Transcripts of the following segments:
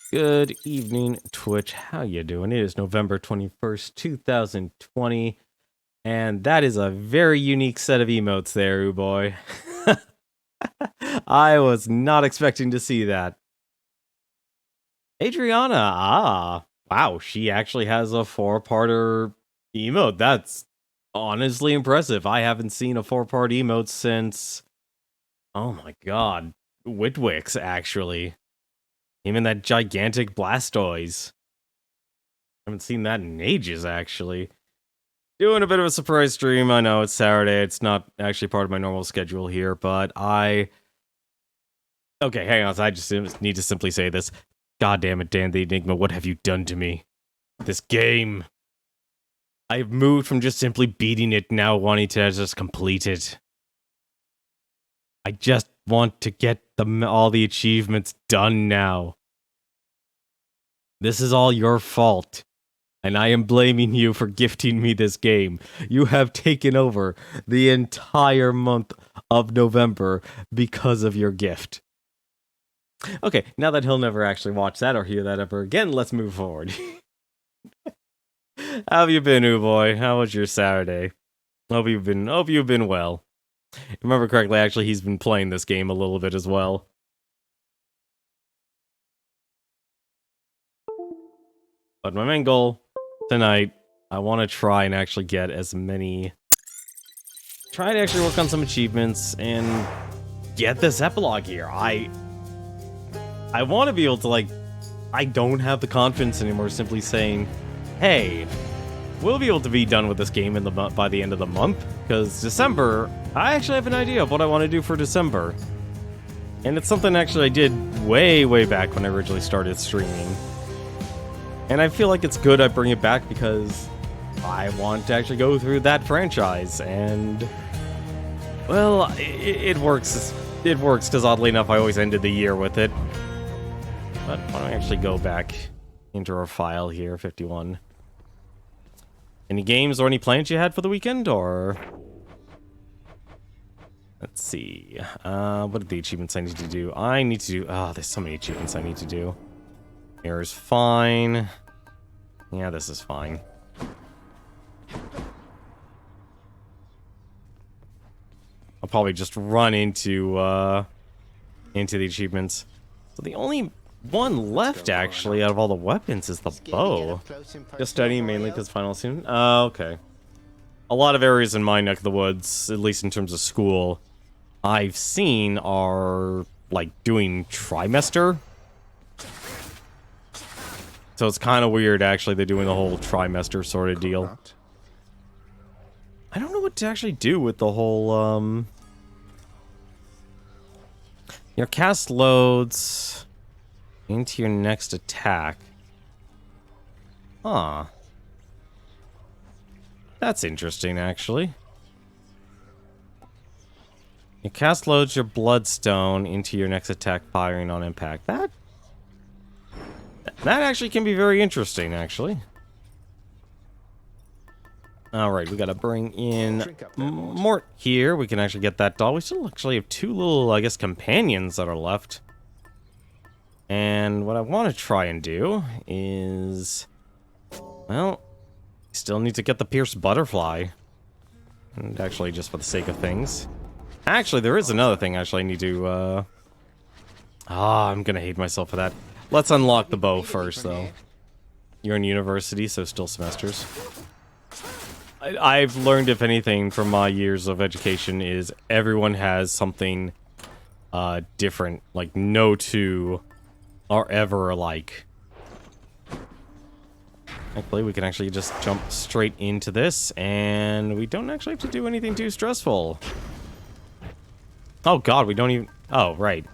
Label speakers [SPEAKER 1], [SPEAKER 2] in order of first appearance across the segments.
[SPEAKER 1] Good evening, Twitch. How you doing? It is November 21st, 2020, and that is a very unique set of emotes there, boy. I was not expecting to see that. Adriana, wow, she actually has a four-parter emote. That's honestly impressive. I haven't seen a four-part emote since, oh my god, Witwix, actually. Even that gigantic Blastoise. Haven't seen that in ages, actually. Doing a bit of a surprise stream. I know it's Saturday. It's not actually part of my normal schedule here, but okay, hang on. I just need to simply say this. God damn it, Dan the Enigma, what have you done to me? This game. I've moved from just simply beating it, now wanting to just complete it. I just want to get all the achievements done now. This is all your fault. And I am blaming you for gifting me this game. You have taken over the entire month of November because of your gift. Okay, now that he'll never actually watch that or hear that ever again, let's move forward. How have you been, boy? How was your Saturday? Hope you've been well. If I remember correctly, actually, he's been playing this game a little bit as well. But my main goal tonight, I want to try and actually get as many... Try to actually work on some achievements and get this epilogue here. I want to be able to, like... I don't have the confidence anymore simply saying, hey, we'll be able to be done with this game by the end of the month. Because December, I actually have an idea of what I want to do for December. And it's something actually I did way, way back when I originally started streaming. And I feel like it's good I bring it back because I want to actually go through that franchise. And, well, it works. It works because oddly enough, I always ended the year with it. But why don't I actually go back into our file here, 51. Any games or any plans you had for the weekend, or... Let's see. What are the achievements I need to do? I need to do... Oh, there's so many achievements I need to do. Mirror's fine. Yeah, this is fine. I'll probably just run into the achievements. So the only one left, actually, out of all the weapons is the bow. Just studying mainly because final soon. Okay. A lot of areas in my neck of the woods, at least in terms of school, I've seen are, like, doing trimester. So it's kind of weird, actually, they're doing the whole trimester sort of deal. I don't know what to actually do with the whole, your cast loads into your next attack. Huh. That's interesting, actually. Your cast loads your bloodstone into your next attack firing on impact. That actually can be very interesting, actually. Alright, we gotta bring in Mort here. We can actually get that doll. We still actually have two little, I guess, companions that are left. And what I want to try and do is... Well, still need to get the pierced butterfly. And actually, just for the sake of things. Actually, there is another thing actually I need to, I'm gonna hate myself for that. Let's unlock the bow first, though. You're in university, so still semesters. I've learned, if anything, from my years of education, is everyone has something different. Like, no two are ever alike. Thankfully, we can actually just jump straight into this, and we don't actually have to do anything too stressful. Oh god, we don't even... Oh, right.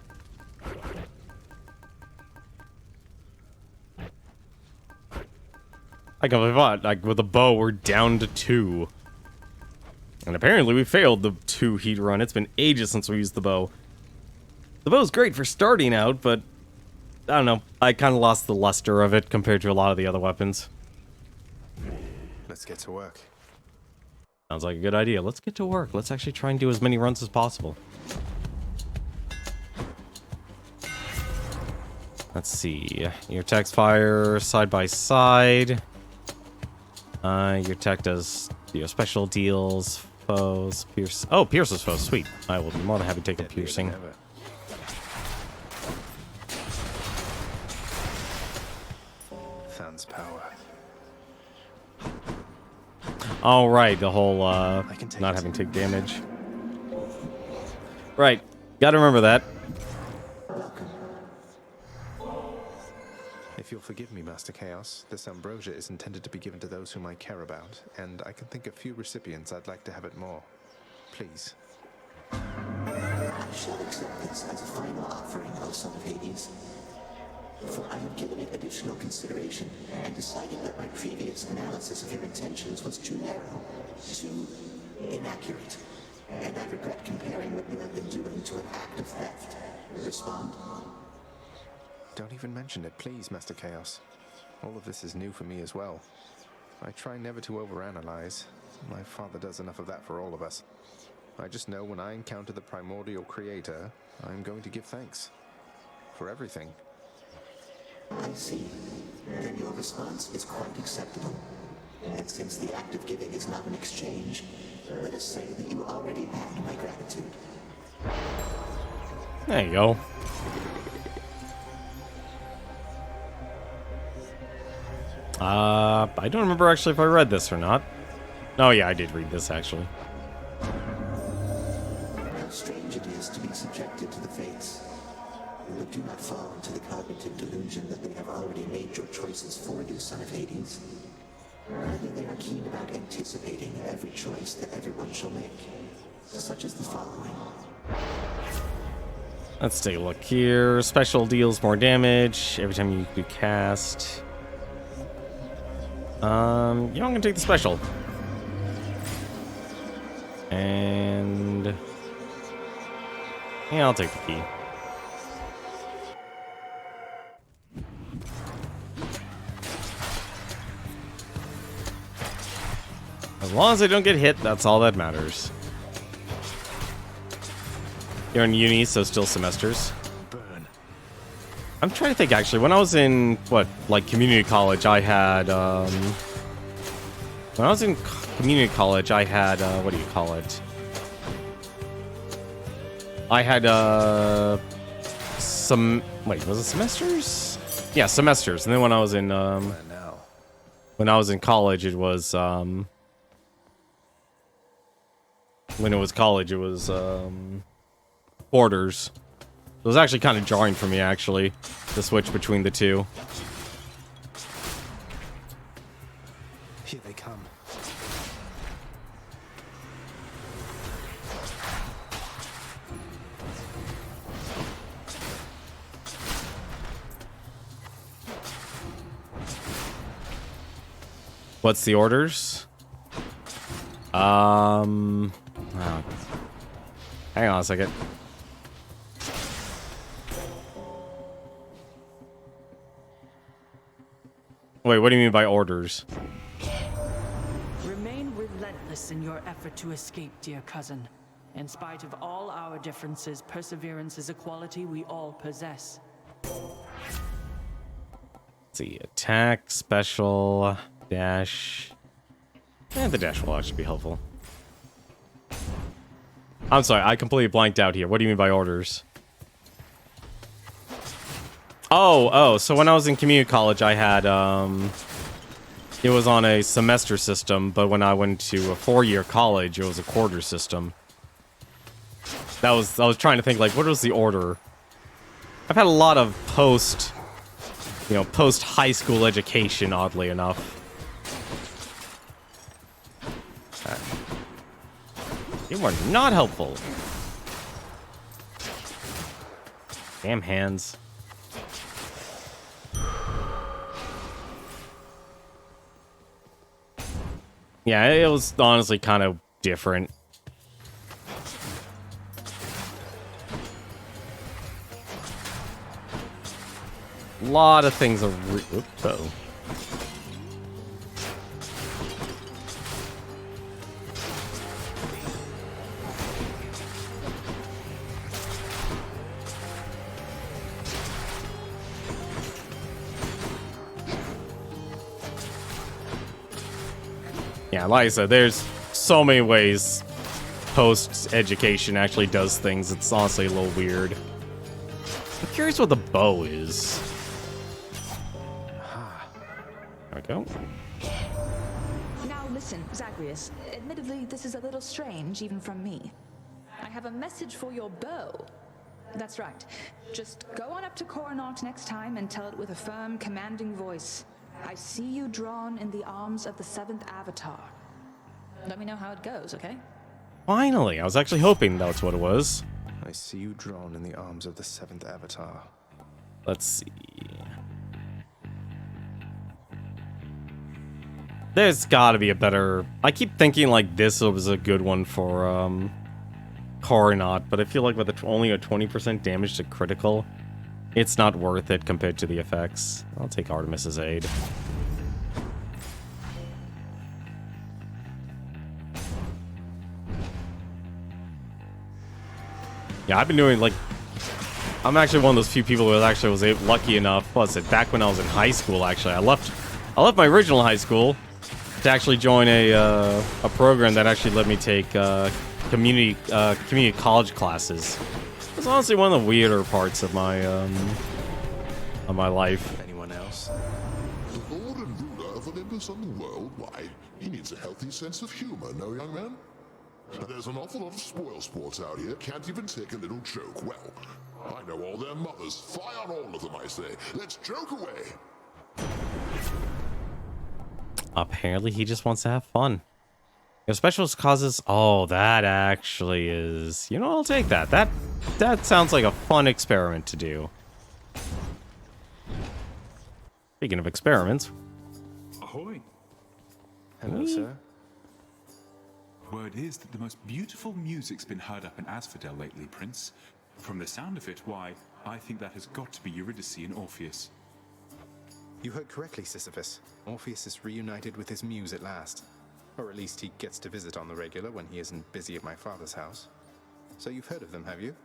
[SPEAKER 1] I completely forgot, like, with the bow, we're down to 2. And apparently we failed the 2 heat run. It's been ages since we used the bow. The bow's great for starting out, but... I don't know. I kind of lost the luster of it compared to a lot of the other weapons.
[SPEAKER 2] Let's get to work.
[SPEAKER 1] Sounds like a good idea. Let's get to work. Let's actually try and do as many runs as possible. Let's see. Your attacks fire side by side. Your tech does special deals, foes, pierce. Oh, pierces foes. Sweet. I will be more than happy to take a piercing.
[SPEAKER 2] Than's power.
[SPEAKER 1] All right, the whole not having to take damage. Right, gotta remember that.
[SPEAKER 2] If you'll forgive me, Master Chaos, this ambrosia is intended to be given to those whom I care about, and I can think of few recipients I'd like to have it more. Please.
[SPEAKER 3] I shall accept this as a final offering, O Son of Hades. For I have given it additional consideration and decided that my previous analysis of your intentions was too narrow, too inaccurate, and I regret comparing what you have been doing to an act of theft. Respond.
[SPEAKER 2] Don't even mention it, please, Master Chaos. All of this is new for me as well. I try never to overanalyze. My father does enough of that for all of us. I just know when I encounter the primordial creator, I'm going to give thanks. For everything.
[SPEAKER 3] I see. Then your response is quite acceptable. And since the act of giving is not an exchange, let us say that you already had my gratitude.
[SPEAKER 1] There you go. I don't remember actually if I read this or not. Oh yeah, I did read this actually.
[SPEAKER 3] How strange it is to be subjected to the fates. But do not fall into the cognitive delusion that they have already made your choices for you, Son of Hades. Rather, they are keen about anticipating every choice that everyone shall make, such as the following.
[SPEAKER 1] Let's take a look here. Special deals more damage every time you do cast. I'm gonna take the special. And yeah, I'll take the key. As long as I don't get hit, that's all that matters. You're in uni, so still semesters.
[SPEAKER 2] Burn.
[SPEAKER 1] I'm trying to think, actually. When I was in, community college, I had, When I was in community college, I had, what do you call it? I had, wait, was it semesters? Yeah, semesters. And then when I was in, when I was in college, it was, when it was college, it was, quarters. It was actually kind of jarring for me, actually, to switch between the two.
[SPEAKER 2] Here they come.
[SPEAKER 1] What's the orders? Oh. Hang on a second. Wait, what do you mean by orders?
[SPEAKER 4] Remain relentless in your effort to escape, dear cousin. In spite of all our differences, perseverance is a quality we all possess.
[SPEAKER 1] Let's see, attack, special, dash. And the dash will actually be helpful. I'm sorry, I completely blanked out here. What do you mean by orders? Oh, so when I was in community college, I had, it was on a semester system, but when I went to a 4-year college, it was a quarter system. I was trying to think, like, what was the order? I've had a lot of post-high school education, oddly enough. You were not helpful. Damn hands. Yeah, it was honestly kind of different. A lot of things are uh-oh. Yeah, like I said, there's so many ways post-education actually does things. It's honestly a little weird. I'm curious what the bow is. There we go.
[SPEAKER 5] Now listen, Zagreus. Admittedly, this is a little strange, even from me. I have a message for your bow. That's right. Just go on up to Coronat next time and tell it with a firm, commanding voice. I see you drawn in the arms of the 7th Avatar. Let me know how it goes, okay?
[SPEAKER 1] Finally, I was actually hoping that's what it was.
[SPEAKER 2] I see you drawn in the arms of the 7th Avatar.
[SPEAKER 1] Let's see. There's gotta be a better... I keep thinking like this was a good one for Coronat, but I feel like with only a 20% damage to critical, it's not worth it compared to the effects. I'll take Artemis's aid. Yeah, I've been doing like... I'm actually one of those few people who actually was lucky enough. Was it back when I was in high school? Actually, I left my original high school to actually join a program that actually let me take community college classes. It's honestly one of the weirder parts of my life.
[SPEAKER 2] Anyone else?
[SPEAKER 6] The Lord and ruler of Olympus and the world, why, he needs a healthy sense of humor, no, young man? There's an awful lot of spoil sports out here, can't even take a little joke. Well, I know all their mothers. Fly on all of them, I say. Let's joke away.
[SPEAKER 1] Apparently, he just wants to have fun. Your specialist causes... Oh, that actually is... You know, I'll take that. That sounds like a fun experiment to do. Speaking of experiments...
[SPEAKER 7] Ahoy!
[SPEAKER 2] Hello, sir.
[SPEAKER 7] Word is that the most beautiful music's been heard up in Asphodel lately, Prince. From the sound of it, why, I think that has got to be Eurydice and Orpheus.
[SPEAKER 2] You heard correctly, Sisyphus. Orpheus is reunited with his muse at last. Or at least he gets to visit on the regular when he isn't busy at my father's house. So you've heard of them, have you?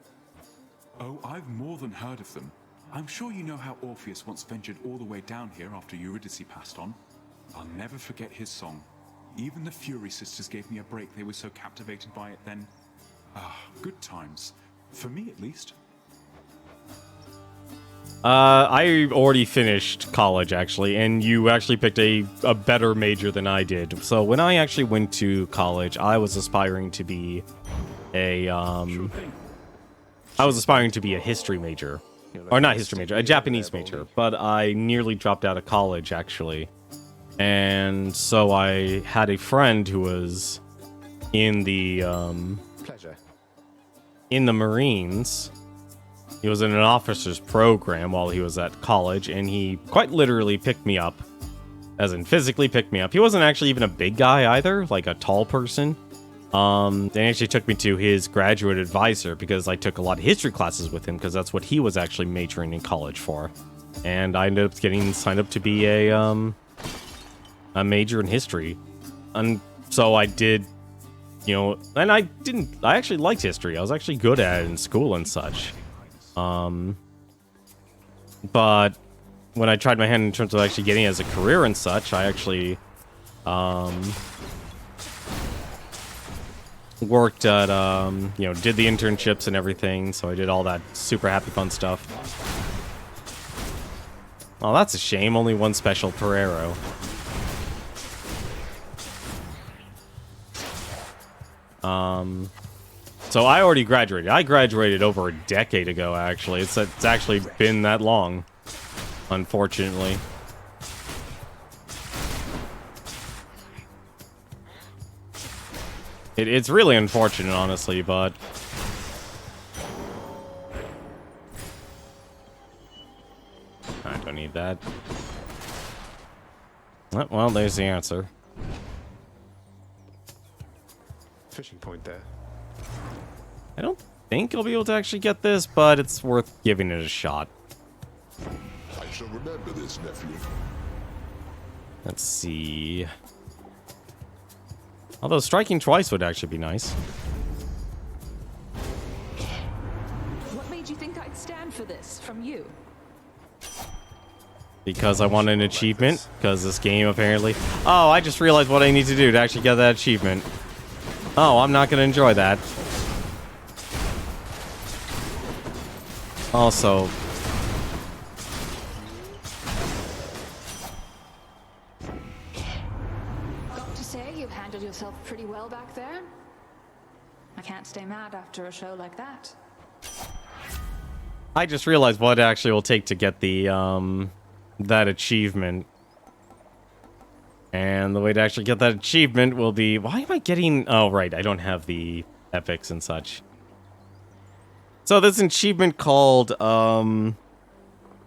[SPEAKER 7] Oh, I've more than heard of them. I'm sure you know how Orpheus once ventured all the way down here after Eurydice passed on. I'll never forget his song. Even the Fury sisters gave me a break. They were so captivated by it then. Ah, good times. For me, at least.
[SPEAKER 1] I already finished college, actually, and you actually picked a better major than I did. So when I actually went to college, I was aspiring to be a, I was aspiring to be a history major. Or not history major, a Japanese major. But I nearly dropped out of college, actually. And so I had a friend who was in the,
[SPEAKER 2] Pleasure.
[SPEAKER 1] in the Marines. He was in an officer's program while he was at college, and he quite literally picked me up. As in, physically picked me up. He wasn't actually even a big guy either, like a tall person. They actually took me to his graduate advisor because I took a lot of history classes with him because that's what he was actually majoring in college for. And I ended up getting signed up to be a major in history. And so I did, you know, and I actually liked history. I was actually good at it in school and such. But when I tried my hand in terms of actually getting it as a career and such, I actually, worked at, you know, did the internships and everything. So I did all that super happy fun stuff. Oh, that's a shame. Only one special per arrow. So I already graduated. I graduated over a decade ago, actually. It's actually been that long, unfortunately. It's really unfortunate, honestly, but... I don't need that. Oh, well, there's the answer.
[SPEAKER 2] Fishing point there.
[SPEAKER 1] I don't think I'll be able to actually get this, but it's worth giving it a shot.
[SPEAKER 6] I shall remember this, nephew.
[SPEAKER 1] Let's see. Although striking twice would actually be nice.
[SPEAKER 5] What made you think I'd stand for this from you?
[SPEAKER 1] Because I want an achievement. Because this game apparently... Oh, I just realized what I need to do to actually get that achievement. Oh, I'm not going to enjoy that. Also...
[SPEAKER 5] Got to say, you handled yourself pretty well back there. I can't stay mad after a show like that.
[SPEAKER 1] I just realized what it actually will take to get the, that achievement. And the way to actually get that achievement will be... Why am I getting... Oh, right, I don't have the epics and such. So there's an achievement called, at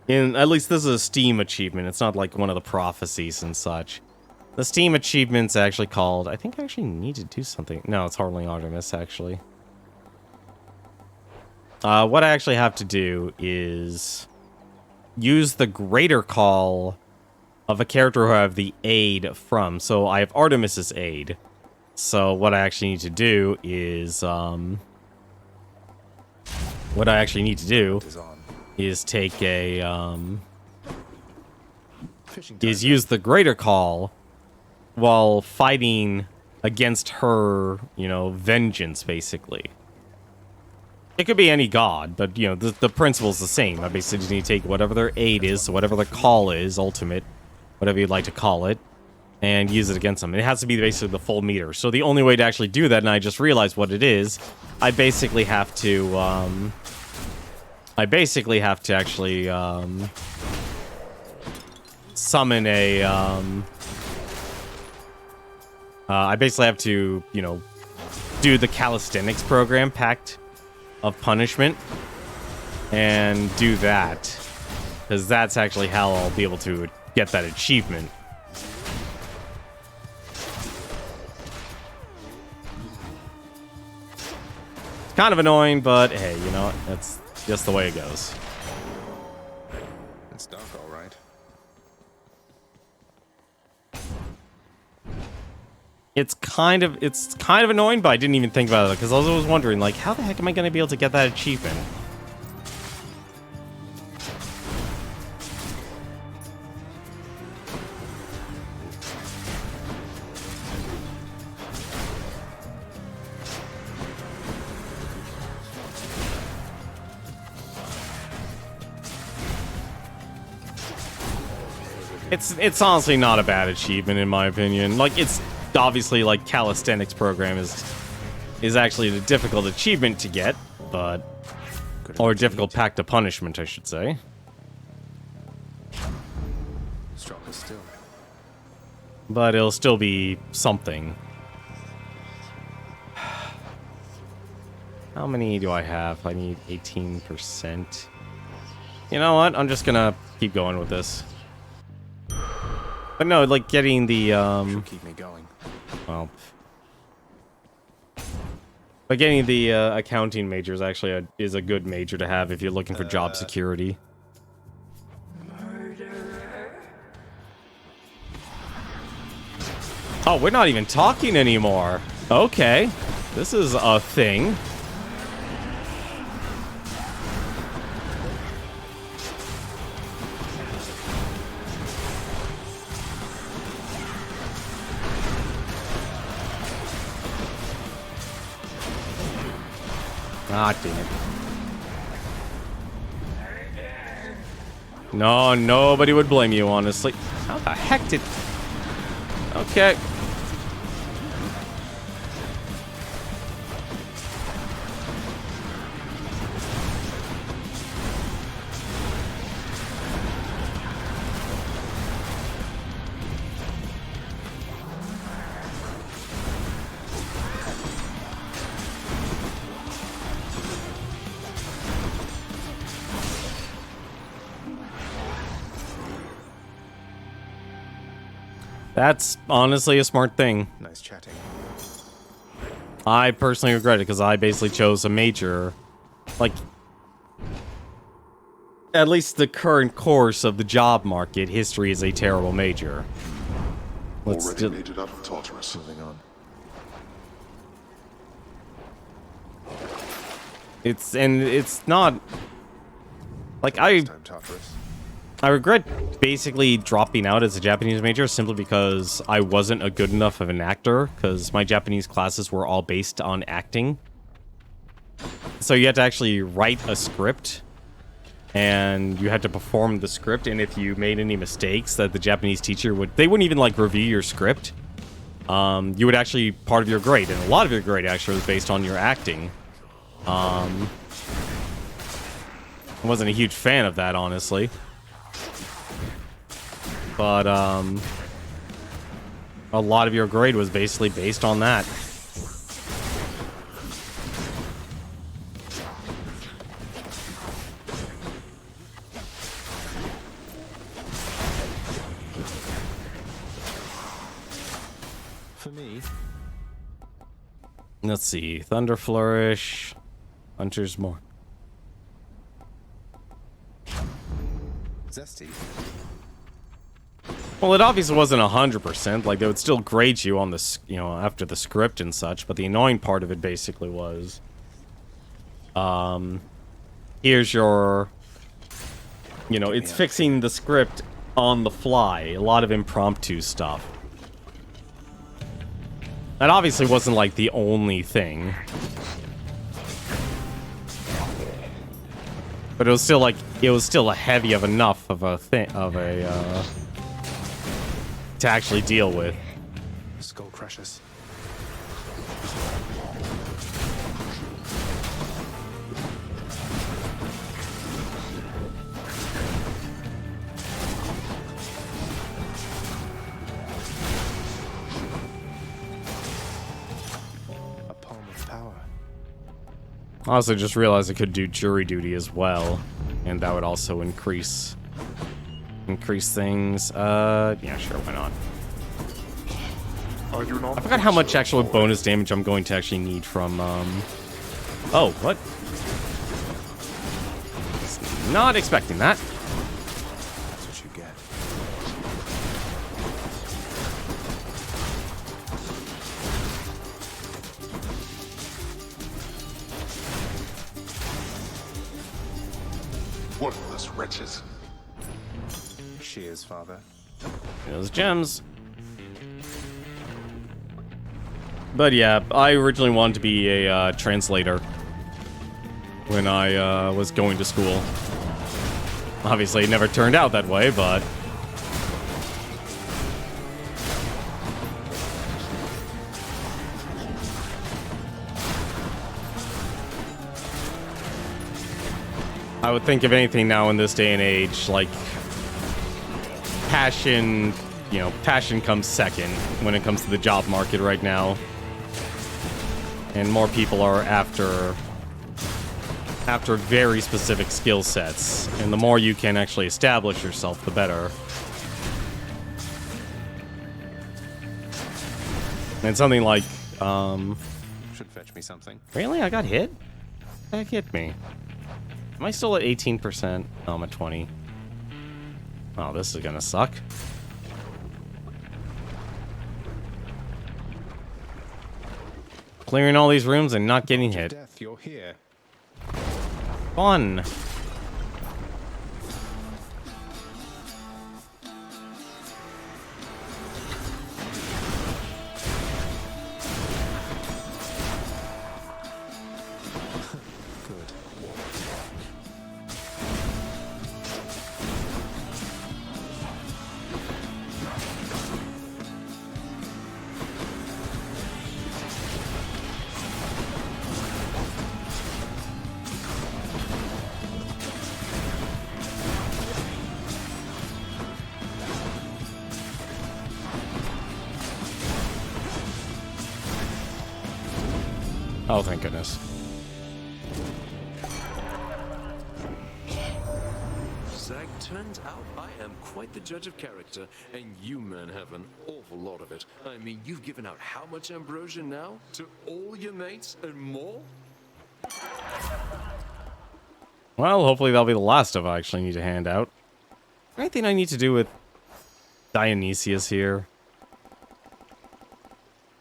[SPEAKER 1] least this is a Steam achievement. It's not like one of the prophecies and such. The Steam achievement's actually called... I think I actually need to do something. No, it's Hardly Artemis, actually. What I actually have to do is use the greater call of a character who I have the aid from. So I have Artemis's aid. So what I actually need to do is, take a, use the greater call while fighting against her, you know, vengeance, basically. It could be any god, but, you know, the principle's the same. I basically just need to take whatever their aid is, so whatever their call is, ultimate, whatever you'd like to call it, and use it against them. It has to be basically the full meter. So the only way to actually do that, and I just realized what it is, I basically have to, actually, summon a, I basically have to, you know, do the calisthenics program, Pact of Punishment, and do that. Because that's actually how I'll be able to get that achievement. It's kind of annoying, but hey, you know, that's just the way it goes.
[SPEAKER 2] It's dark, all right.
[SPEAKER 1] It's kind of annoying, but I didn't even think about it because I was always wondering, like, how the heck am I going to be able to get that achievement? It's honestly not a bad achievement in my opinion. Like, it's obviously, like, calisthenics program is actually a difficult achievement to get, but... Or a difficult pact of punishment, I should say.
[SPEAKER 2] Stronger still.
[SPEAKER 1] But it'll still be something. How many do I have? I need 18%. You know what? I'm just gonna keep going with this. But no, like, getting the,
[SPEAKER 2] Should keep me going.
[SPEAKER 1] well... But getting the, accounting major is actually is a good major to have if you're looking for job security. Oh, we're not even talking anymore. Okay. This is a thing. Ah, damn it. No, nobody would blame you, honestly. How the heck did... Okay. That's honestly a smart thing.
[SPEAKER 2] Nice chatting.
[SPEAKER 1] I personally regret it because I basically chose a major. Like, at least the current course of the job market, history is a terrible major.
[SPEAKER 6] Already made it out of Tartarus.
[SPEAKER 2] Moving on.
[SPEAKER 1] It's not like
[SPEAKER 2] Time Tartarus.
[SPEAKER 1] I regret basically dropping out as a Japanese major simply because I wasn't a good enough of an actor, because my Japanese classes were all based on acting. So you had to actually write a script, and you had to perform the script, and if you made any mistakes that the Japanese teacher they wouldn't even, like, review your script. You would actually, part of your grade, and a lot of your grade actually was based on your acting. I wasn't a huge fan of that, honestly. But, a lot of your grade was basically based on that.
[SPEAKER 2] For me,
[SPEAKER 1] Let's see. Thunder Flourish. Hunter's more.
[SPEAKER 2] zesty.
[SPEAKER 1] Well, it obviously wasn't 100%. Like, they would still grade you on this, you know, after the script and such. But the annoying part of it basically was, here's your, you know, it's fixing the script on the fly. A lot of impromptu stuff. That obviously wasn't, like, the only thing. But it was still, like, it was still a heavy of enough of a thing, to actually deal with.
[SPEAKER 2] Skull crushes. A palm of power.
[SPEAKER 1] I also just realized I could do jury duty as well, and that would also increase things. Yeah, sure, why not? I forgot how much actual bonus damage I'm going to actually need from, oh, what? Not expecting that.
[SPEAKER 2] That's what you get.
[SPEAKER 6] Worthless wretches.
[SPEAKER 2] Cheers, father.
[SPEAKER 1] Those gems. But yeah, I originally wanted to be a translator when I was going to school. Obviously, it never turned out that way, but I would think, if anything, now in this day and age, like, passion, you know, passion comes second when it comes to the job market right now. And more people are after very specific skill sets. And the more you can actually establish yourself, the better. And something like,
[SPEAKER 2] Should fetch me something.
[SPEAKER 1] really? I got hit? That hit me. Am I still at 18%? No, I'm at 20. Oh, this is gonna suck. Clearing all these rooms and not getting hit.
[SPEAKER 2] Death, you're here.
[SPEAKER 1] Fun.
[SPEAKER 2] Good.
[SPEAKER 1] Oh, thank goodness.
[SPEAKER 8] Zag, turns out I am quite the judge of character, and you men have an awful lot of it. I mean, you've given out how much ambrosia now? To all your mates and more?
[SPEAKER 1] Well, hopefully that'll be the last of I actually need to hand out. Anything I need to do with Dionysius here?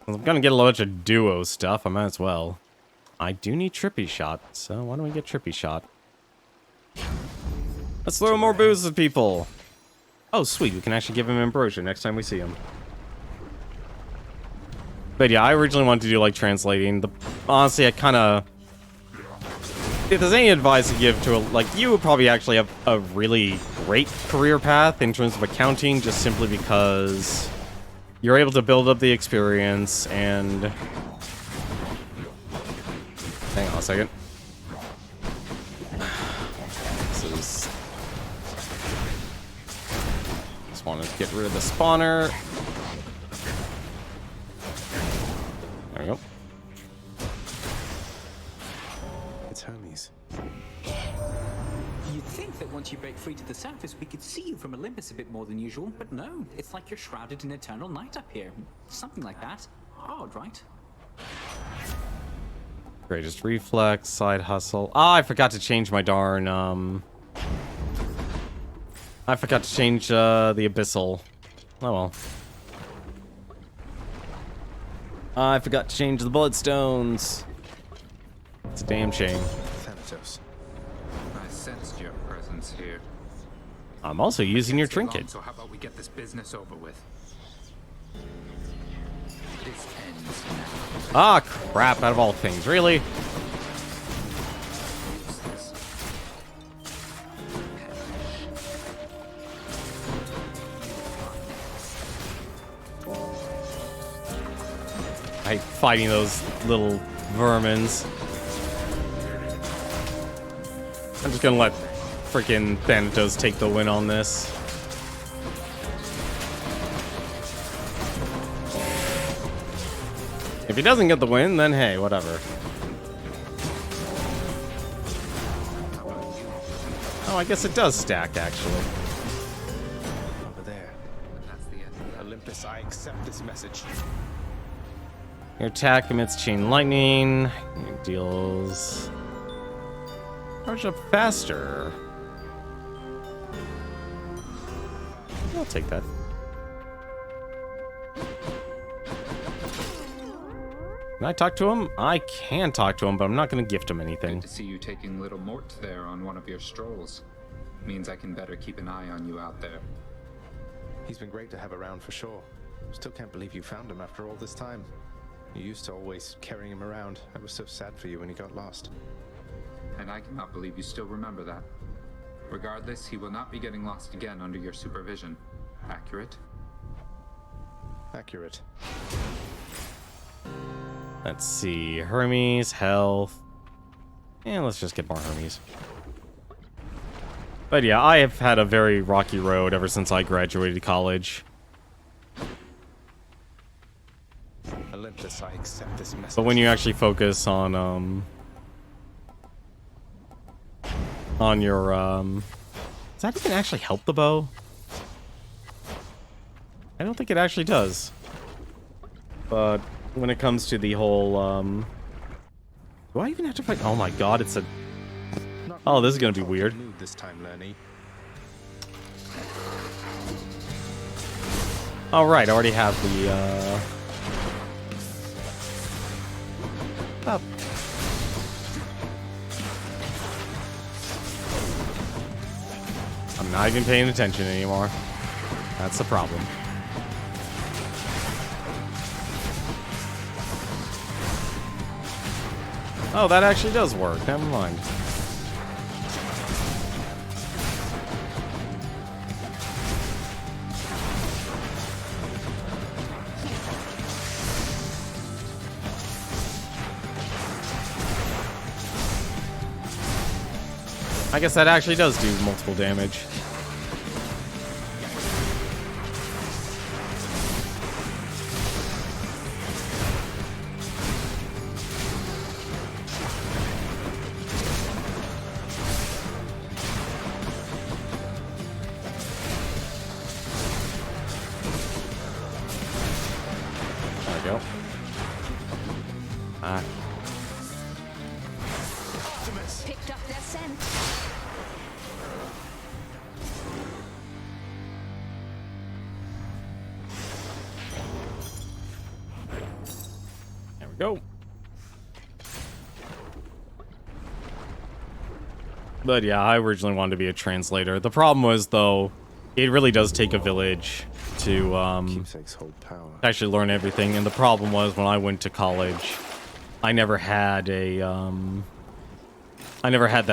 [SPEAKER 1] I'm gonna get a bunch of duo stuff, I might as well. I do need Trippy Shot, so why don't we get Trippy Shot? Let's Let's throw more booze at people. Oh, sweet. We can actually give him ambrosia next time we see him. But yeah, I originally wanted to do, like, translating. Honestly, I kind of... If there's any advice to give to, like, you would probably actually have a really great career path in terms of accounting, just simply because you're able to build up the experience and... Hang on a second. This is... Just want to get rid of the spawner. There we go.
[SPEAKER 2] It's Hermes.
[SPEAKER 9] You'd think that once you break free to the surface, we could see you from Olympus a bit more than usual, but no. It's like you're shrouded in eternal night up here. Something like that. Odd, right?
[SPEAKER 1] Greatest reflex, side hustle. Ah, I forgot to change my darn, I forgot to change, the abyssal. Oh well. I forgot to change the bloodstones. It's a damn shame.
[SPEAKER 2] Thanatos.
[SPEAKER 10] I sensed your presence here.
[SPEAKER 1] I'm also using your
[SPEAKER 10] It's too long,
[SPEAKER 1] trinket.
[SPEAKER 10] So how about we get this business over with? This ends now.
[SPEAKER 1] Ah, crap, out of all things, really? I hate fighting those little vermins. I'm just gonna let freaking Thanatos take the win on this. If he doesn't get the win, then hey, whatever. Oh, I guess it does stack, actually.
[SPEAKER 2] Over there.
[SPEAKER 10] That's the end of that.
[SPEAKER 2] Olympus, I accept this message.
[SPEAKER 1] Your attack emits chain lightning. It deals... Charge up faster. I'll take that. Can I talk to him? I can talk to him, but I'm not going to gift him anything.
[SPEAKER 10] Good to see you taking little Mort there on one of your strolls. Means I can better keep an eye on you out there.
[SPEAKER 2] He's been great to have around for sure. Still can't believe you found him after all this time. You used to always carry him around. I was so sad for you when he got lost.
[SPEAKER 10] And I cannot believe you still remember that. Regardless, he will not be getting lost again under your supervision. Accurate?
[SPEAKER 2] Accurate.
[SPEAKER 1] Let's see. Hermes, health. And let's just get more Hermes. But yeah, I have had a very rocky road ever since I graduated college.
[SPEAKER 2] Olympus, I accept this message.
[SPEAKER 1] But when you actually focus on your, does that even actually help the bow? I don't think it actually does. But when it comes to the whole, do I even have to fight? Oh my god, it's a... Oh, this is gonna be weird.
[SPEAKER 2] Move this time, Lenny.
[SPEAKER 1] All right, I already have the, oh. I'm not even paying attention anymore. That's the problem. Oh, that actually does work. Never mind. I guess that actually does do multiple damage. There we go. Ah.
[SPEAKER 5] Picked up their scent.
[SPEAKER 1] There we go. But yeah, I originally wanted to be a translator. The problem was, though, it really does take a village to
[SPEAKER 2] Keepsakes hold power.
[SPEAKER 1] actually learn everything. And the problem was when I went to college, I never had that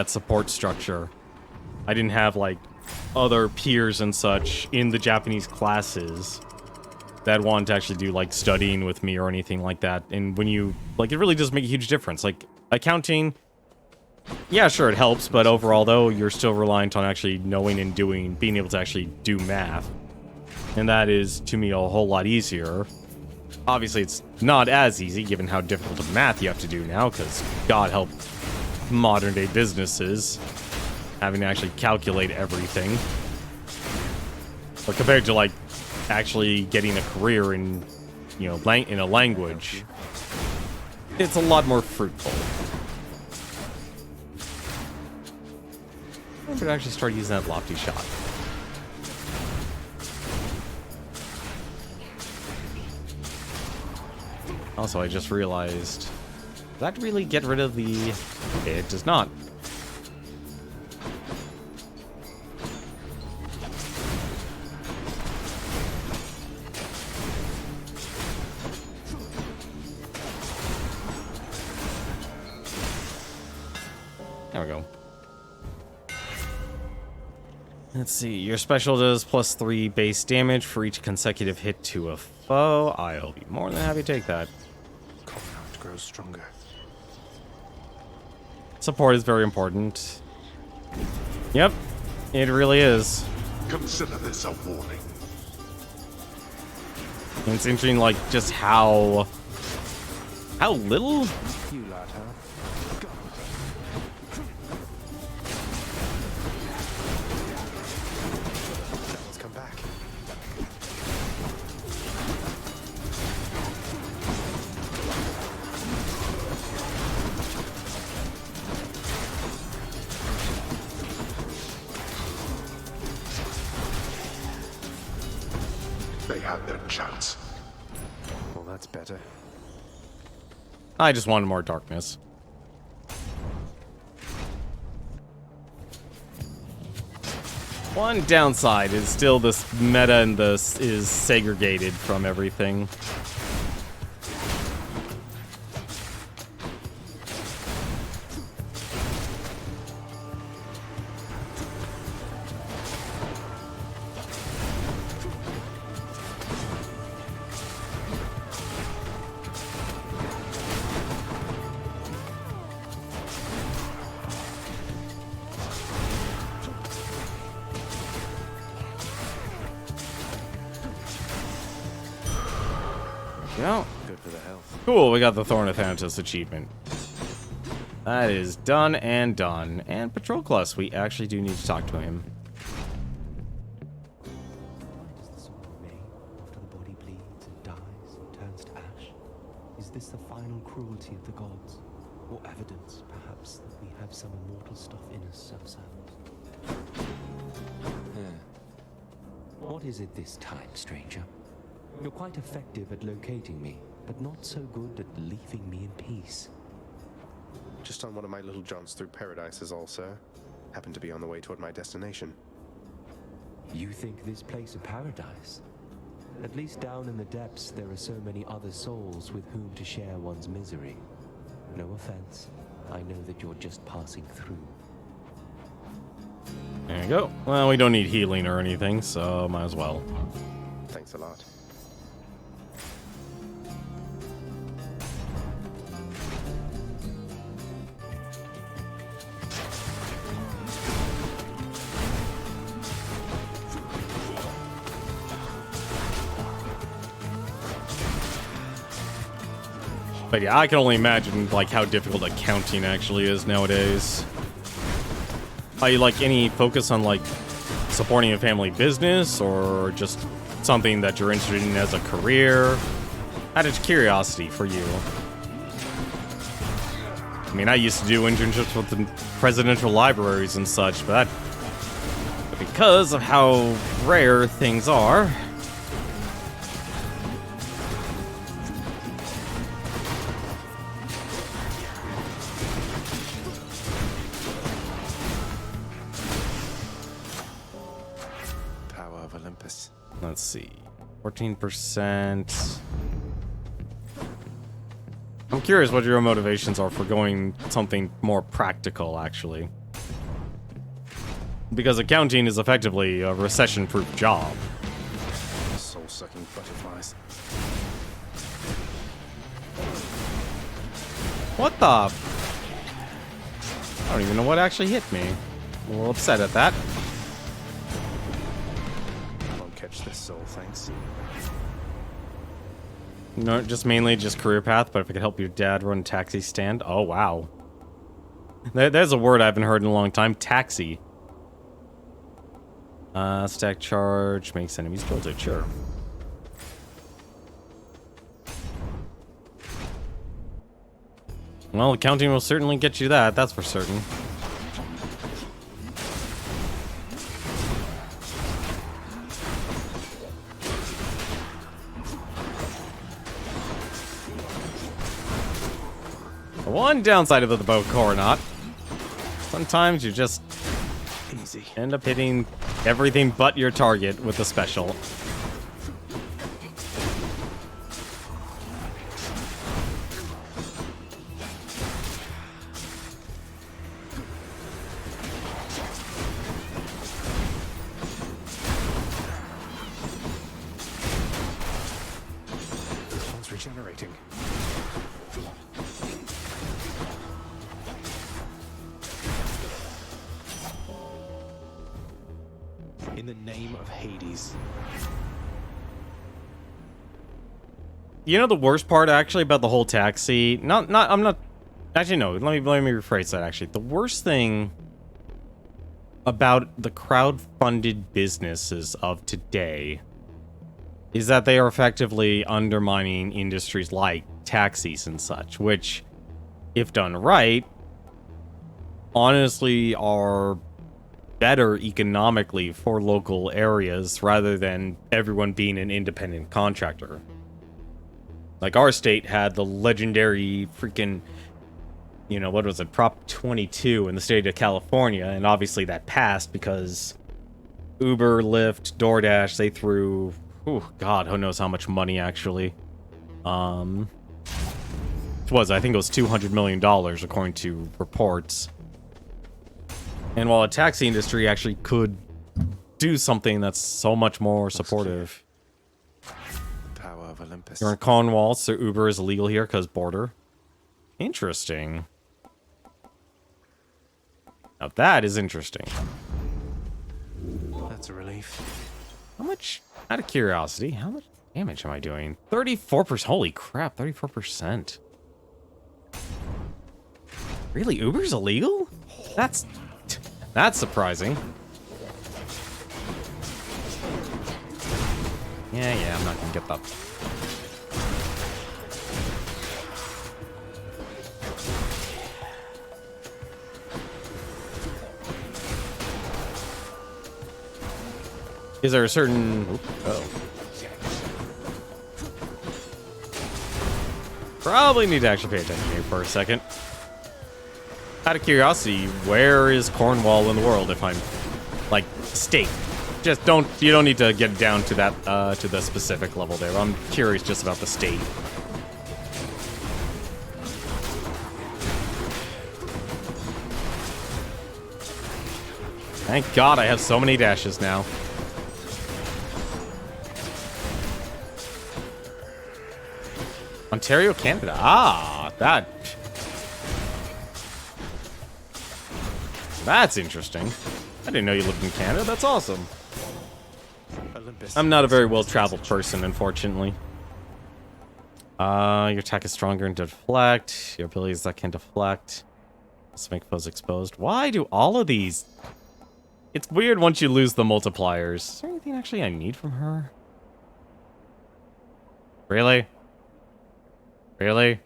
[SPEAKER 1] support structure. I didn't have like other peers and such in the Japanese classes that wanted to actually do like studying with me or anything like that. And when you like, it really does make a huge difference. Like accounting, yeah, sure, it helps, but overall though, you're still reliant on actually knowing and being able to actually do math. And that is, to me, a whole lot easier. Obviously, it's not as easy, given how difficult of math you have to do now, because God help modern-day businesses having to actually calculate everything. But compared to, like, actually getting a career in, you know, in a language, it's a lot more fruitful. I could actually start using that lofty shot. Also, I just realized, does that really get rid of the... It does not. There we go. Let's see, your special does +3 base damage for each consecutive hit to a foe. I'll be more than happy to take that.
[SPEAKER 2] Compound grows stronger.
[SPEAKER 1] Support is very important. Yep, it really is.
[SPEAKER 6] Consider this a warning.
[SPEAKER 1] And it's interesting, like, just how little...
[SPEAKER 2] You lad, huh? Let's come back.
[SPEAKER 6] They had their chance.
[SPEAKER 2] Well, that's better.
[SPEAKER 1] I just wanted more darkness. One downside is still this meta and this is segregated from everything. Yeah.
[SPEAKER 2] Good for the health.
[SPEAKER 1] Cool, we got the Thorn of Thanatos achievement. That is done and done. And Patroclus, we actually do need to talk to him.
[SPEAKER 11] Why does the soul remain after the body bleeds and dies and turns to ash? Is this the final cruelty of the gods? Or evidence, perhaps, that we have some immortal stuff in us ourselves? What is it this time, stranger? You're quite effective at locating me, but not so good at leaving me in peace.
[SPEAKER 2] Just on one of my little jaunts through paradise is all, sir. Happened to be on the way toward my destination.
[SPEAKER 11] You think this place a paradise? At least down in the depths there are so many other souls with whom to share one's misery. No offense. I know that you're just passing through.
[SPEAKER 1] There you go. Well, we don't need healing or anything, so might as well.
[SPEAKER 2] Thanks a lot.
[SPEAKER 1] But yeah, I can only imagine like how difficult accounting actually is nowadays. Are you like any focus on like supporting a family business or just something that you're interested in as a career? Out of curiosity for you. I mean, I used to do internships with the presidential libraries and such, but because of how rare things are, let's see. 14%. I'm curious what your motivations are for going something more practical, actually. Because accounting is effectively a recession-proof job.
[SPEAKER 2] Soul-sucking butterflies.
[SPEAKER 1] What the? I don't even know what actually hit me. I'm a little upset at that.
[SPEAKER 2] Won't catch this soul, thanks.
[SPEAKER 1] No, just mainly just career path, but if I could help your dad run a taxi stand. Oh, wow. There's a word I haven't heard in a long time. Taxi. Stack charge makes enemies tilted. Sure. Well, accounting will certainly get you that. That's for certain. The one downside of the bow coronet, sometimes you just end up hitting everything but your target with a special.
[SPEAKER 2] One's regenerating. In the name of Hades.
[SPEAKER 1] You know the worst part actually about the whole taxi? I'm not actually no, let me rephrase that actually. The worst thing about the crowd-funded businesses of today is that they are effectively undermining industries like taxis and such, which, if done right, honestly are better economically for local areas rather than everyone being an independent contractor. Like our state had the legendary freaking, you know, what was it, Prop 22 in the state of California, and obviously that passed because Uber, Lyft, DoorDash, they threw, oh god, who knows how much money actually. I think it was $200 million according to reports. And while a taxi industry actually could do something that's so much more supportive.
[SPEAKER 2] Power of Olympus.
[SPEAKER 1] You're in Cornwall, so Uber is illegal here because border. Interesting. Now that is interesting.
[SPEAKER 2] That's a relief.
[SPEAKER 1] How much, out of curiosity, how much damage am I doing? 34%. Holy crap, 34%. Really? Uber's illegal? That's surprising. Yeah, I'm not gonna get that. Is there a certain... Oh. Probably need to actually pay attention here for a second. Out of curiosity, where is Cornwall in the world if I'm, like, state? Just you don't need to get down to that, to the specific level there. I'm curious just about the state. Thank God I have so many dashes now. Ontario, Canada. Ah, that's interesting. I didn't know you lived in Canada. That's awesome.
[SPEAKER 2] Olympus.
[SPEAKER 1] I'm not a very well-traveled person, unfortunately. Your attack is stronger and deflect. Your abilities that can deflect. Let's make foes exposed. Why do all of these... It's weird once you lose the multipliers. Is there anything actually I need from her? Really? Really?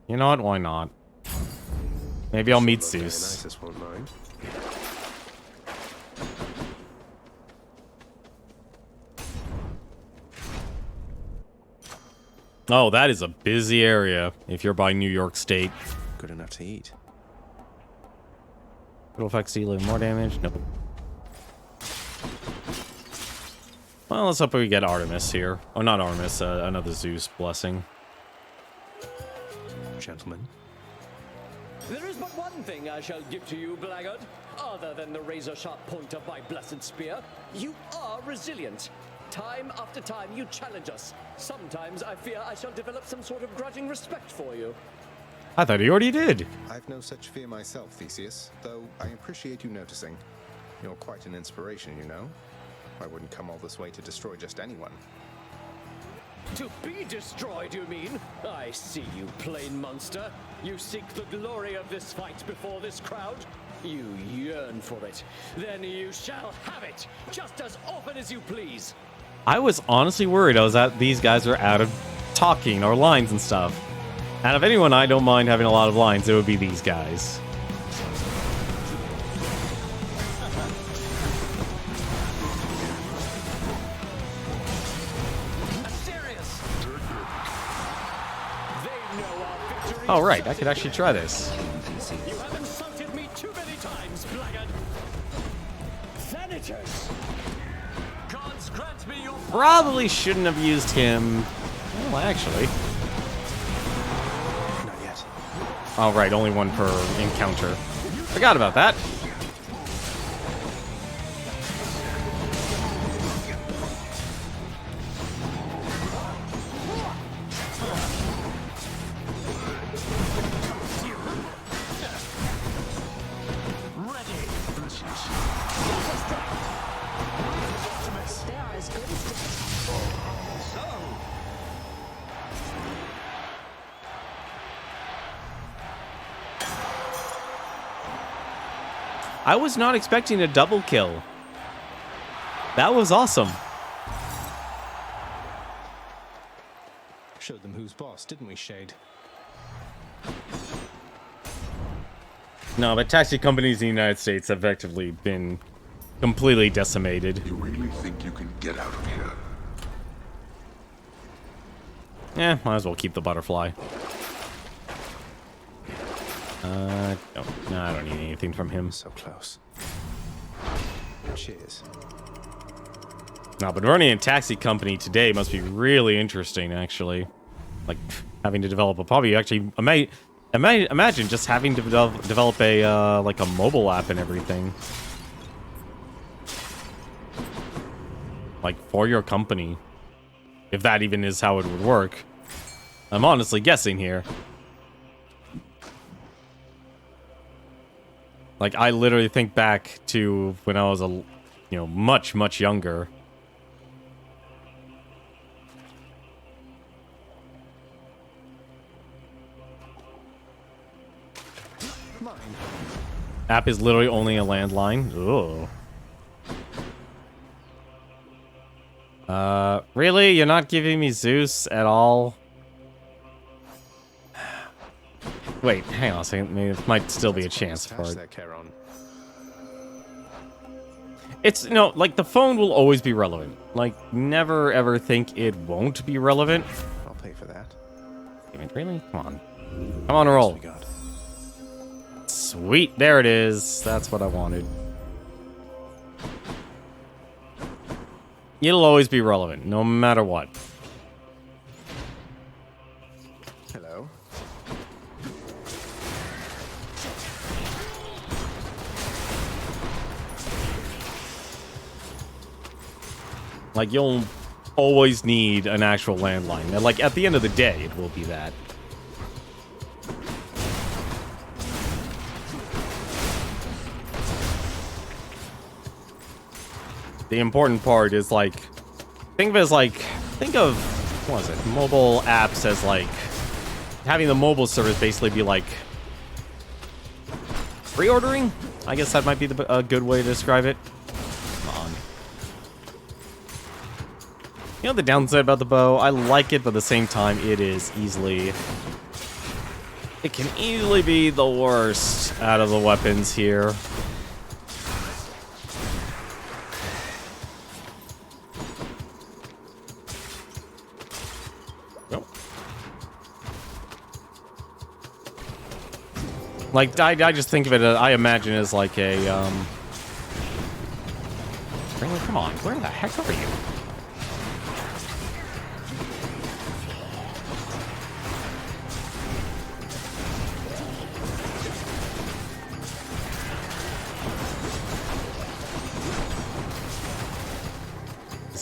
[SPEAKER 1] You know what? Why not? Maybe I'll meet Zeus.
[SPEAKER 2] Dionysus won't mind.
[SPEAKER 1] Oh, that is a busy area if you're by New York State.
[SPEAKER 2] Good enough to eat.
[SPEAKER 1] It'll affect dealing more damage. Nope. Well, let's hope we get Artemis here. Oh, not Artemis, another Zeus blessing.
[SPEAKER 2] Gentlemen.
[SPEAKER 12] There is but one thing I shall give to you, blackguard. Other than the razor-sharp point of my blessed spear, you are resilient. Time after time, you challenge us. Sometimes I fear I shall develop some sort of grudging respect for you.
[SPEAKER 1] I thought he already did.
[SPEAKER 2] I've no such fear myself, Theseus, though I appreciate you noticing. You're quite an inspiration, you know. I wouldn't come all this way to destroy just anyone.
[SPEAKER 12] To be destroyed, you mean? I see you, plain monster. You seek the glory of this fight before this crowd? You yearn for it. Then you shall have it, just as often as you please.
[SPEAKER 1] I was honestly worried these guys are out of talking or lines and stuff. And if anyone I don't mind having a lot of lines, it would be these guys. Oh, right, I could actually try this.
[SPEAKER 12] You have insulted me too many times, blackguard. Senators! Gods grant me your...
[SPEAKER 1] Probably shouldn't have used him. Well, actually.
[SPEAKER 2] Not yet.
[SPEAKER 1] Oh, right, only one per encounter. Forgot about that. I was not expecting a double kill. That was awesome.
[SPEAKER 2] Showed them who's boss, didn't we, Shade?
[SPEAKER 1] No, but taxi companies in the United States have effectively been completely decimated.
[SPEAKER 6] You really think you can get out of here?
[SPEAKER 1] Might as well keep the butterfly. No, I don't need anything from him.
[SPEAKER 2] So close. Cheers.
[SPEAKER 1] No, but running a taxi company today must be really interesting, actually. Like, having to develop imagine just having to develop a, like a mobile app and everything. Like, for your company. If that even is how it would work. I'm honestly guessing here. Like, I literally think back to when I was much, much younger.
[SPEAKER 2] Mine.
[SPEAKER 1] App is literally only a landline. Ugh. Really? You're not giving me Zeus at all? Wait, hang on a second. Maybe there might still be a chance for it. It's, like, the phone will always be relevant. Like, never ever think it won't be relevant.
[SPEAKER 2] I'll pay for that.
[SPEAKER 1] I mean, really? Come on. Come on, roll. Sweet, there it is. That's what I wanted. It'll always be relevant, no matter what.
[SPEAKER 2] Hello.
[SPEAKER 1] Like, you'll always need an actual landline. And, like, at the end of the day, it will be that. The important part is, like, think of what was it, mobile apps as, like, having the mobile service basically be, like, pre-ordering? I guess that might be a good way to describe it. Come on. You know the downside about the bow? I like it, but at the same time, it can easily be the worst out of the weapons here. Like, I just think of it, I imagine as like a, Really? Come on, where the heck are you?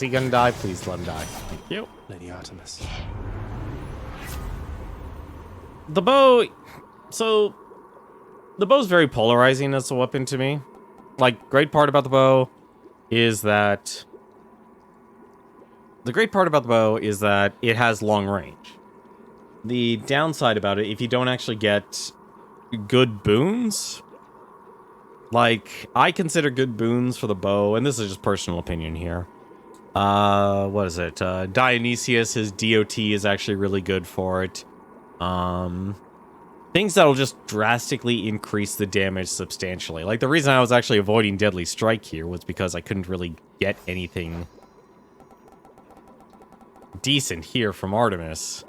[SPEAKER 1] he gonna die? Please let him die. Thank you.
[SPEAKER 2] Lady Artemis.
[SPEAKER 1] The bow... So, the bow's very polarizing as a weapon to me. Like, great part about the bow is that... The great part about the bow is that it has long range. The downside about it, if you don't actually get good boons... Like, I consider good boons for the bow, and this is just personal opinion here. What is it? Dionysius, his DOT is actually really good for it. Things that'll just drastically increase the damage substantially. Like, the reason I was actually avoiding Deadly Strike here was because I couldn't really get anything decent here from Artemis.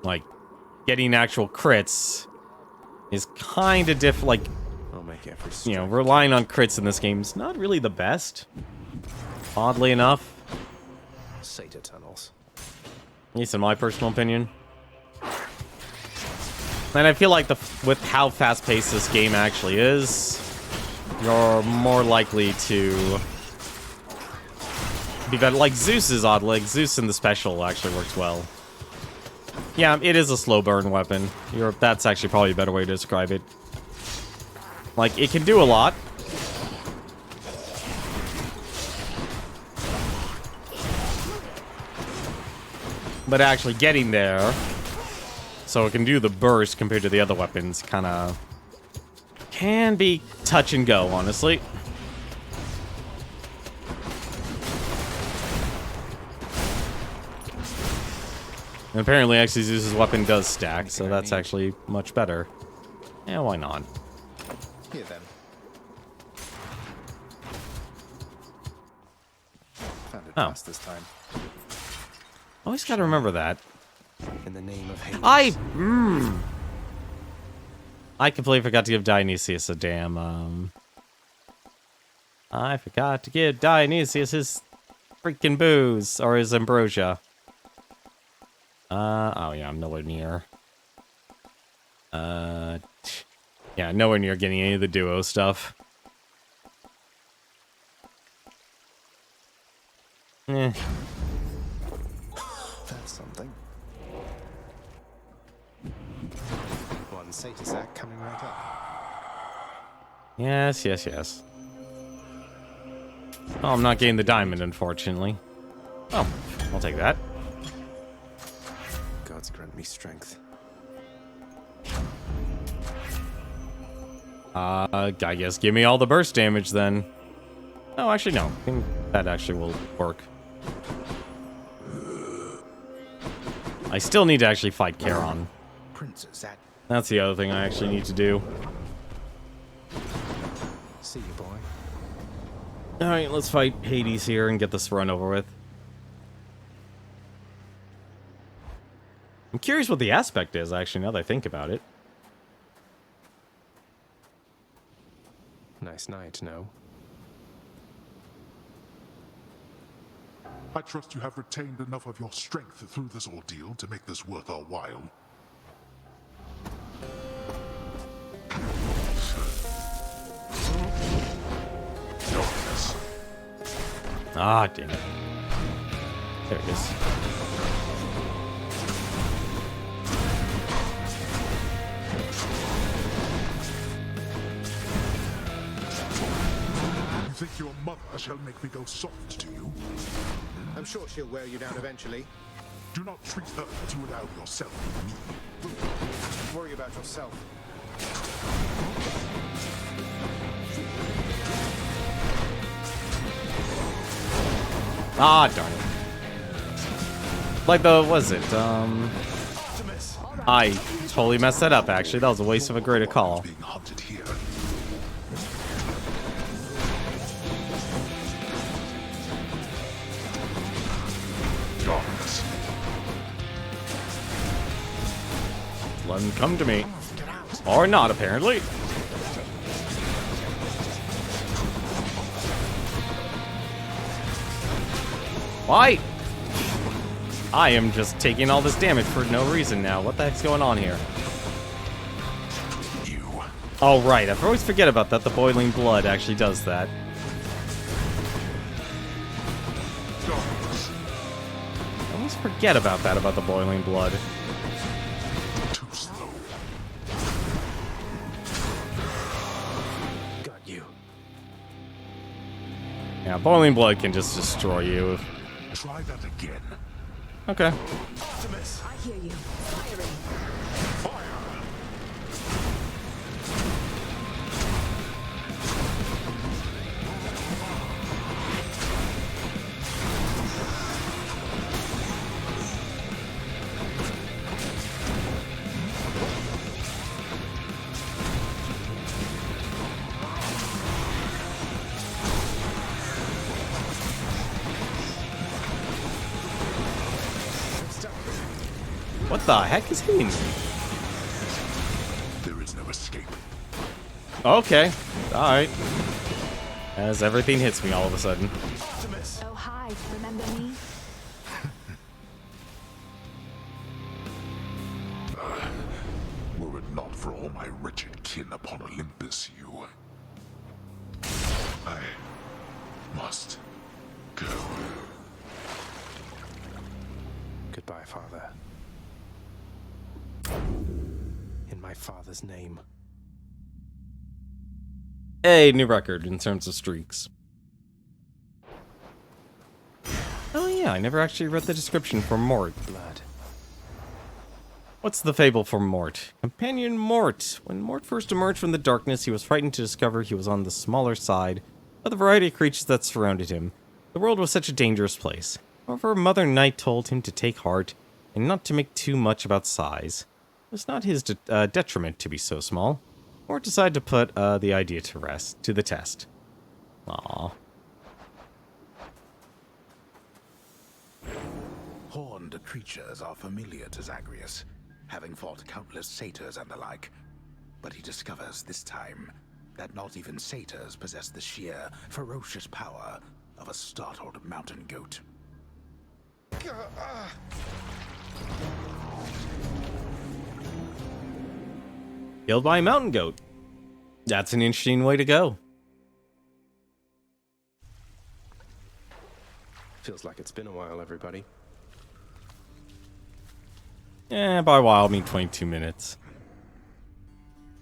[SPEAKER 1] Like, getting actual crits is kind of like,
[SPEAKER 2] I'll make every
[SPEAKER 1] you know, relying on crits in this game is not really the best. Oddly enough.
[SPEAKER 2] Satyr tunnels.
[SPEAKER 1] At least in my personal opinion. And I feel like with how fast-paced this game actually is, you're more likely to be better. Like, Zeus is odd. Like, Zeus in the special actually works well. Yeah, it is a slow burn weapon. That's actually probably a better way to describe it. Like, it can do a lot. But actually getting there, so it can do the burst compared to the other weapons, kind of can be touch and go, honestly. And apparently, actually, Zeus's weapon does stack, so that's actually much better. Yeah, why not?
[SPEAKER 2] Here then. Found it fast this time.
[SPEAKER 1] Always gotta remember that.
[SPEAKER 2] In the name of Hades.
[SPEAKER 1] I completely forgot to give Dionysius a damn, I forgot to give Dionysius his freaking booze, or his ambrosia. Oh yeah, I'm nowhere near. Yeah, nowhere near getting any of the duo stuff. Eh.
[SPEAKER 2] That's something. One satyr sack coming right up.
[SPEAKER 1] Yes, yes, yes. Oh, I'm not getting the diamond, unfortunately. Oh, I'll take that.
[SPEAKER 2] Gods grant me strength.
[SPEAKER 1] I guess give me all the burst damage then. Oh, actually, no. I think that actually will work. I still need to actually fight Charon.
[SPEAKER 2] Princess,
[SPEAKER 1] That's the other thing I actually need to do.
[SPEAKER 2] see you, boy.
[SPEAKER 1] Alright, let's fight Hades here and get this run over with. I'm curious what the aspect is, actually, now that I think about it.
[SPEAKER 2] Nice night, no?
[SPEAKER 6] I trust you have retained enough of your strength through this ordeal to make this worth our while.
[SPEAKER 1] Ah, damn it. There it is.
[SPEAKER 6] You think your mother shall make me go soft to you?
[SPEAKER 2] I'm sure she'll wear you down eventually.
[SPEAKER 6] Do not treat her as you would have yourself with me.
[SPEAKER 2] Worry about yourself.
[SPEAKER 1] Ah, darn it. Like was it, I totally messed that up, actually. That was a waste of a greater call.
[SPEAKER 6] Being hunted here. Darkness.
[SPEAKER 1] Let him come to me. Or not, apparently. Why? I am just taking all this damage for no reason now. What the heck's going on here?
[SPEAKER 6] You
[SPEAKER 1] Oh, right. I always forget about that. The boiling blood actually does that. I always forget about that, about the boiling blood.
[SPEAKER 6] Too slow.
[SPEAKER 2] Got you.
[SPEAKER 1] Yeah, boiling blood can just destroy you.
[SPEAKER 6] Try that again.
[SPEAKER 1] Okay.
[SPEAKER 6] Optimus!
[SPEAKER 5] I hear you. Firing.
[SPEAKER 6] Fire!
[SPEAKER 1] What the heck is hitting me?
[SPEAKER 6] There is no escape.
[SPEAKER 1] Okay. Alright. As everything hits me all of a sudden.
[SPEAKER 6] Optimus!
[SPEAKER 5] Oh, hi. Remember me?
[SPEAKER 6] Were it not for all my wretched kin upon Olympus, I must go.
[SPEAKER 2] Goodbye, Father. In my father's name.
[SPEAKER 1] A new record in terms of streaks. Oh yeah, I never actually read the description for Mort.
[SPEAKER 2] Blood.
[SPEAKER 1] What's the fable for Mort? Companion Mort. When Mort first emerged from the darkness, he was frightened to discover he was on the smaller side of the variety of creatures that surrounded him. The world was such a dangerous place. However, Mother Night told him to take heart and not to make too much about size. It was not his detriment to be so small. Mort decided to put the idea to the test. Aww.
[SPEAKER 13] Horned creatures are familiar to Zagreus, having fought countless satyrs and the like. But he discovers this time that not even satyrs possess the sheer, ferocious power of a startled mountain goat.
[SPEAKER 1] Killed by a mountain goat. That's an interesting way to go.
[SPEAKER 2] Feels like it's been a while, everybody.
[SPEAKER 1] By a while, I mean 22 minutes.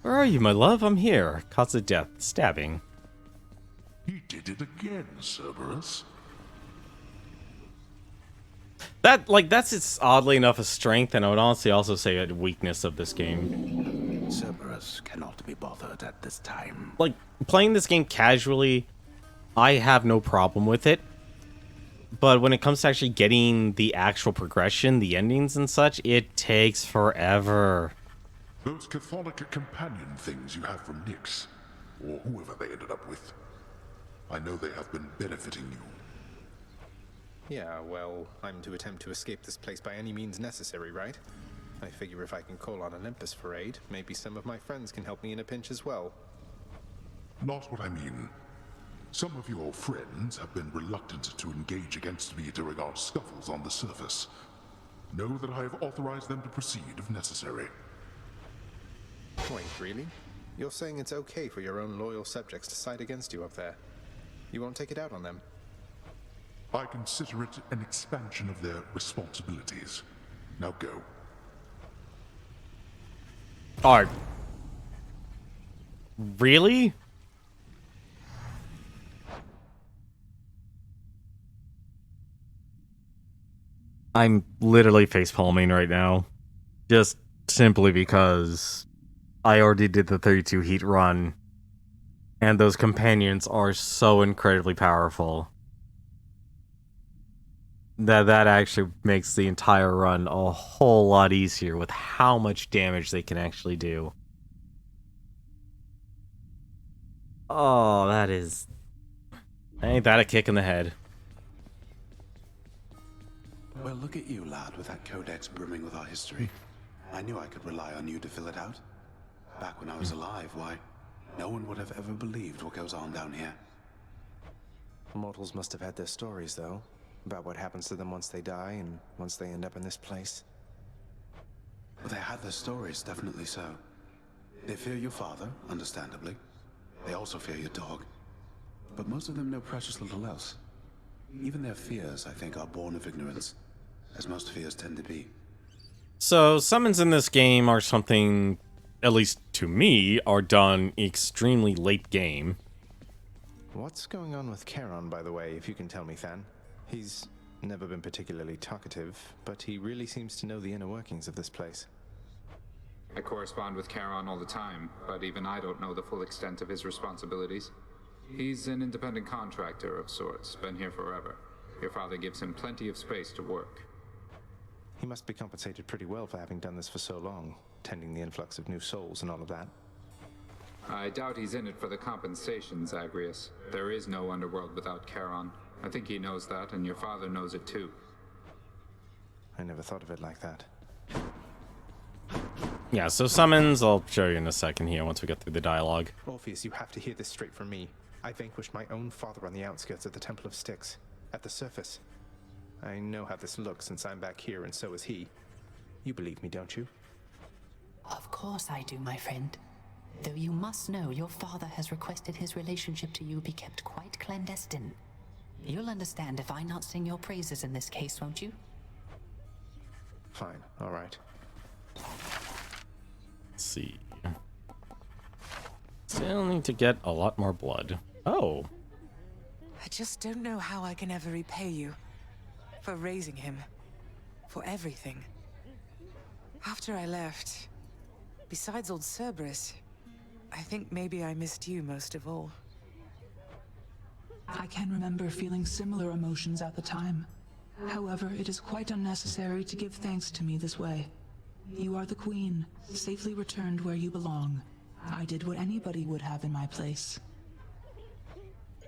[SPEAKER 1] Where are you, my love? I'm here. Cause of death. Stabbing.
[SPEAKER 6] He did it again, Cerberus.
[SPEAKER 1] That's its oddly enough a strength, and I would honestly also say a weakness of this game.
[SPEAKER 13] Cerberus cannot be bothered at this time.
[SPEAKER 1] Like, playing this game casually, I have no problem with it. But when it comes to actually getting the actual progression, the endings and such, it takes forever.
[SPEAKER 6] Those Catholic companion things you have from Nyx, or whoever they ended up with. I know they have been benefiting you.
[SPEAKER 2] Yeah, well, I'm to attempt to escape this place by any means necessary, right? I figure if I can call on Olympus for aid, maybe some of my friends can help me in a pinch as well.
[SPEAKER 6] Not what I mean. Some of your friends have been reluctant to engage against me during our scuffles on the surface. Know that I have authorized them to proceed if necessary.
[SPEAKER 2] Wait, really? You're saying it's okay for your own loyal subjects to side against you up there? You won't take it out on them?
[SPEAKER 6] I consider it an expansion of their responsibilities. Now go.
[SPEAKER 1] Alright. Really? I'm literally facepalming right now. Just simply because I already did the 32 heat run. And those companions are so incredibly powerful. That actually makes the entire run a whole lot easier with how much damage they can actually do. Oh, that is... Ain't that a kick in the head?
[SPEAKER 13] Well, look at you, lad, with that codex brimming with our history. I knew I could rely on you to fill it out. Back when I was alive, why, no one would have ever believed what goes on down here.
[SPEAKER 2] Mortals must have had their stories, though, about what happens to them once they die and once they end up in this place.
[SPEAKER 13] Well, they had their stories, definitely so. They fear your father, understandably. They also fear your dog. But most of them know precious little else. Even their fears, I think, are born of ignorance, as most fears tend to be.
[SPEAKER 1] So, summons in this game are something, at least to me, are done extremely late game.
[SPEAKER 2] What's going on with Charon, by the way, if you can tell me, Than? He's never been particularly talkative, but he really seems to know the inner workings of this place.
[SPEAKER 10] I correspond with Charon all the time, but even I don't know the full extent of his responsibilities. He's an independent contractor of sorts, been here forever. Your father gives him plenty of space to work.
[SPEAKER 2] He must be compensated pretty well for having done this for so long, tending the influx of new souls and all of that.
[SPEAKER 10] I doubt he's in it for the compensation, Zagreus. There is no underworld without Charon. I think he knows that, and your father knows it too.
[SPEAKER 2] I never thought of it like that.
[SPEAKER 1] Yeah, so summons, I'll show you in a second here once we get through the dialogue.
[SPEAKER 2] Orpheus, you have to hear this straight from me. I vanquished my own father on the outskirts of the Temple of Styx, at the surface. I know how this looks since I'm back here, and so is he. You believe me, don't you?
[SPEAKER 14] Of course I do, my friend. Though you must know your father has requested his relationship to you be kept quite clandestine. You'll understand if I not sing your praises in this case, won't you?
[SPEAKER 2] Fine, all right.
[SPEAKER 1] Let's see. Still need to get a lot more blood. Oh.
[SPEAKER 15] I just don't know how I can ever repay you. For raising him. For everything. After I left, besides old Cerberus, I think maybe I missed you most of all.
[SPEAKER 16] I can remember feeling similar emotions at the time. However, it is quite unnecessary to give thanks to me this way. You are the queen, safely returned where you belong. I did what anybody would have in my place.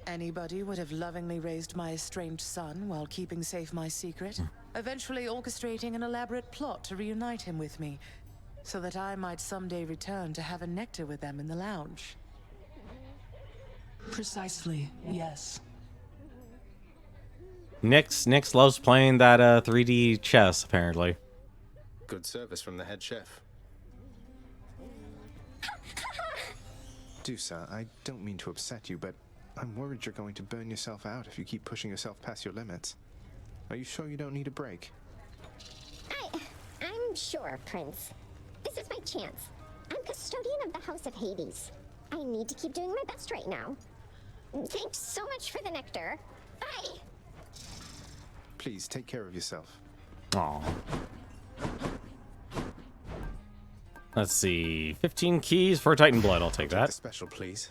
[SPEAKER 15] Anybody would have lovingly raised my estranged son while keeping safe my secret, eventually orchestrating an elaborate plot to reunite him with me, so that I might someday return to have a nectar with them in the lounge.
[SPEAKER 16] Precisely, yes.
[SPEAKER 1] Nyx loves playing that 3D chess, apparently.
[SPEAKER 2] Good service from the head chef. Dusa, I don't mean to upset you, but I'm worried you're going to burn yourself out if you keep pushing yourself past your limits. Are you sure you don't need a break?
[SPEAKER 17] I'm sure, Prince. This is my chance. I'm custodian of the House of Hades. I need to keep doing my best right now. Thanks so much for the nectar. Bye!
[SPEAKER 2] Please, take care of yourself.
[SPEAKER 1] Aw. Let's see. 15 keys for Titan Blood. I'll take that.
[SPEAKER 2] The special, please.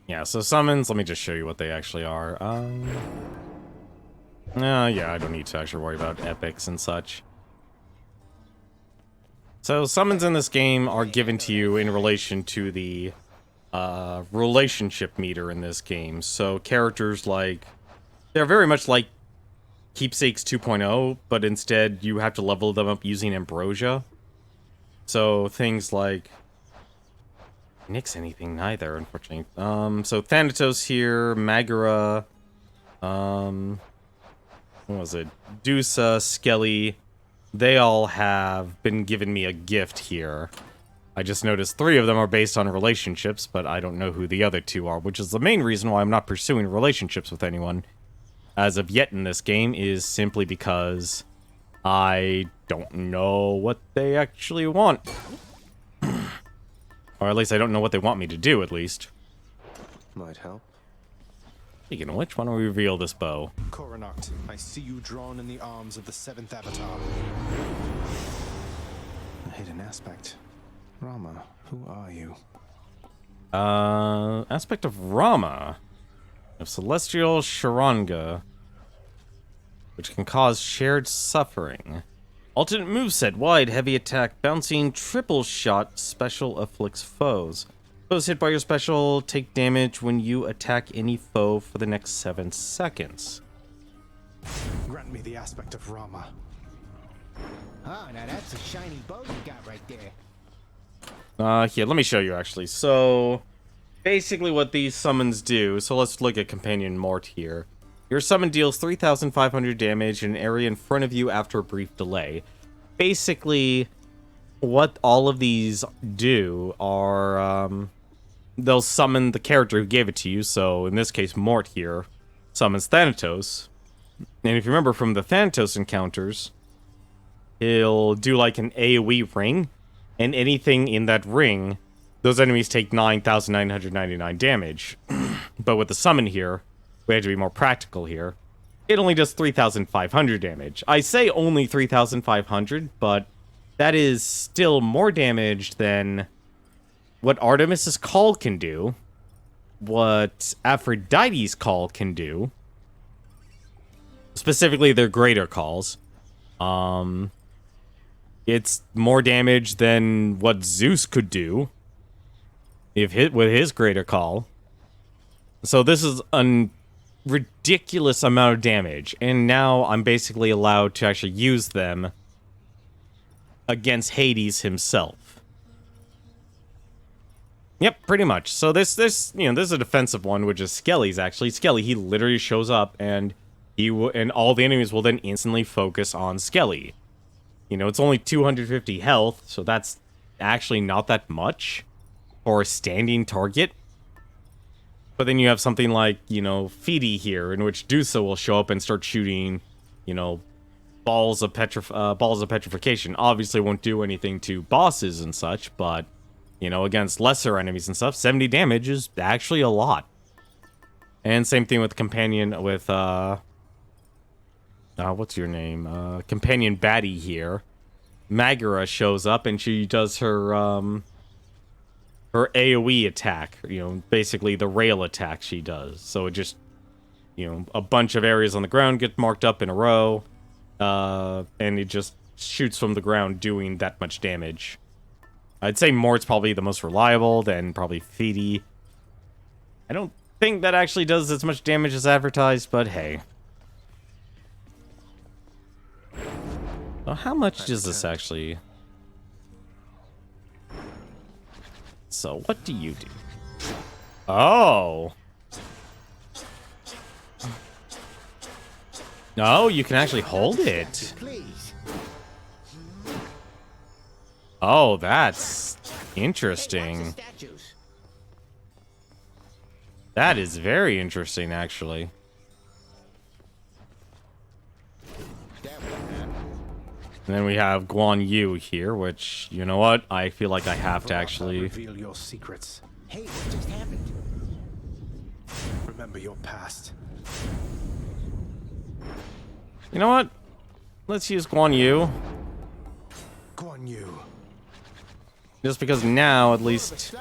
[SPEAKER 1] Yeah, so summons, let me just show you what they actually are. Yeah, I don't need to actually worry about epics and such. So summons in this game are given to you in relation to the relationship meter in this game. So characters like, they're very much like Keepsakes 2.0, but instead you have to level them up using ambrosia. So things like Nyx anything neither, unfortunately. So Thanatos here, Magara, what was it? Dusa, Skelly, they all have been given me a gift here. I just noticed 3 of them are based on relationships, but I don't know who the other 2 are, which is the main reason why I'm not pursuing relationships with anyone as of yet in this game, is simply because I don't know what they actually want. Or at least I don't know what they want me to do, at least.
[SPEAKER 2] Might help.
[SPEAKER 1] Speaking of which, why don't we reveal this bow?
[SPEAKER 2] Coronact, I see you drawn in the arms of the 7th Avatar. A hidden aspect. Rama, who are you?
[SPEAKER 1] Aspect of Rama. Of Celestial Sharanga. Which can cause shared suffering. Alternate moveset, wide, heavy attack, bouncing, triple shot, special afflicts foes. Foes hit by your special take damage when you attack any foe for the next 7 seconds.
[SPEAKER 2] Grant me the aspect of Rama.
[SPEAKER 18] Oh, now that's a shiny bow you got right there.
[SPEAKER 1] Here, let me show you actually. So, basically what these summons do, so let's look at Companion Mort here. Your summon deals 3,500 damage in an area in front of you after a brief delay. Basically, what all of these do are, they'll summon the character who gave it to you. So, in this case, Mort here summons Thanatos. And if you remember from the Thanatos encounters, he'll do like an AoE ring, and anything in that ring, those enemies take 9,999 damage. But with the summon here, we had to be more practical here. It only does 3,500 damage. I say only 3,500, but that is still more damage than what Artemis's Call can do, what Aphrodite's Call can do, specifically their greater calls. It's more damage than what Zeus could do if hit with his greater call. So this is a ridiculous amount of damage, and now I'm basically allowed to actually use them against Hades himself. Yep, pretty much. So this is a defensive one, which is Skelly's actually. Skelly, he literally shows up, and and all the enemies will then instantly focus on Skelly. It's only 250 health, so that's actually not that much for a standing target. But then you have something like, Fidi here, in which Dusa will show up and start shooting, balls of petrification. Obviously won't do anything to bosses and such, but, against lesser enemies and stuff, 70 damage is actually a lot. And same thing with Companion, with, what's your name? Companion Baddie here. Magara shows up, and she does her AoE attack, basically the rail attack she does. So it just, a bunch of areas on the ground get marked up in a row, and it just shoots from the ground doing that much damage. I'd say Mort's probably the most reliable, then probably Fidi. I don't think that actually does as much damage as advertised, but hey. Well, how much does this actually... So, what do you do? Oh! No, you can actually hold it. Oh, that's interesting. That is very interesting, actually. And then we have Guan Yu here, which, you know what? I feel like I have to actually...
[SPEAKER 18] Reveal your secrets. Hey, what just happened? Remember your past.
[SPEAKER 1] You know what? Let's use Guan Yu.
[SPEAKER 18] Guan Yu.
[SPEAKER 1] Just because now, at least...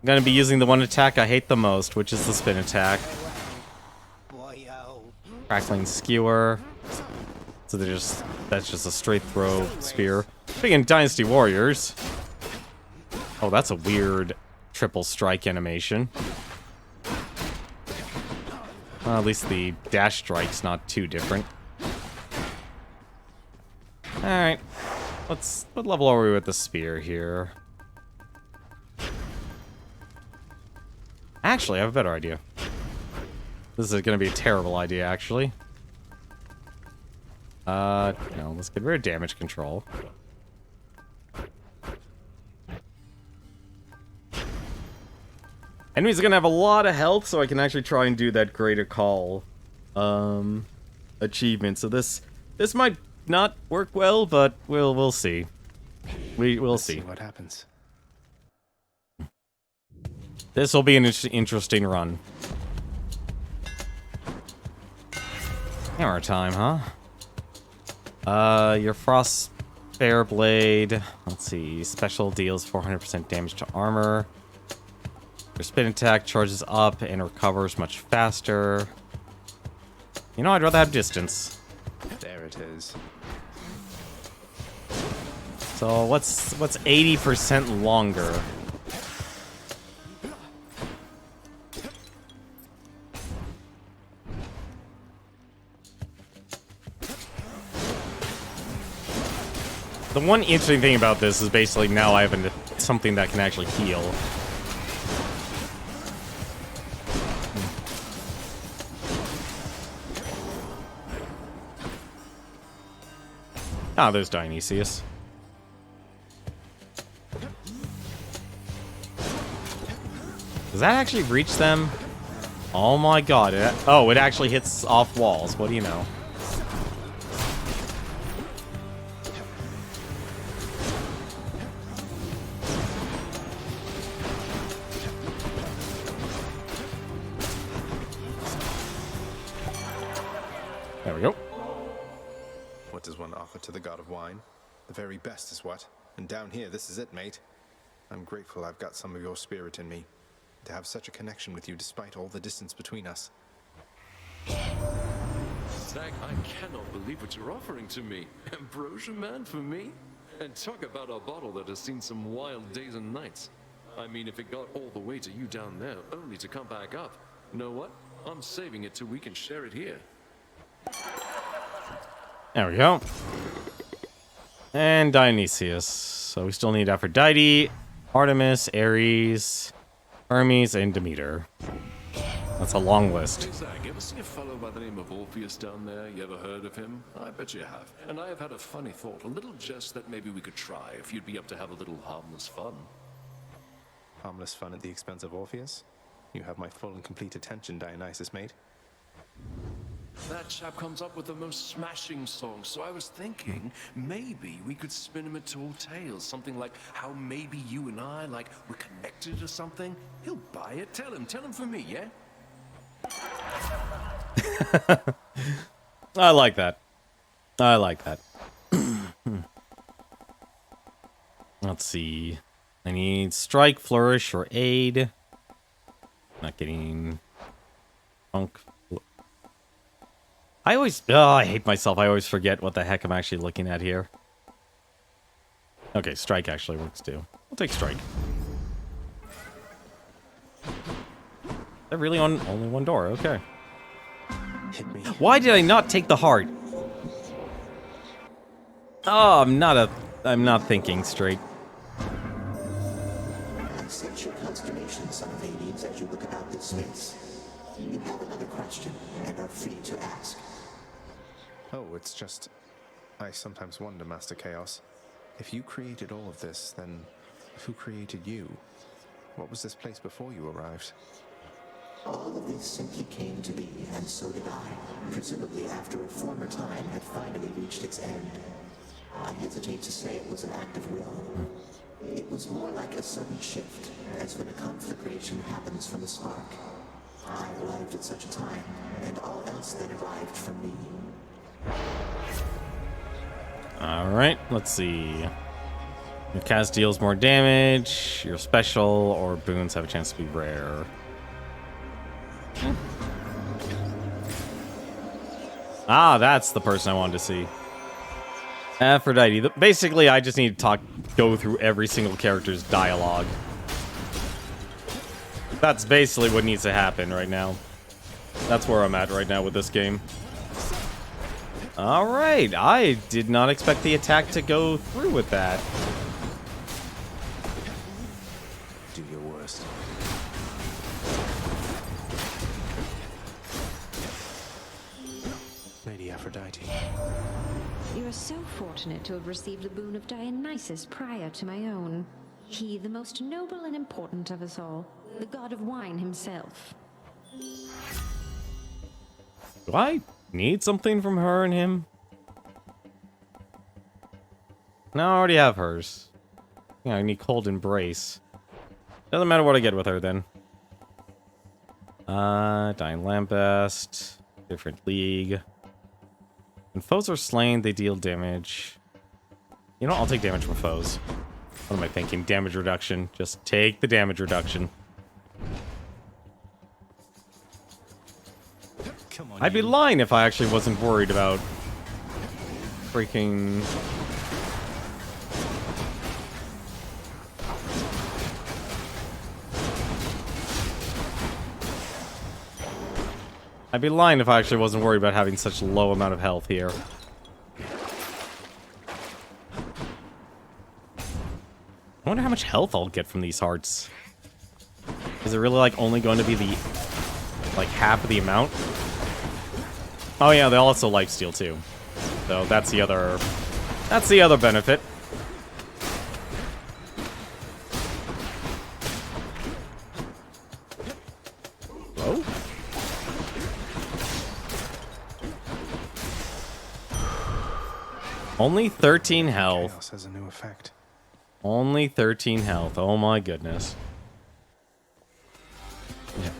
[SPEAKER 1] I'm gonna be using the one attack I hate the most, which is the spin attack. Crackling Skewer. So that's just a straight throw spear. Speaking Dynasty Warriors. Oh, that's a weird triple strike animation. Well, at least the dash strike's not too different. Alright. What level are we with the spear here? Actually, I have a better idea. This is going to be a terrible idea, actually. No, let's get rid of damage control. Enemies are going to have a lot of health, so I can actually try and do that greater call achievement. So this might not work well, but we'll see. We'll see
[SPEAKER 2] what happens.
[SPEAKER 1] This will be an interesting run. Hammer time, huh? Your Frost Fair Blade. Let's see. Special deals 400% damage to armor. Your spin attack charges up and recovers much faster. You know, I'd rather have distance.
[SPEAKER 2] There it is.
[SPEAKER 1] So what's 80% longer? The one interesting thing about this is basically now I have something that can actually heal. Ah, there's Dionysius. Does that actually reach them? Oh my god. It actually hits off walls. What do you know? There we go.
[SPEAKER 2] What does one offer to the god of wine? The very best is what? And down here, this is it, mate. I'm grateful I've got some of your spirit in me. To have such a connection with you despite all the distance between us.
[SPEAKER 8] Zach, I cannot believe what you're offering to me. Ambrosia, man, for me? And talk about a bottle that has seen some wild days and nights. I mean, if it got all the way to you down there, only to come back up. Know what? I'm saving it till we can share it here.
[SPEAKER 1] There we go. And Dionysius. So we still need Aphrodite, Artemis, Ares, Hermes, and Demeter. That's a long list.
[SPEAKER 8] Hey, Zach, ever see a fellow by the name of Orpheus down there? You ever heard of him? I bet you have. And I have had a funny thought, a little jest that maybe we could try if you'd be up to have a little harmless fun.
[SPEAKER 2] Harmless fun at the expense of Orpheus? You have my full and complete attention, Dionysus, mate.
[SPEAKER 8] That chap comes up with the most smashing songs, so I was thinking maybe we could spin him a tall tales, something like how maybe you and I, like, we're connected or something. He'll buy it. Tell him for me, yeah?
[SPEAKER 1] I like that. I like that. Let's see. I need strike, flourish, or aid. Not getting funk. I hate myself. I always forget what the heck I'm actually looking at here. Okay, strike actually works too. I'll take strike. Is that really on only one door? Okay.
[SPEAKER 2] Hit me.
[SPEAKER 1] Why did I not take the heart? Oh, I'm not thinking straight.
[SPEAKER 3] I sense your consternation, son of Hades, as you look about this space. You have another question and are free to ask.
[SPEAKER 2] Oh, it's just... I sometimes wonder, Master Chaos. If you created all of this, then who created you? What was this place before you arrived?
[SPEAKER 3] All of this simply came to be, and so did I, presumably after a former time had finally reached its end. I hesitate to say it was an act of will. It was more like a sudden shift, as when a conflagration happens from a spark. I arrived at such a time, and all else then arrived from me.
[SPEAKER 1] Alright, let's see. Your cast deals more damage, your special or boons have a chance to be rare. Ah, that's the person I wanted to see. Aphrodite. Basically, I just need to go through every single character's dialogue. That's basically what needs to happen right now. That's where I'm at right now with this game. Alright, I did not expect the attack to go through with that.
[SPEAKER 2] Do your worst. Lady Aphrodite.
[SPEAKER 19] You are so fortunate to have received the boon of Dionysus prior to my own. He, the most noble and important of us all, the god of wine himself.
[SPEAKER 1] Do I need something from her and him? No, I already have hers. Yeah, I need Cold Embrace. Doesn't matter what I get with her then. Dying Lambast. Different league. When foes are slain, they deal damage. You know, I'll take damage from foes. What am I thinking? Damage reduction. Just take the damage reduction.
[SPEAKER 18] Come on,
[SPEAKER 1] I'd be lying if I actually wasn't worried about freaking... I'd be lying if I actually wasn't worried about having such a low amount of health here. I wonder how much health I'll get from these hearts. Is it really, like, only going to be the, like, half of the amount? Oh yeah, they also lifesteal too. So that's the other That's the other benefit. Whoa. Only 13 health.
[SPEAKER 2] Chaos has a new effect.
[SPEAKER 1] Only 13 health. Oh my goodness. Yeah.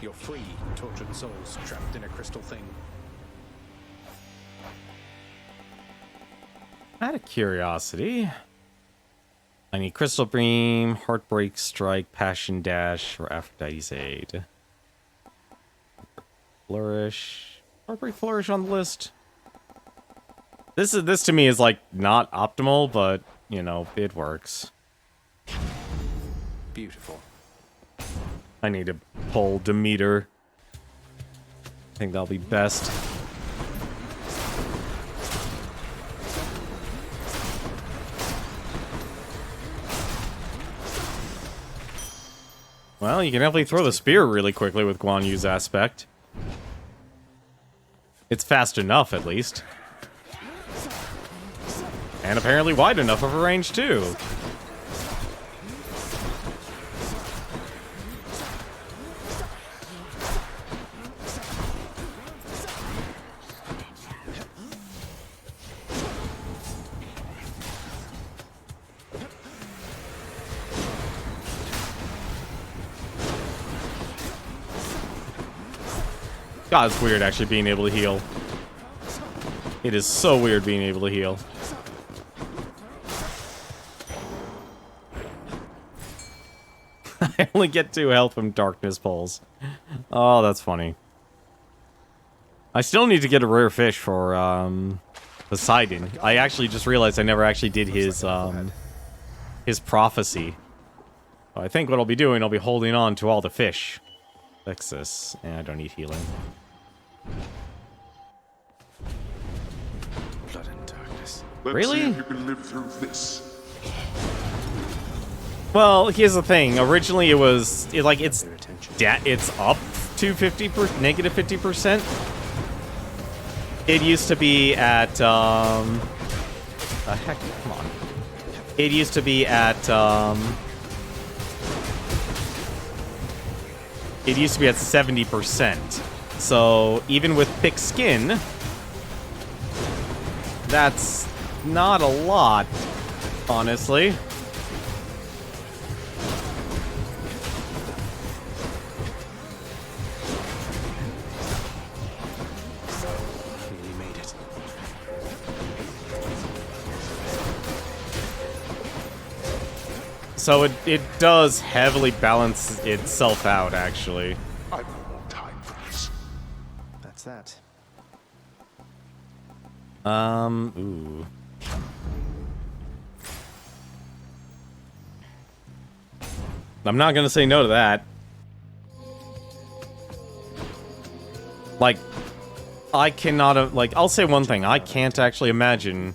[SPEAKER 20] You're free, tortured souls trapped in a crystal thing.
[SPEAKER 1] Out of curiosity, I need Crystal Beam, Heartbreak Strike, Passion Dash, or Aphrodite's Aid. Flourish. Heartbreak Flourish on the list. This to me is like not optimal, but you know, it works.
[SPEAKER 20] Beautiful.
[SPEAKER 1] I need to pull Demeter. I think that'll be best. Well, you can definitely throw the spear really quickly with Guan Yu's aspect. It's fast enough, at least. And apparently wide enough of a range, too. God, it's weird actually being able to heal. It is so weird being able to heal. I only get 2 health from Darkness Pulse. Oh, that's funny. I still need to get a rare fish for Poseidon. I actually just realized I never actually did his prophecy. I think what I'll be doing, I'll be holding on to all the fish. Fix this. And I don't need healing.
[SPEAKER 2] Blood and darkness.
[SPEAKER 6] Let's see if you can live through this.
[SPEAKER 1] Well, here's the thing. Originally, it was it's up to negative 50%. It used to be at the heck, come on. It used to be at it used to be at 70%. So even with thick skin, that's not a lot, honestly.
[SPEAKER 2] Really made it.
[SPEAKER 1] So it does heavily balance itself out, actually.
[SPEAKER 6] I've no time for this.
[SPEAKER 2] That's that.
[SPEAKER 1] Ooh. I'm not gonna say no to that. Like, I cannot, like, I'll say one thing. I can't actually imagine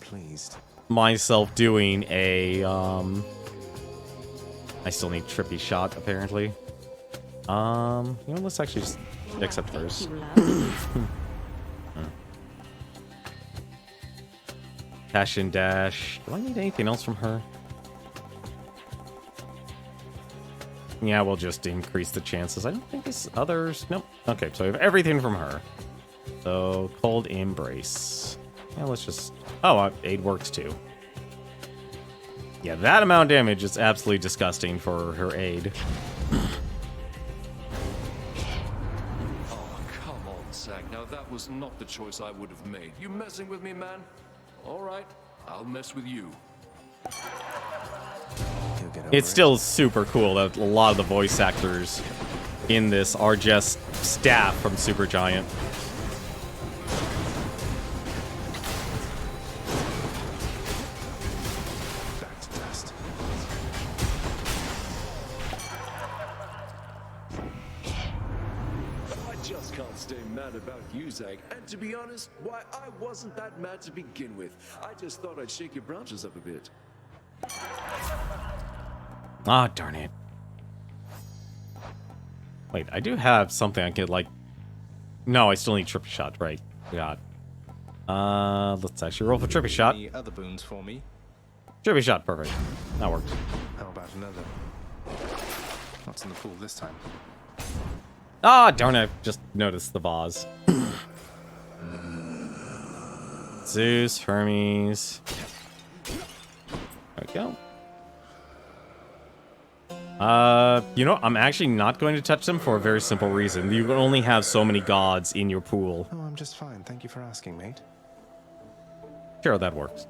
[SPEAKER 1] myself doing a, I still need Trippy Shot, apparently. You know, let's actually just accept hers. Passion Dash. Do I need anything else from her? Yeah, we'll just increase the chances. I don't think there's others. Nope. Okay, so we have everything from her. So, Cold Embrace. Yeah, let's just... Oh, Aid works too. Yeah, that amount of damage is absolutely disgusting for her Aid.
[SPEAKER 8] Oh, come on, Zack. Now that was not the choice I would have made. You messing with me, man? All right, I'll mess with you.
[SPEAKER 1] It's still super cool that a lot of the voice actors in this are just staff from Supergiant.
[SPEAKER 2] Back to dust.
[SPEAKER 8] I just can't stay mad about you, Zag. And to be honest, why, I wasn't that mad to begin with. I just thought I'd shake your branches up a bit.
[SPEAKER 1] Ah, darn it. Wait, I do have something I could, like... No, I still need Trippy Shot, right. God. Let's actually roll for Trippy Shot.
[SPEAKER 2] Any other boons for me?
[SPEAKER 1] Trippy Shot, perfect. That works.
[SPEAKER 2] How about another? What's in the pool this time?
[SPEAKER 1] Ah, darn it. I just noticed the vase. Zeus, Hermes. There we go. You know, I'm actually not going to touch them for a very simple reason. You only have so many gods in your pool.
[SPEAKER 2] Oh, I'm just fine. Thank you for asking, mate.
[SPEAKER 1] Sure, that works.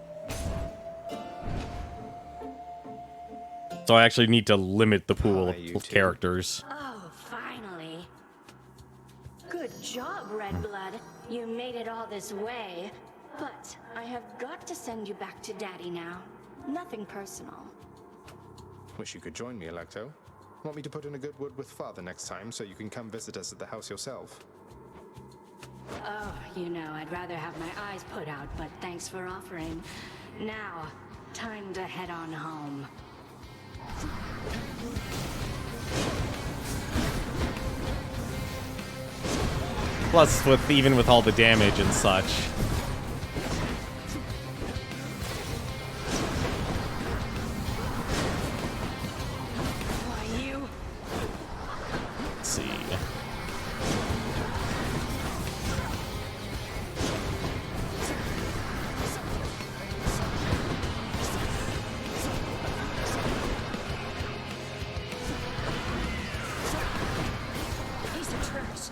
[SPEAKER 1] So I actually need to limit the pool of characters.
[SPEAKER 21] Oh, finally. Good job, Red Blood. You made it all this way. But I have got to send you back to Daddy now. Nothing personal.
[SPEAKER 2] Wish you could join me, Electo. Want me to put in a good word with Father next time so you can come visit us at the house yourself?
[SPEAKER 21] Oh, you know, I'd rather have my eyes put out, but thanks for offering. Now, time to head on home.
[SPEAKER 1] Plus, even with all the damage and such.
[SPEAKER 21] Why, you?
[SPEAKER 1] Let's see.
[SPEAKER 21] Piece of trash.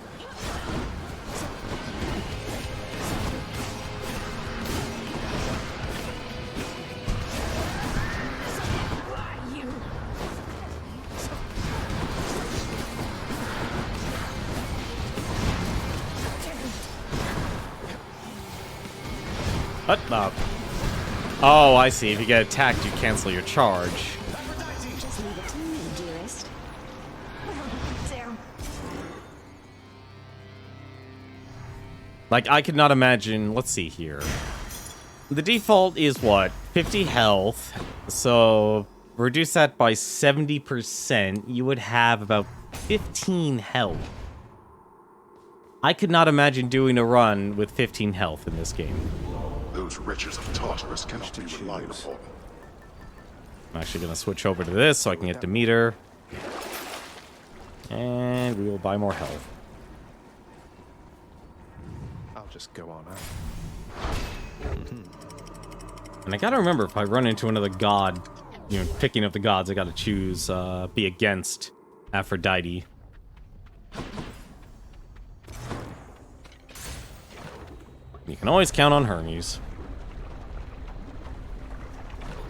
[SPEAKER 1] What? Oh, I see. If you get attacked, you cancel your charge.
[SPEAKER 21] Just leave it to me, dearest. Damn.
[SPEAKER 1] Like, I could not imagine... Let's see here. The default is what? 50 health. So, reduce that by 70%. You would have about 15 health. I could not imagine doing a run with 15 health in this game.
[SPEAKER 6] Those wretches of Tartarus cannot be relied upon.
[SPEAKER 1] I'm actually going to switch over to this so I can get the meter. And we will buy more health.
[SPEAKER 2] I'll just go on out.
[SPEAKER 1] And I gotta remember, if I run into another god, you know, picking up the gods, I gotta choose, be against Aphrodite. You can always count on Hermes.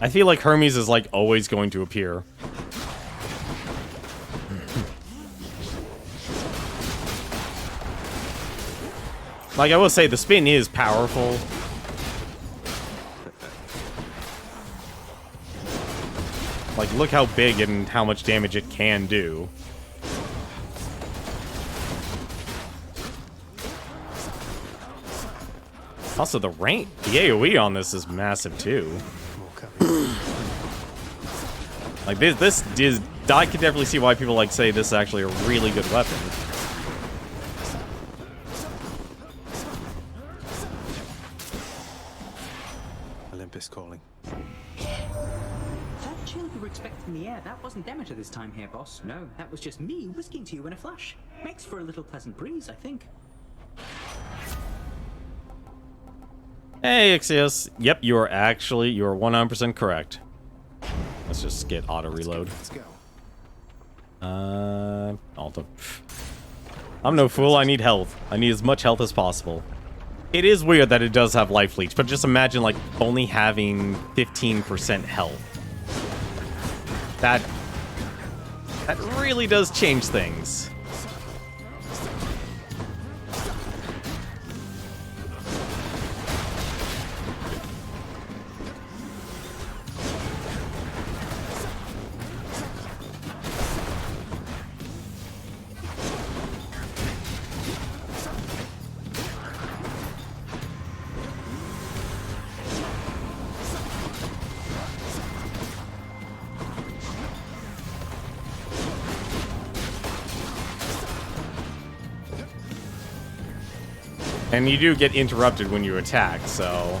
[SPEAKER 1] I feel like Hermes is, like, always going to appear. Like, I will say, the spin is powerful. Like, look how big and how much damage it can do. Also, the range, the AoE on this is massive, too. Like, this is... I can definitely see why people, like, say this is actually a really good weapon.
[SPEAKER 2] Olympus calling.
[SPEAKER 9] That chill you were expecting in the air, that wasn't Demeter this time here, boss. No, that was just me whisking to you in a flash. Makes for a little pleasant breeze, I think.
[SPEAKER 1] Hey, Ixios. Yep, you are 100% correct. Let's just get auto reload.
[SPEAKER 2] Let's go.
[SPEAKER 1] Auto. I'm no fool, I need health. I need as much health as possible. It is weird that it does have life leech, but just imagine, like, only having 15% health. That really does change things. And you do get interrupted when you attack, so...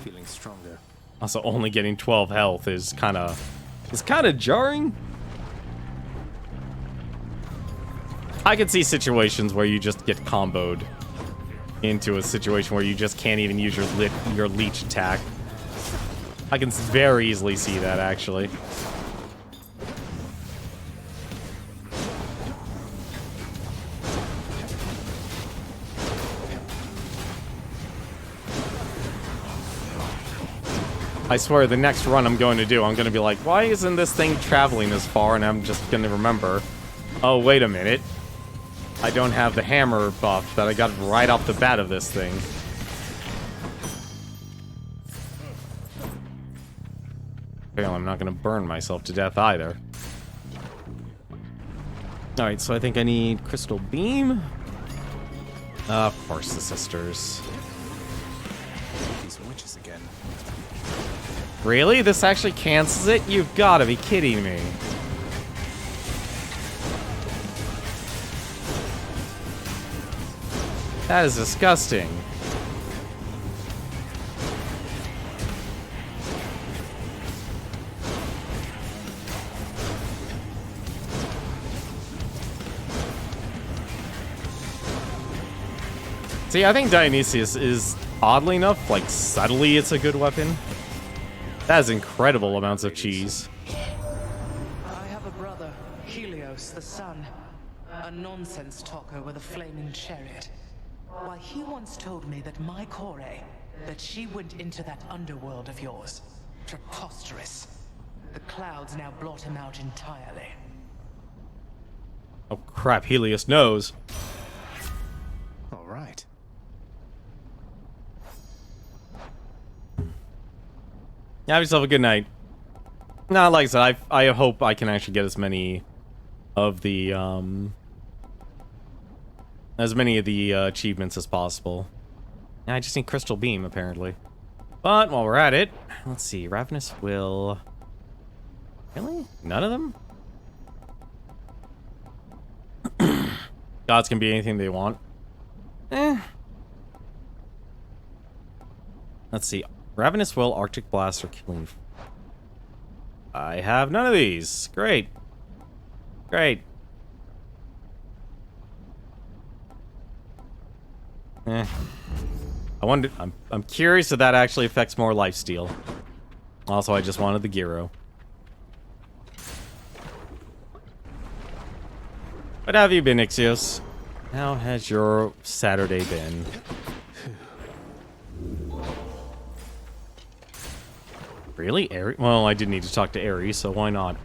[SPEAKER 2] Feeling stronger.
[SPEAKER 1] Also, only getting 12 health is kind of jarring. I could see situations where you just get comboed into a situation where you just can't even use your leech attack. I can very easily see that, actually. I swear, the next run I'm going to do, I'm going to be like, why isn't this thing traveling as far? And I'm just going to remember, oh, wait a minute. I don't have the hammer buff that I got right off the bat of this thing. Well, I'm not going to burn myself to death either. Alright, so I think I need Crystal Beam. Of course, the sisters.
[SPEAKER 2] These witches again.
[SPEAKER 1] Really? This actually cancels it? You've got to be kidding me. That is disgusting. See, I think Dionysius is, oddly enough, like, subtly it's a good weapon. That is incredible amounts of cheese.
[SPEAKER 15] I have a brother, Helios the Sun. A nonsense talker with a flaming chariot. Why, he once told me that my Kore, that she went into that underworld of yours. Preposterous. The clouds now blot him out entirely.
[SPEAKER 1] Oh crap, Helios knows.
[SPEAKER 2] All right.
[SPEAKER 1] Have yourself a good night. No, like I said, I hope I can actually get as many of the achievements as possible. I just need Crystal Beam, apparently. But while we're at it, let's see. Ravenous will... Really? None of them? Gods can be anything they want. Let's see. Ravenous Will, Arctic Blast, or Killing... I have none of these. Great. Great. I wonder... I'm curious if that actually affects more lifesteal. Also, I just wanted the Gyro. What have you been, Ixios? How has your Saturday been? Really? Ares? Well, I did need to talk to Ares, so why not?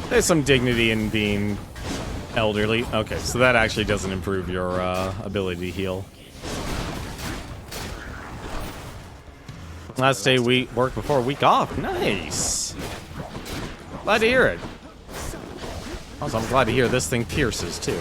[SPEAKER 1] There's some dignity in being elderly. Okay, so that actually doesn't improve your ability to heal. Last day work before week off. Nice. Glad to hear it. Also, I'm glad to hear this thing pierces too.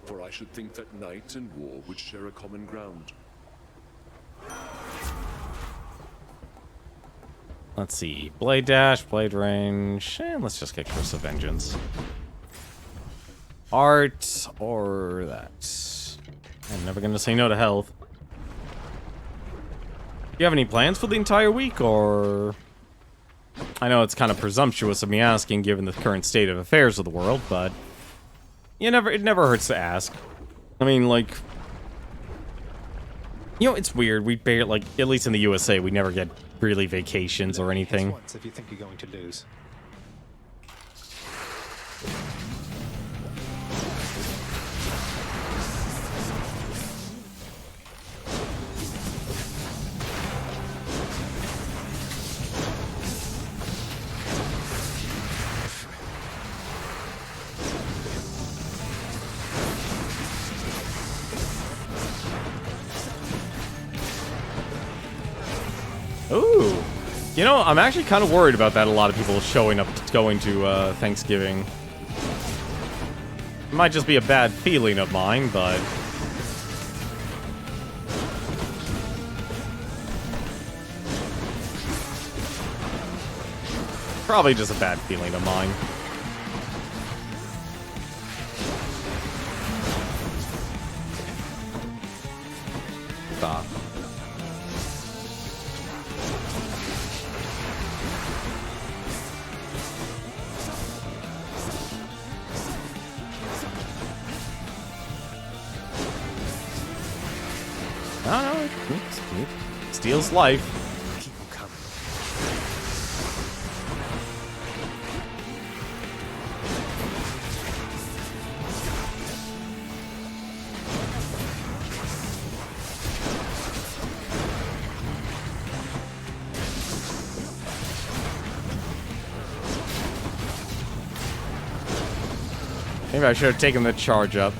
[SPEAKER 4] For I should think that night and war would share a common ground.
[SPEAKER 1] Let's see. Blade dash, blade range, and let's just get Curse of Vengeance. Art or that. I'm never gonna say no to health. Do you have any plans for the entire week, or... I know it's kind of presumptuous of me asking given the current state of affairs of the world, but... it never hurts to ask. I mean, like, You know, it's weird. We barely, like, at least in the USA, we never get really vacations or anything.
[SPEAKER 20] Once if you think you're going to lose.
[SPEAKER 1] Ooh. You know, I'm actually kind of worried about that. A lot of people showing up, going to Thanksgiving. It might just be a bad feeling of mine, but... probably just a bad feeling of mine. Stop. No, it steals life.
[SPEAKER 20] Keep them coming.
[SPEAKER 1] Maybe I should have taken the charge up.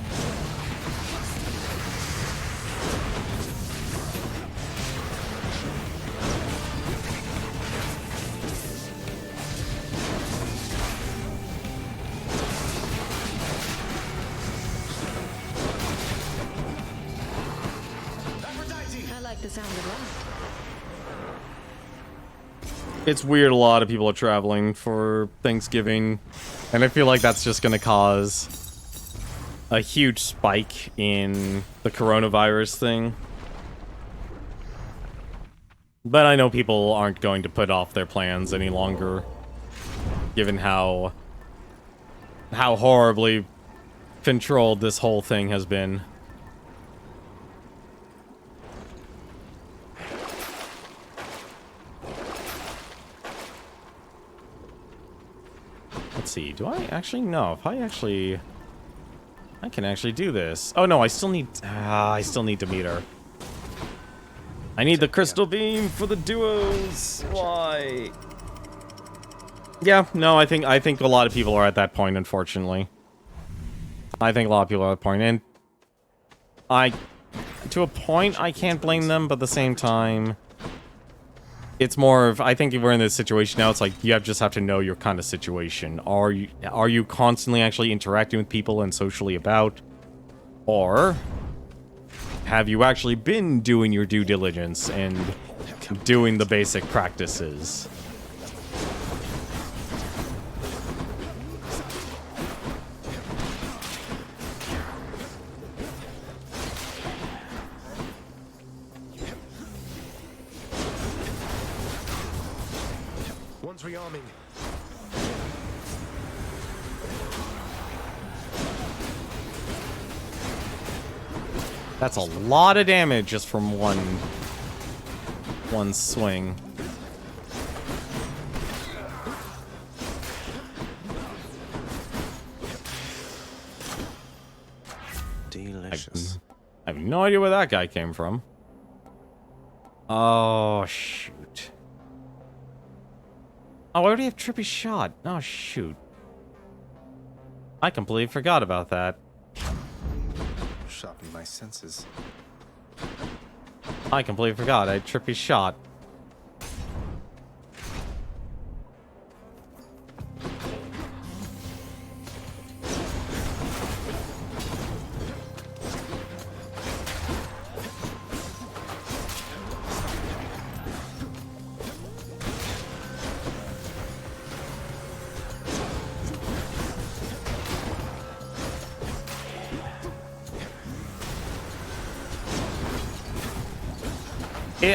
[SPEAKER 19] I like the sound of that.
[SPEAKER 1] It's weird a lot of people are traveling for Thanksgiving, and I feel like that's just gonna cause a huge spike in the coronavirus thing. But I know people aren't going to put off their plans any longer, given how horribly controlled this whole thing has been. Let's see, do I actually know if I can actually do this. Oh no, I still need to meet her. I need the crystal beam for the duos. Why? Yeah, no, I think a lot of people are at that point, unfortunately. I think a lot of people are at that point, and to a point, I can't blame them, but at the same time, it's more of, I think if we're in this situation now, it's like, you just have to know your kind of situation. Are you constantly actually interacting with people and socially about? Or have you actually been doing your due diligence and doing the basic practices?
[SPEAKER 20] One's rearming.
[SPEAKER 1] That's a lot of damage just from one swing.
[SPEAKER 2] Delicious.
[SPEAKER 1] I have no idea where that guy came from. Oh, shoot. Oh, I already have Trippy's shot. Oh, shoot. I completely forgot about that.
[SPEAKER 2] Sharpen my senses.
[SPEAKER 1] I completely forgot. I had Trippy's shot.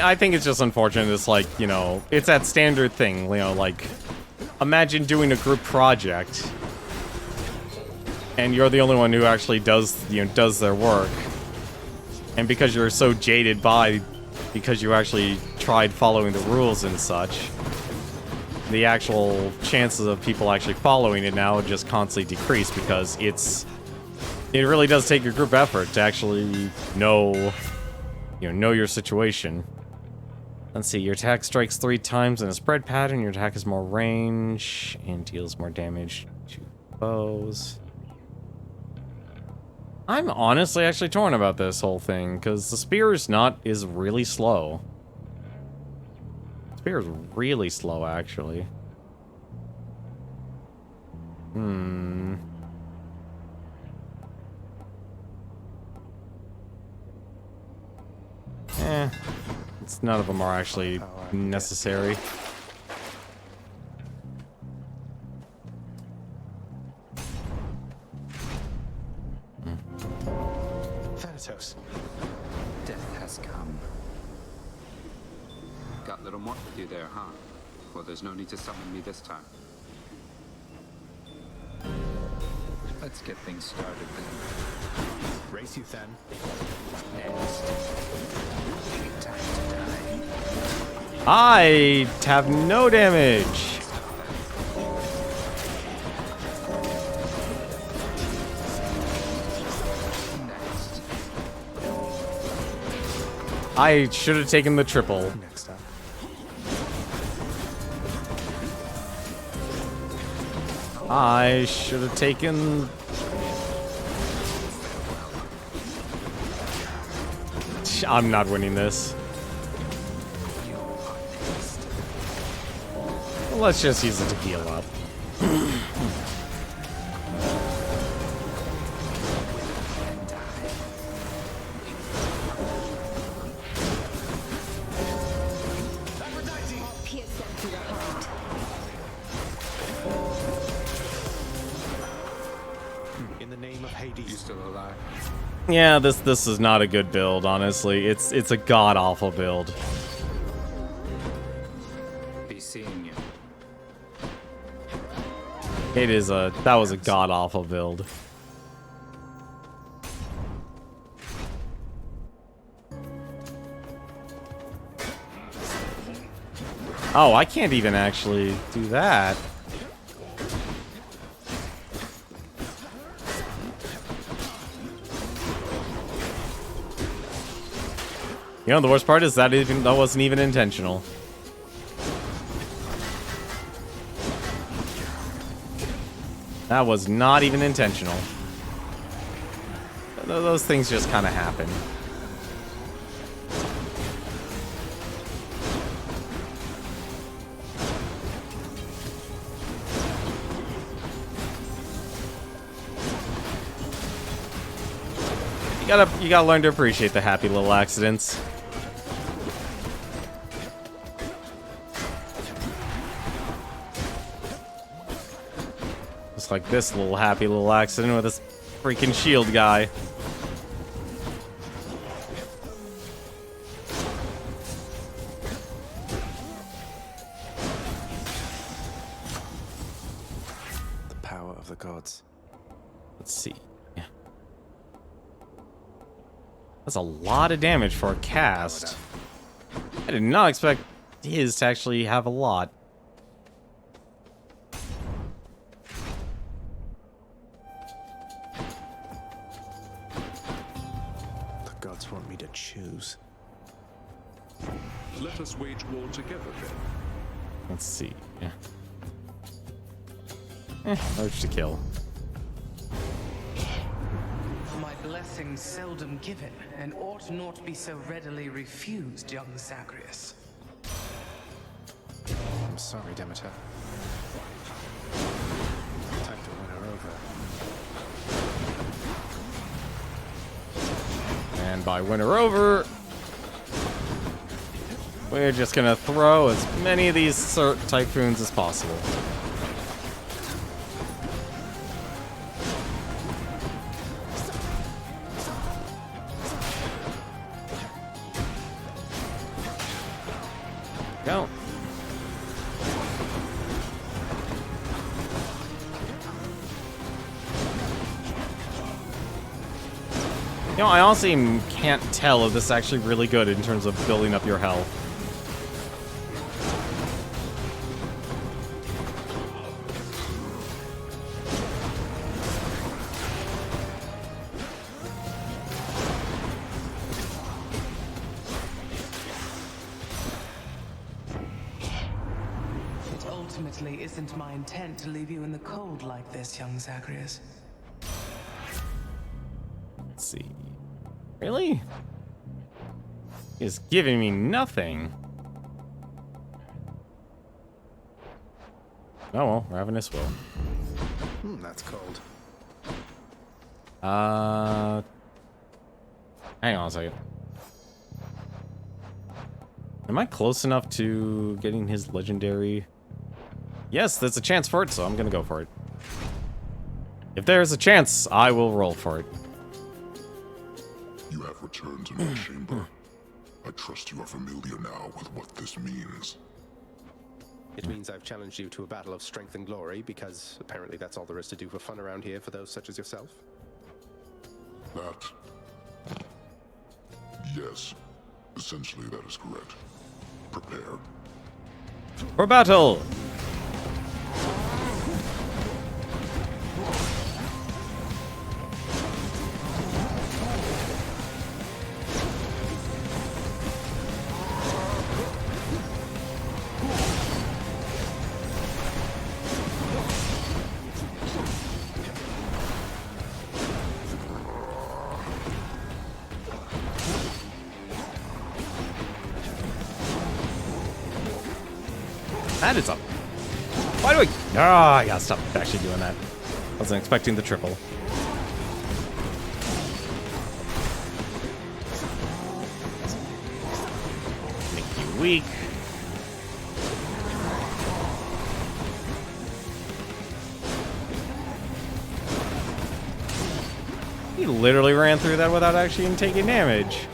[SPEAKER 1] I think it's just unfortunate. It's like, you know, it's that standard thing, you know, like, imagine doing a group project and you're the only one who actually does, you know, does their work. And because you're so jaded because you actually tried following the rules and such, the actual chances of people actually following it now just constantly decrease because it really does take a group effort to actually know your situation. Let's see, your attack strikes 3 times in a spread pattern, your attack has more range, and deals more damage to foes. I'm honestly actually torn about this whole thing, because the spear is really slow. Spear is really slow, actually. None of them are actually necessary.
[SPEAKER 20] Thanatos.
[SPEAKER 10] Death has come. Got little more with you there, huh? Well, there's no need to summon me this time. Let's get things started then.
[SPEAKER 20] Race you, Then.
[SPEAKER 10] Next. Time to die.
[SPEAKER 1] I have no damage.
[SPEAKER 10] Next.
[SPEAKER 1] I should have taken the triple.
[SPEAKER 20] Next up.
[SPEAKER 1] I should have taken... I'm not winning this. Let's just use it to heal up.
[SPEAKER 20] In the name of Hades.
[SPEAKER 10] You still alive?
[SPEAKER 1] Yeah, this is not a good build, honestly. It's a god-awful build.
[SPEAKER 10] Be seeing you.
[SPEAKER 1] That was a god-awful build. Oh, I can't even actually do that. You know, the worst part is that wasn't even intentional. That was not even intentional. Those things just kind of happen. You gotta learn to appreciate the happy little accidents. Just like this little happy little accident with this freaking shield guy.
[SPEAKER 2] The power of the gods.
[SPEAKER 1] Let's see. That's a lot of damage for a cast. I did not expect his to actually have a lot.
[SPEAKER 2] The gods want me to choose.
[SPEAKER 4] Let us wage war together then.
[SPEAKER 1] Let's see. Urge to kill.
[SPEAKER 7] My blessing seldom given, and ought not be so readily refused, young Zagreus.
[SPEAKER 2] I'm sorry, Demeter. Time to win her over.
[SPEAKER 1] And by win her over, we're just gonna throw as many of these typhoons as possible. Go. You know, I honestly can't tell if this is actually really good in terms of building up your health.
[SPEAKER 15] It ultimately isn't my intent to leave you in the cold like this, young Zagreus.
[SPEAKER 1] Let's see. Really? He's giving me nothing. Oh well, Ravenous will.
[SPEAKER 2] That's cold.
[SPEAKER 1] Hang on a second. Am I close enough to getting his legendary? Yes, there's a chance for it, so I'm gonna go for it. If there's a chance, I will roll for it.
[SPEAKER 6] You have returned to my chamber. I trust you are familiar now with what this means.
[SPEAKER 2] It means I've challenged you to a battle of strength and glory, because apparently that's all there is to do for fun around here for those such as yourself.
[SPEAKER 6] That... Yes. Essentially, that is correct. Prepare.
[SPEAKER 1] For battle! That is up. Why do I gotta stop actually doing that. I wasn't expecting the triple. Make you weak. He literally ran through that without actually even taking damage.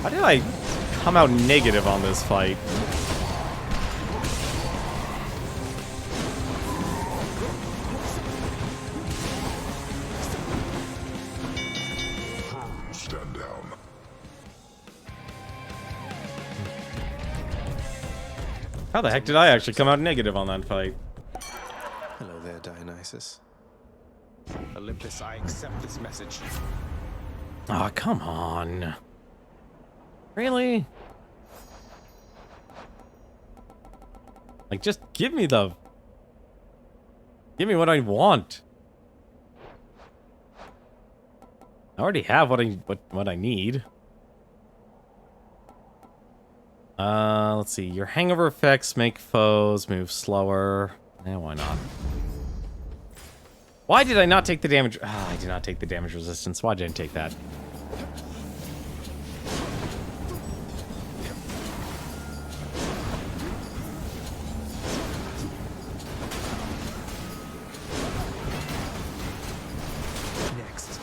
[SPEAKER 1] How did I come out negative on this fight?
[SPEAKER 6] Stand down.
[SPEAKER 1] How the heck did I actually come out negative on that fight?
[SPEAKER 2] Hello there, Dionysus. Olympus, I accept this message.
[SPEAKER 1] Oh, come on. Really? Like, just give me the... Give me what I want. I already have what I need. Let's see. Your hangover effects make foes move slower. Why not? Why did I not take the damage? I did not take the damage resistance. Why didn't I take that?
[SPEAKER 2] Next.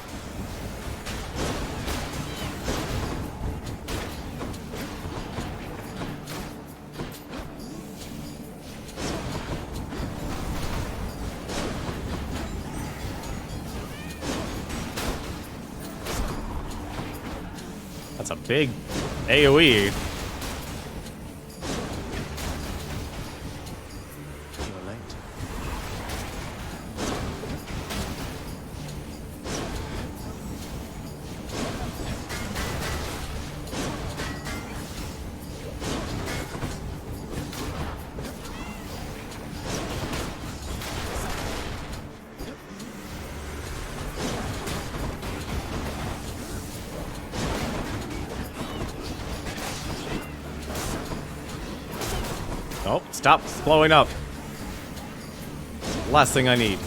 [SPEAKER 1] That's a big AoE.
[SPEAKER 2] You're late.
[SPEAKER 1] Oh, stop blowing up. Last thing I need.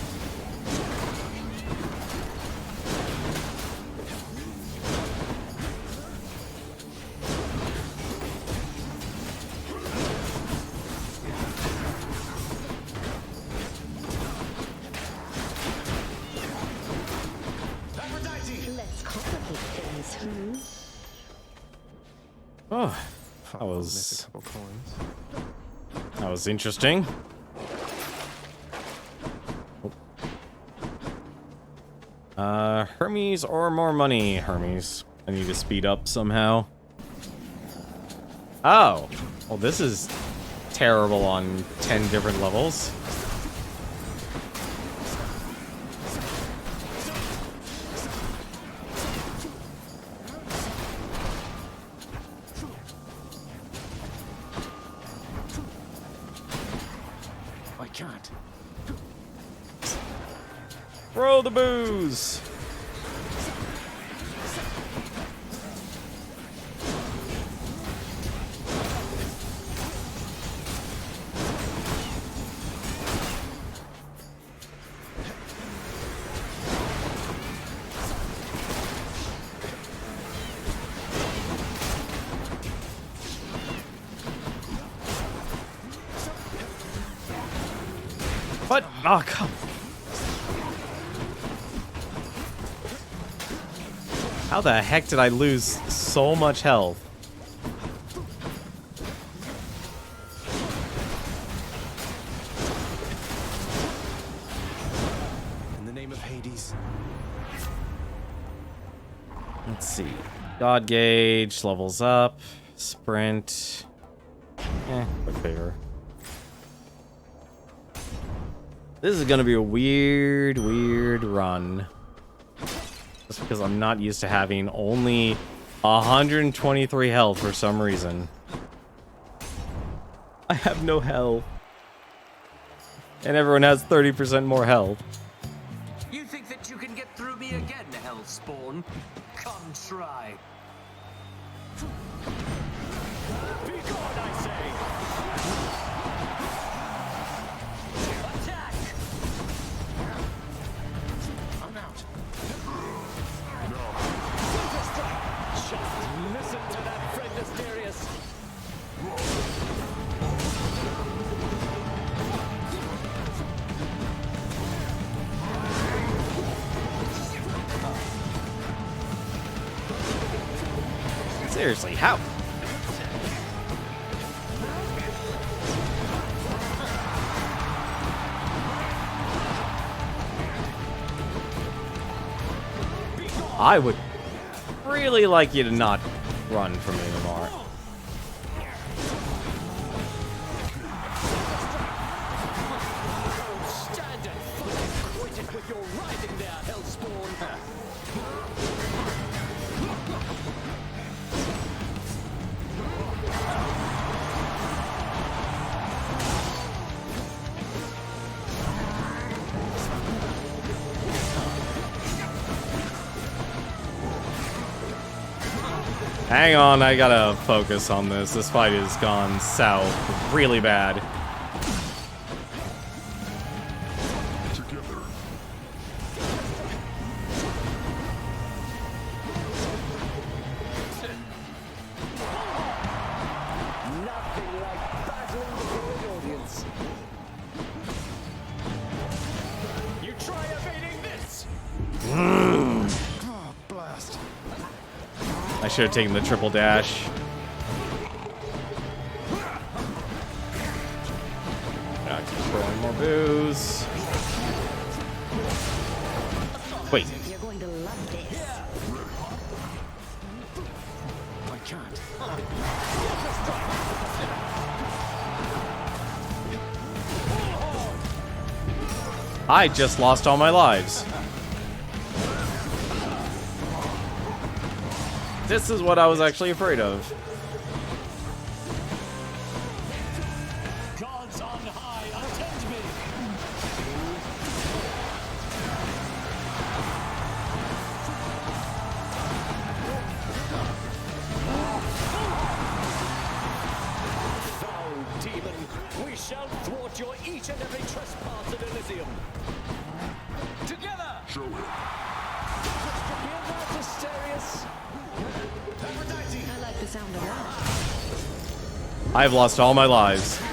[SPEAKER 1] Oh,
[SPEAKER 2] Miss a couple coins.
[SPEAKER 1] that was interesting. Hermes or more money? Hermes. I need to speed up somehow. Oh, well, this is terrible on 10 different levels.
[SPEAKER 18] I can't.
[SPEAKER 1] Throw the booze! What? Oh, come. How the heck did I lose so much health?
[SPEAKER 2] In the name of Hades.
[SPEAKER 1] Let's see. God gauge levels up. Sprint. Quick bigger. This is gonna be a weird run. Just because I'm not used to having only 123 health for some reason. I have no health. And everyone has 30% more health.
[SPEAKER 12] You think that you can get through me again, Hellspawn? Come try. Be gone, I say! Attack!
[SPEAKER 2] I'm out.
[SPEAKER 12] Super strike! Just listen to that, friend Asterius.
[SPEAKER 1] Seriously, how? I would really like you to not run from me anymore.
[SPEAKER 12] Stand and fucking quit it with your writhing there, Hellspawn.
[SPEAKER 1] Hang on, I gotta focus on this. This fight has gone south really bad.
[SPEAKER 6] Together.
[SPEAKER 12] Nothing like battling before an audience. You try evading this!
[SPEAKER 2] Oh, blast.
[SPEAKER 1] I should have taken the triple dash. Gotta keep throwing more booze. Wait.
[SPEAKER 19] You're going to love this.
[SPEAKER 18] I can't.
[SPEAKER 1] I just lost all my lives. This is what I was actually afraid of.
[SPEAKER 12] Gods on high, attend me! Foul demon, we shall thwart your each and every trespass in Elysium. Together!
[SPEAKER 6] Show it.
[SPEAKER 12] Hear that, Asterius?
[SPEAKER 19] I like the sound of that.
[SPEAKER 1] I've lost all my lives.
[SPEAKER 12] I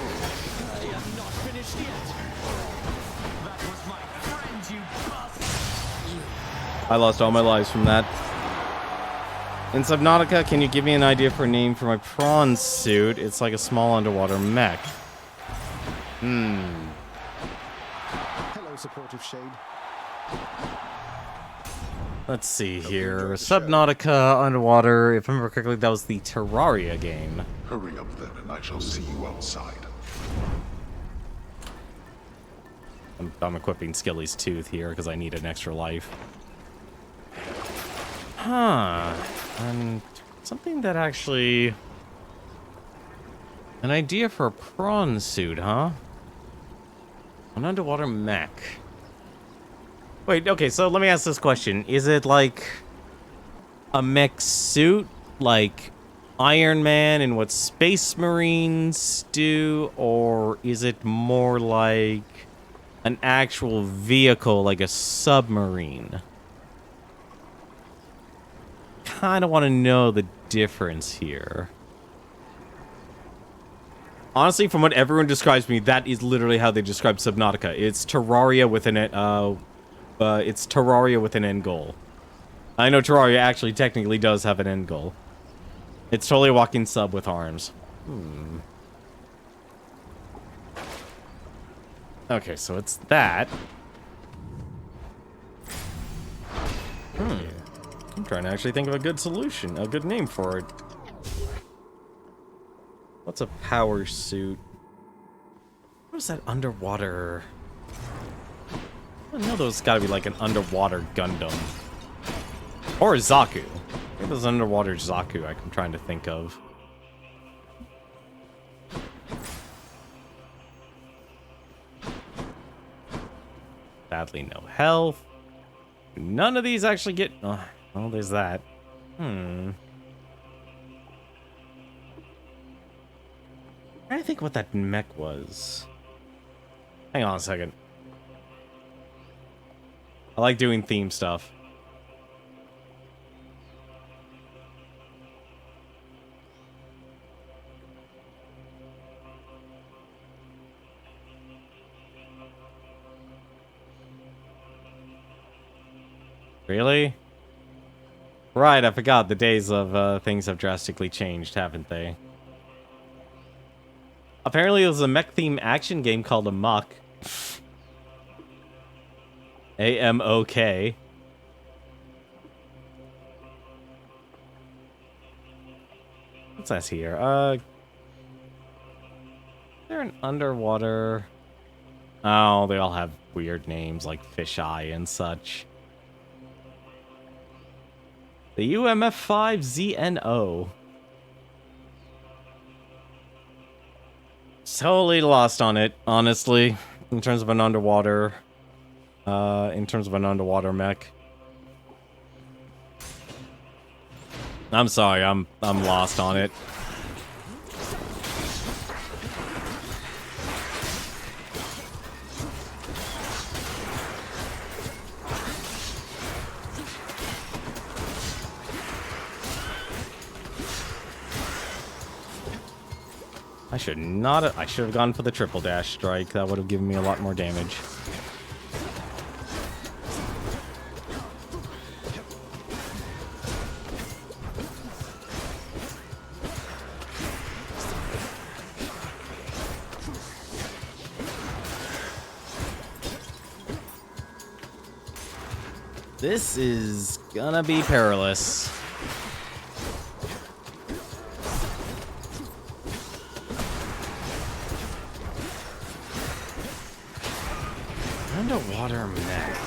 [SPEAKER 12] am not finished yet. That was my friend, you bastard!
[SPEAKER 1] I lost all my lives from that. In Subnautica, can you give me an idea for a name for my prawn suit? It's like a small underwater mech.
[SPEAKER 2] Hello, supportive shade.
[SPEAKER 1] Let's see here. Subnautica, underwater. If I remember correctly, that was the Terraria game.
[SPEAKER 6] Hurry up then, and I shall see you outside.
[SPEAKER 1] I'm equipping Skilly's Tooth here because I need an extra life. Huh. And something that actually... An idea for a prawn suit, huh? An underwater mech. Wait, okay, so let me ask this question. Is it like a mech suit? Like Iron Man and what Space Marines do? Or is it more like an actual vehicle, like a submarine? Kind of want to know the difference here. Honestly, from what everyone describes me, that is literally how they describe Subnautica. It's Terraria with an end goal. I know Terraria actually technically does have an end goal. It's totally a walking sub with arms. Okay, so it's that. I'm trying to actually think of a good solution, a good name for it. What's a power suit? What is that underwater? I know there's gotta be like an underwater Gundam. Or a Zaku. Maybe there's an underwater Zaku I'm trying to think of. Sadly, no health. None of these actually get... Oh, well, there's that. I think what that mech was. Hang on a second. I like doing theme stuff. Really? Right, I forgot the days of things have drastically changed, haven't they? Apparently it was a mech-themed action game called Amok. A-M-O-K. What's that here? Is there an underwater... Oh, they all have weird names like Fisheye and such. The UMF-5ZNO. Totally lost on it, honestly, in terms of an underwater mech. I'm sorry, I'm lost on it. I should have gone for the triple dash strike. That would have given me a lot more damage. This is gonna be perilous. Underwater mech.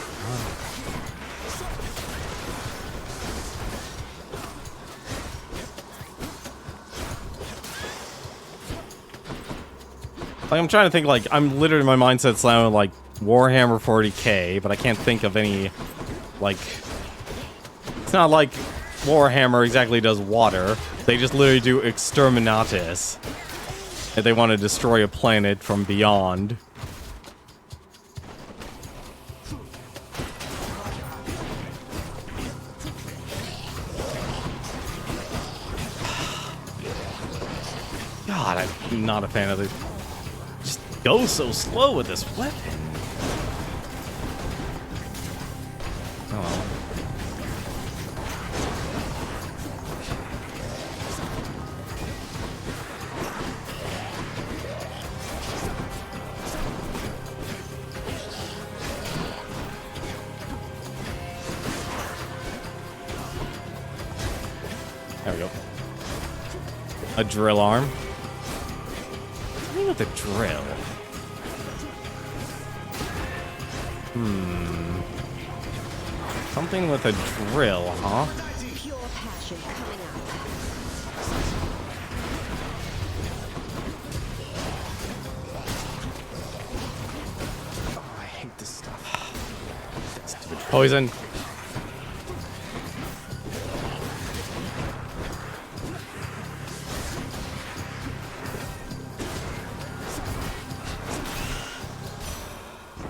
[SPEAKER 1] Like, I'm trying to think, like, I'm literally, my mindset's now like Warhammer 40k, but I can't think of any, like, it's not like Warhammer exactly does water. They just literally do exterminatus. If they want to destroy a planet from beyond. God, I'm not a fan of it. Just go so slow with this weapon. Oh. There we go. A drill arm. Something with a drill. Something with a drill, huh?
[SPEAKER 19] Pure passion coming up.
[SPEAKER 2] Oh, I hate this stuff.
[SPEAKER 1] Stupid poison.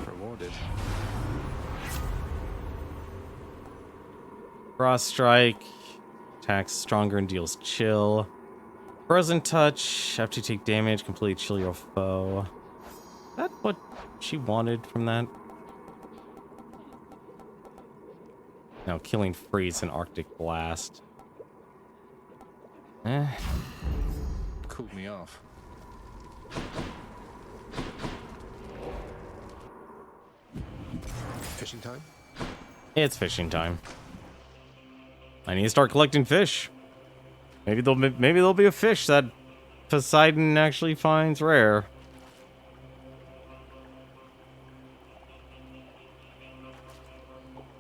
[SPEAKER 2] Rewarded.
[SPEAKER 1] Frost strike. Attacks stronger and deals chill. Frozen touch. After you take damage, completely chill your foe. Is that what she wanted from that? No, killing freeze and Arctic blast.
[SPEAKER 2] Cooled me off. Fishing time?
[SPEAKER 1] It's fishing time. I need to start collecting fish. Maybe there'll be a fish that Poseidon actually finds rare.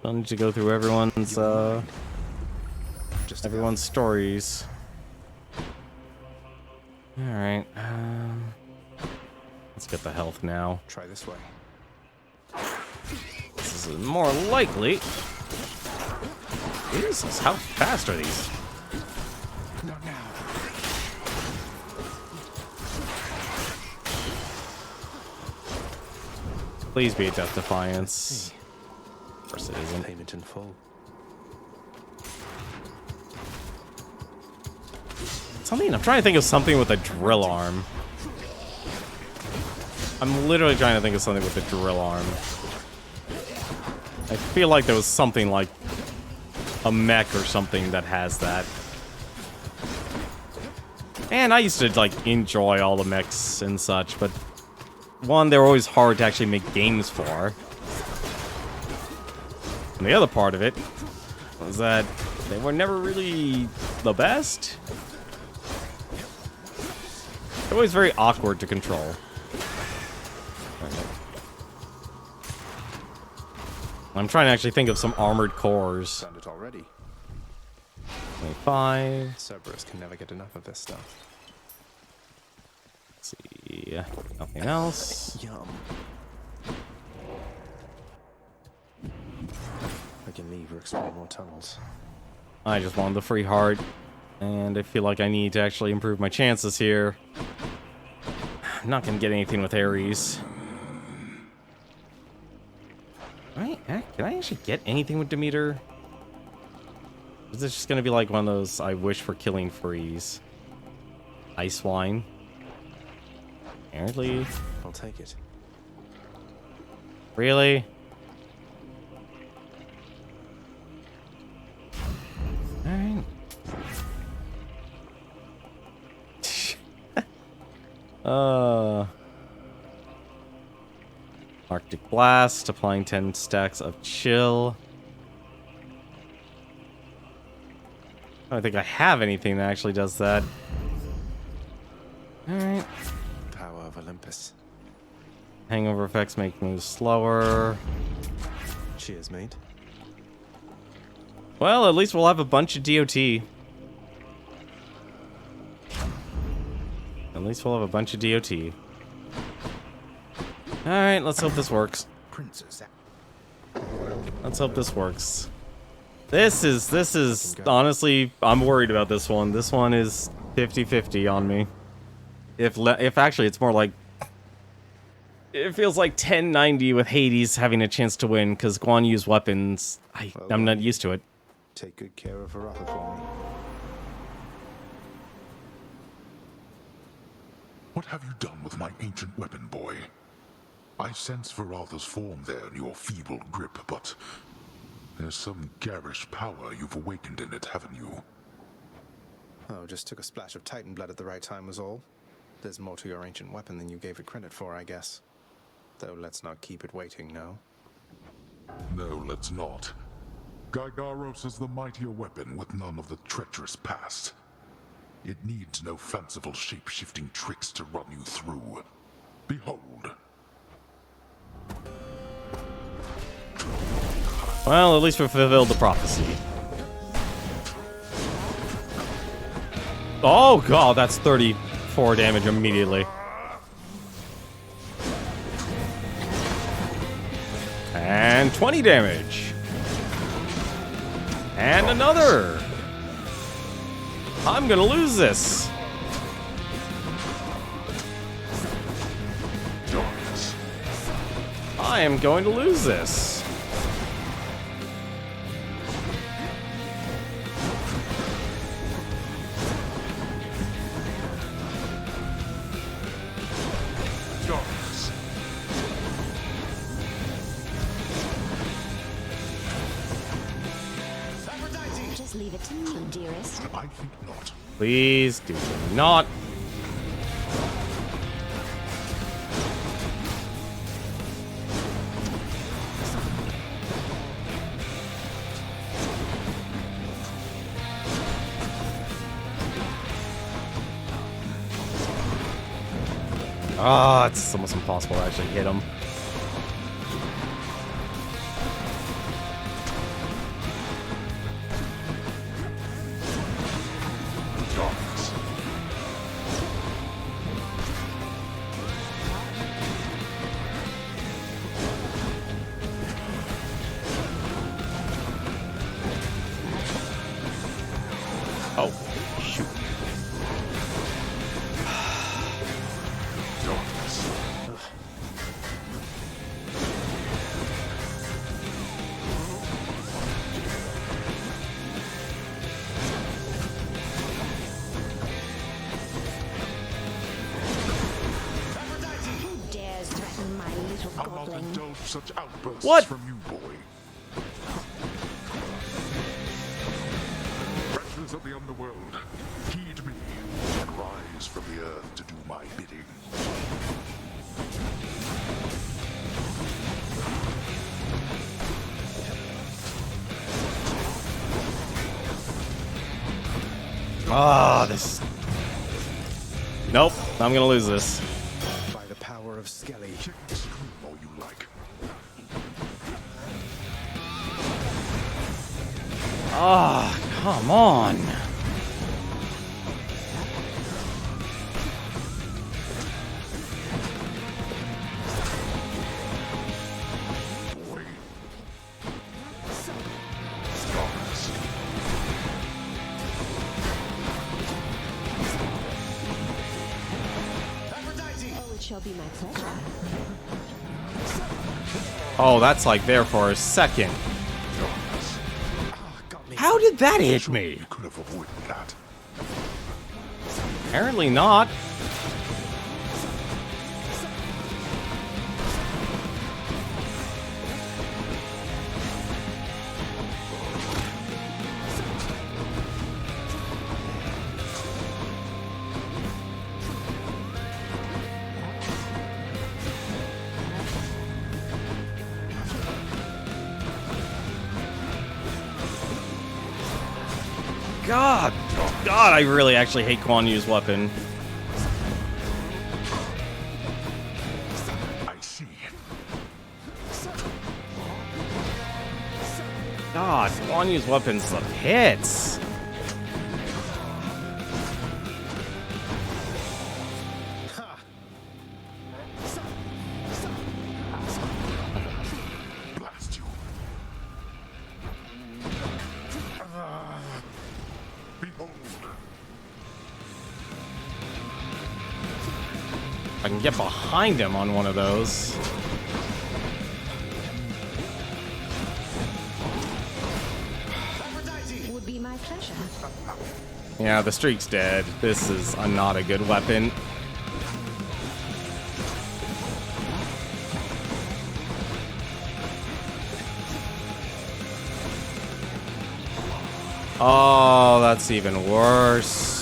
[SPEAKER 1] Don't need to go through everyone's stories. All right. Let's get the health now.
[SPEAKER 2] Try this way.
[SPEAKER 1] This is more likely. Jesus, how fast are these?
[SPEAKER 2] Not now.
[SPEAKER 1] Please be a Death Defiance. Of course it isn't.
[SPEAKER 2] Payment in full.
[SPEAKER 1] I'm trying to think of something with a drill arm. I'm literally trying to think of something with a drill arm. I feel like there was something like a mech or something that has that. And I used to like enjoy all the mechs and such, but one, they were always hard to actually make games for. And the other part of it was that they were never really the best. They're always very awkward to control. I'm trying to actually think of some armored cores.
[SPEAKER 2] Found it already.
[SPEAKER 1] 25.
[SPEAKER 2] Cerberus can never get enough of this stuff.
[SPEAKER 1] Let's see. Nothing else.
[SPEAKER 2] Yum. I can leave or explore more tunnels.
[SPEAKER 1] I just wanted the free heart, and I feel like I need to actually improve my chances here. I'm not gonna get anything with Ares. Can I actually get anything with Demeter? Is this just gonna be like one of those I wish for killing freeze? Ice wine. Apparently.
[SPEAKER 2] I'll take it.
[SPEAKER 1] Really? Alright. Arctic Blast, applying 10 stacks of chill. I don't think I have anything that actually does that. Alright.
[SPEAKER 2] Power of Olympus.
[SPEAKER 1] Hangover effects make moves slower.
[SPEAKER 2] Cheers, mate.
[SPEAKER 1] Well, at least we'll have a bunch of DOT. At least we'll have a bunch of DOT. Alright, let's hope this works. Let's hope this works. This is honestly, I'm worried about this one. This one is 50-50 on me. If actually it's more like, it feels like 1090 with Hades having a chance to win because Guan Yu's weapons, I'm not used to it.
[SPEAKER 2] Take good care of Varaka for me.
[SPEAKER 6] What have you done with my ancient weapon, boy? I sense Varaltha's form there in your feeble grip, but there's some garish power you've awakened in it, haven't you?
[SPEAKER 2] Oh, just took a splash of Titan blood at the right time was all. There's more to your ancient weapon than you gave it credit for, I guess. Though let's not keep it waiting, no?
[SPEAKER 6] No, let's not. Gygaros is the mightier weapon with none of the treacherous past. It needs no fanciful shape-shifting tricks to run you through. Behold.
[SPEAKER 1] Well, at least we fulfilled the prophecy. Oh god, that's 34 damage immediately. And 20 damage. And another. I'm gonna lose this. I am going to lose this.
[SPEAKER 19] Just leave it to me, dearest.
[SPEAKER 6] I think not.
[SPEAKER 1] Please do not. Ah, it's almost impossible to actually hit him. Oh, shoot.
[SPEAKER 19] Who dares threaten my little
[SPEAKER 6] I'll not
[SPEAKER 19] godling?
[SPEAKER 6] indulge such outbursts
[SPEAKER 1] What?
[SPEAKER 6] from you, boy. Wrestlers of the underworld, heed me and rise from the earth to do my bidding.
[SPEAKER 1] Ah, this. Nope, I'm gonna lose this.
[SPEAKER 18] By the power of Skelly.
[SPEAKER 6] Scream all you like.
[SPEAKER 1] Ah, come on.
[SPEAKER 6] Boy.
[SPEAKER 19] Oh, it shall be my pleasure.
[SPEAKER 1] Oh, that's like there for a second. How did that hit me?
[SPEAKER 6] You could have avoided that.
[SPEAKER 1] Apparently not. God, I really actually hate Kuan Yu's weapon.
[SPEAKER 6] I see.
[SPEAKER 1] God, Kuan Yu's weapon's the pits.
[SPEAKER 6] Blast you. Behold.
[SPEAKER 1] I can get behind him on one of those.
[SPEAKER 19] Would be my pleasure.
[SPEAKER 1] Yeah, the streak's dead. This is not a good weapon. Oh, that's even worse.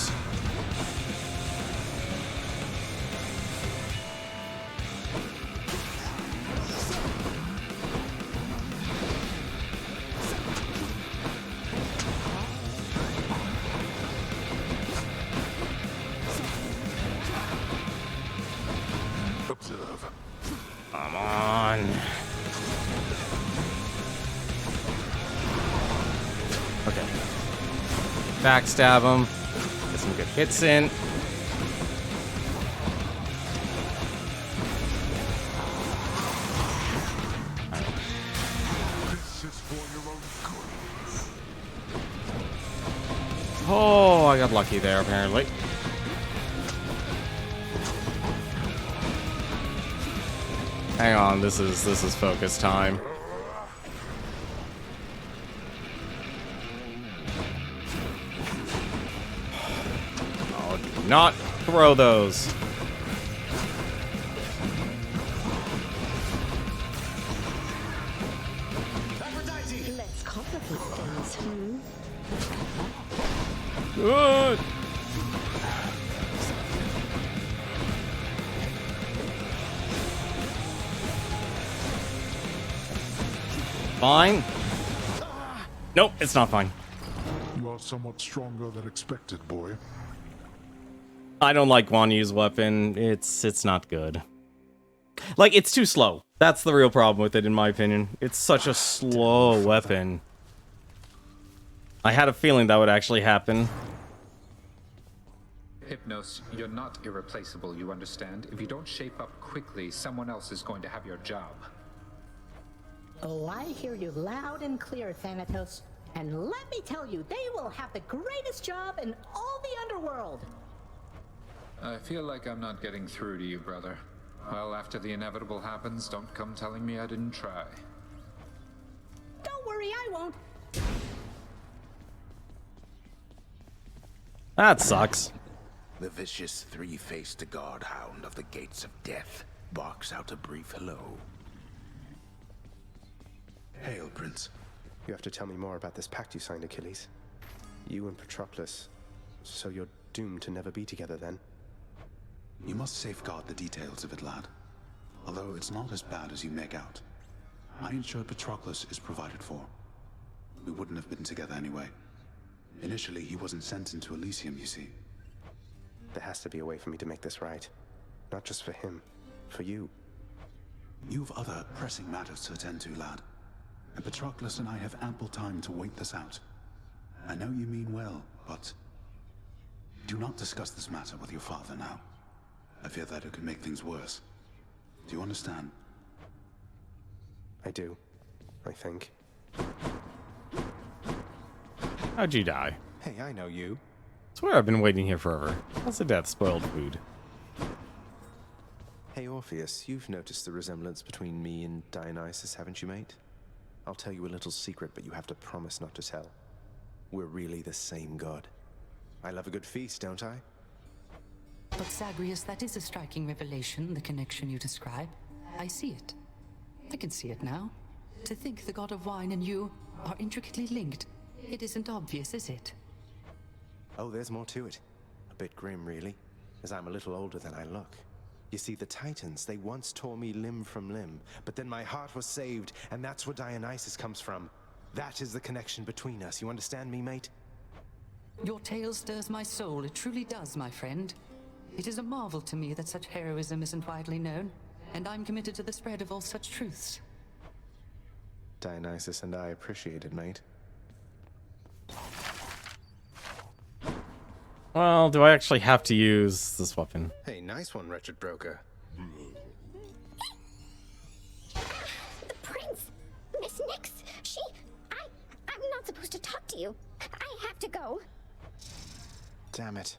[SPEAKER 1] Okay. Backstab him. Get some good hits in. Oh, I got lucky there, apparently. Hang on, this is focus time. Oh, do not throw those.
[SPEAKER 21] Let's complicate things,
[SPEAKER 1] Good. Fine. Nope, it's not fine.
[SPEAKER 6] You are somewhat stronger than expected, boy.
[SPEAKER 1] I don't like Guan Yu's weapon. It's not good. Like, it's too slow. That's the real problem with it, in my opinion. It's such a slow weapon. I had a feeling that would actually happen.
[SPEAKER 10] Hypnos, you're not irreplaceable, you understand? If you don't shape up quickly, someone else is going to have your job.
[SPEAKER 11] Oh, I hear you loud and clear, Thanatos. And let me tell you, they will have the greatest job in all the underworld.
[SPEAKER 10] I feel like I'm not getting through to you, brother. Well, after the inevitable happens, don't come telling me I didn't try.
[SPEAKER 11] Don't worry, I won't.
[SPEAKER 1] That sucks.
[SPEAKER 13] The vicious three-faced guard hound of the gates of death barks out a brief hello.
[SPEAKER 2] Hail, Prince. You have to tell me more about this pact you signed, Achilles. You and Patroclus. So you're doomed to never be together then?
[SPEAKER 13] You must safeguard the details of it, lad. Although it's not as bad as you make out. I ensure Patroclus is provided for. We wouldn't have been together anyway. Initially, he wasn't sent into Elysium, you see.
[SPEAKER 2] There has to be a way for me to make this right. Not just for him, for you.
[SPEAKER 13] You've other pressing matters to attend to, lad. And Patroclus and I have ample time to wait this out. I know you mean well, but do not discuss this matter with your father now. I fear that it could make things worse. Do you understand?
[SPEAKER 2] I do, I think.
[SPEAKER 1] How'd you die?
[SPEAKER 2] Hey, I know you.
[SPEAKER 1] Swear I've been waiting here forever. How's the death spoiled food?
[SPEAKER 2] Hey, Orpheus, you've noticed the resemblance between me and Dionysus, haven't you, mate? I'll tell you a little secret, but you have to promise not to tell. We're really the same god. I love a good feast, don't I?
[SPEAKER 14] But Zagreus, that is a striking revelation, the connection you describe. I see it. I can see it now. To think the god of wine and you are intricately linked. It isn't obvious, is it?
[SPEAKER 2] Oh, there's more to it. A bit grim, really, as I'm a little older than I look. You see, the Titans, they once tore me limb from limb, but then my heart was saved, and that's where Dionysus comes from. That is the connection between us. You understand me, mate?
[SPEAKER 14] Your tale stirs my soul. It truly does, my friend. It is a marvel to me that such heroism isn't widely known, and I'm committed to the spread of all such truths.
[SPEAKER 2] Dionysus and I appreciate it, mate.
[SPEAKER 1] Well, do I actually have to use this weapon?
[SPEAKER 2] Hey, nice one, wretched broker.
[SPEAKER 17] The prince! Miss Nix! I'm not supposed to talk to you. I have to go.
[SPEAKER 2] Damn it.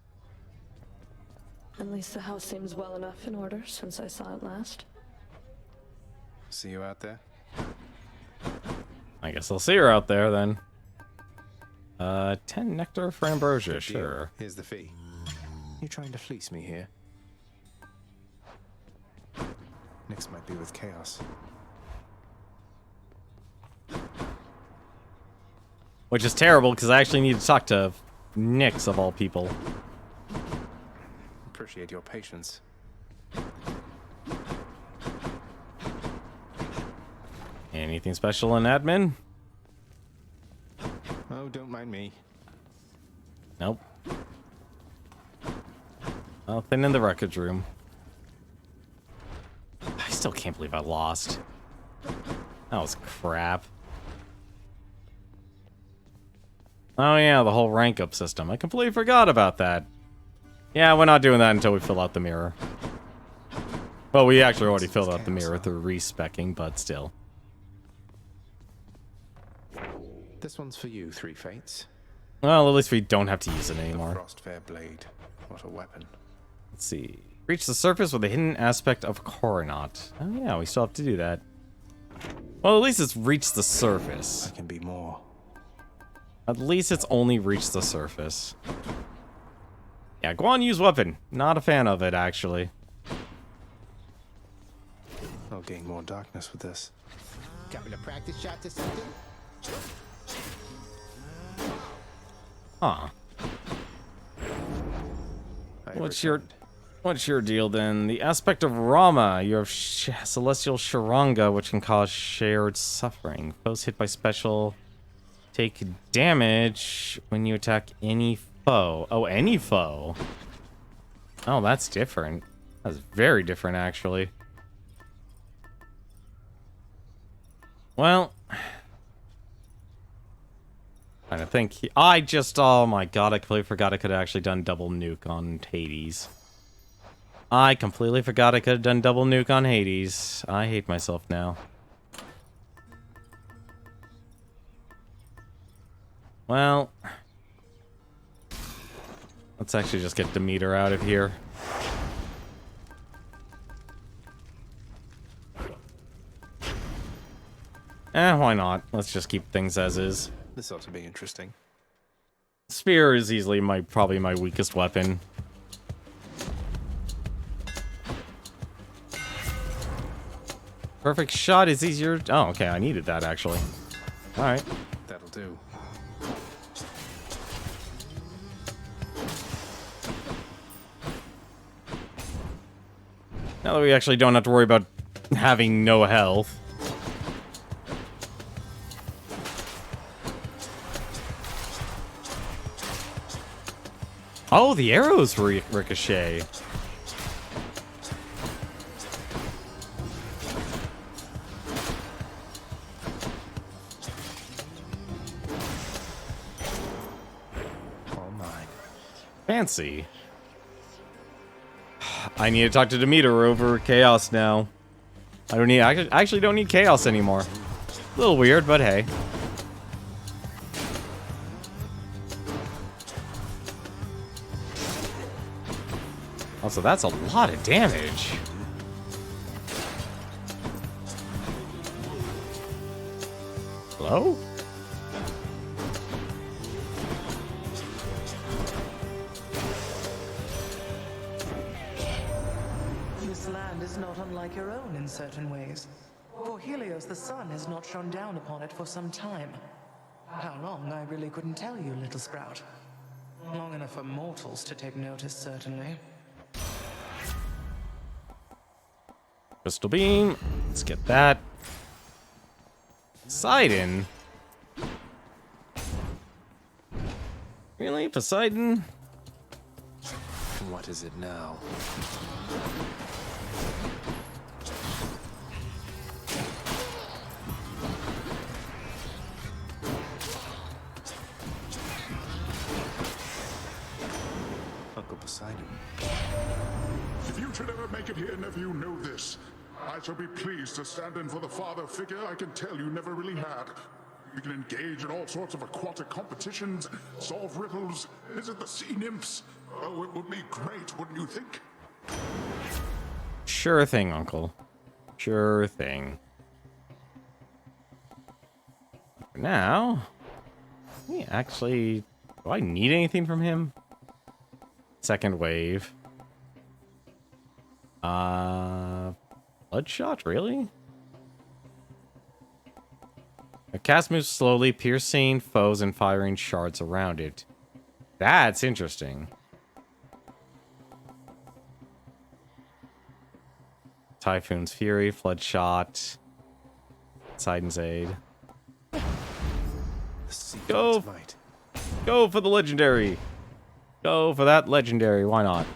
[SPEAKER 22] At least the house seems well enough in order since I saw it last.
[SPEAKER 2] See you out there?
[SPEAKER 1] I guess I'll see her out there then. 10 nectar for ambrosia, sure.
[SPEAKER 2] Here's the fee. You trying to fleece me here? Nix might be with Chaos.
[SPEAKER 1] Which is terrible, because I actually need to talk to Nyx, of all people.
[SPEAKER 2] Appreciate your patience.
[SPEAKER 1] Anything special in admin?
[SPEAKER 2] Oh, don't mind me.
[SPEAKER 1] Nope. Nothing in the wreckage room. I still can't believe I lost. That was crap. Oh yeah, the whole rank up system. I completely forgot about that. Yeah, we're not doing that until we fill out the mirror. Well, we actually already filled out the mirror through respecking, but still.
[SPEAKER 2] This one's for you, Three Fates.
[SPEAKER 1] Well, at least we don't have to use it anymore.
[SPEAKER 2] The Frostfair blade. What a weapon.
[SPEAKER 1] Let's see. Reach the surface with a hidden aspect of Coronaut. Oh yeah, we still have to do that. Well, at least it's reached the surface.
[SPEAKER 2] I can be more.
[SPEAKER 1] At least it's only reached the surface. Yeah, go on, use weapon. Not a fan of it, actually.
[SPEAKER 2] I'll gain more darkness with this.
[SPEAKER 18] Couple of practice shots or something?
[SPEAKER 1] Huh. What's your deal then? The aspect of Rama. You have celestial Sharanga, which can cause shared suffering. Foes hit by special take damage when you attack any foe. Oh, any foe. Oh, that's different. That's very different, actually. Well, I think oh my god, I completely forgot I could have actually done double nuke on Hades. I completely forgot I could have done double nuke on Hades. I hate myself now. Well, let's actually just get Demeter out of here. Why not? Let's just keep things as is.
[SPEAKER 2] This ought to be interesting.
[SPEAKER 1] Spear is easily probably my weakest weapon. Perfect shot is easier. Oh, okay, I needed that actually. Alright.
[SPEAKER 2] That'll do.
[SPEAKER 1] Now that we actually don't have to worry about having no health. Oh, the arrows ricochet.
[SPEAKER 2] All mine.
[SPEAKER 1] Fancy. I need to talk to Demeter over Chaos now. I actually don't need Chaos anymore. A little weird, but hey. Also, that's a lot of damage. Hello?
[SPEAKER 7] This land is not unlike your own in certain ways. For Helios, the sun has not shone down upon it for some time. How long, I really couldn't tell you, little sprout. Long enough for mortals to take notice, certainly.
[SPEAKER 1] Crystal beam. Let's get that. Poseidon? Really? Poseidon?
[SPEAKER 2] What is it now? Uncle Poseidon.
[SPEAKER 6] If you should ever make it here, nephew, know this. I shall be pleased to stand in for the father figure I can tell you never really had. We can engage in all sorts of aquatic competitions, solve riddles, visit the sea nymphs. Oh, it would be great, wouldn't you think?
[SPEAKER 1] Sure thing, Uncle. Sure thing. For now, do I need anything from him? Second wave. Bloodshot, really? A cast moves slowly, piercing foes and firing shards around it. That's interesting. Typhoon's Fury, Floodshot, Poseidon's Aid. Go for the legendary. Go for that legendary. Why not?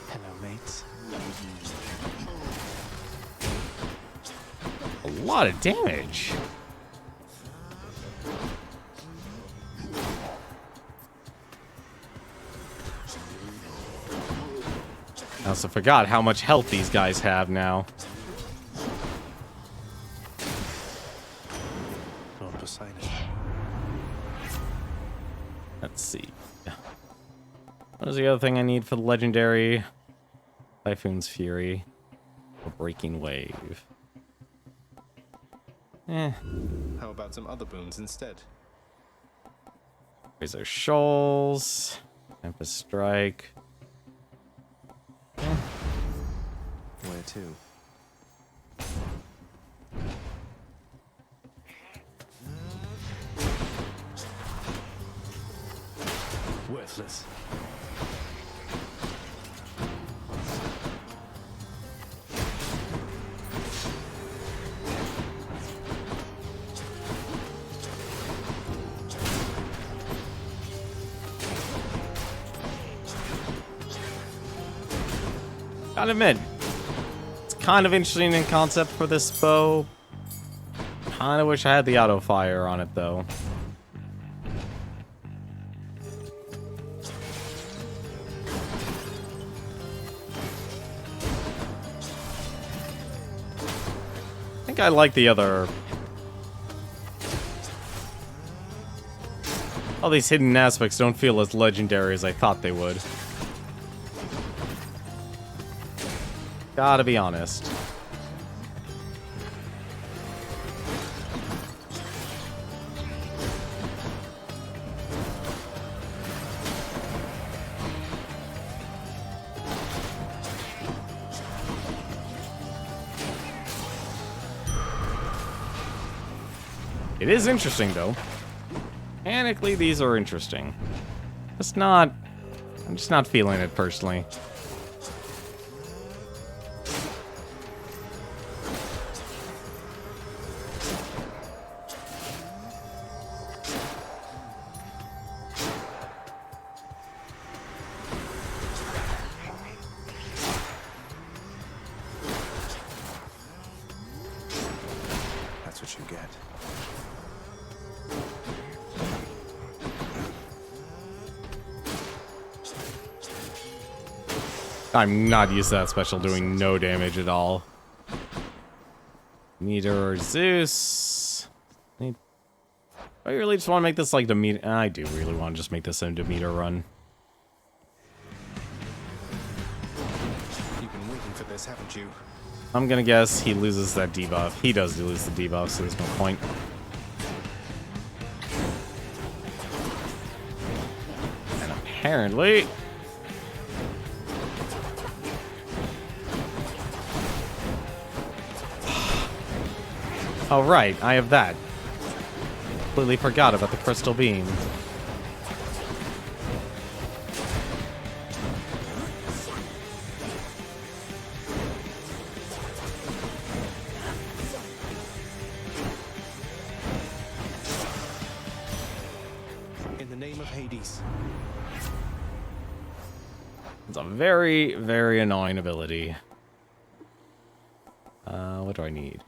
[SPEAKER 2] Hello, mates.
[SPEAKER 1] lot of damage. I also forgot how much health these guys have now.
[SPEAKER 20] Lord Poseidon.
[SPEAKER 1] Let's see. What is the other thing I need for the legendary? Typhoon's Fury. A Breaking Wave.
[SPEAKER 2] How about some other boons instead?
[SPEAKER 1] Razor Shoals. Tempest Strike.
[SPEAKER 2] Where to?
[SPEAKER 20] Worthless.
[SPEAKER 1] Gotta admit, it's kind of interesting in concept for this bow. Kinda wish I had the auto fire on it though. I think I like the other. All these hidden aspects don't feel as legendary as I thought they would. Gotta be honest. It is interesting, though. Mechanically, these are interesting. I'm just not feeling it personally.
[SPEAKER 2] That's what you get.
[SPEAKER 1] I'm not used to that special doing no damage at all. Meteor or Zeus. I really just want to make this like the meter. I do really want to just make this into meter run.
[SPEAKER 2] You've been waiting for this, haven't you?
[SPEAKER 1] I'm gonna guess he loses that debuff. He does lose the debuff, so there's no point. And apparently... Oh, right, I have that. Completely forgot about the crystal beam.
[SPEAKER 2] In the name of Hades.
[SPEAKER 1] It's a very, very annoying ability. What do I need?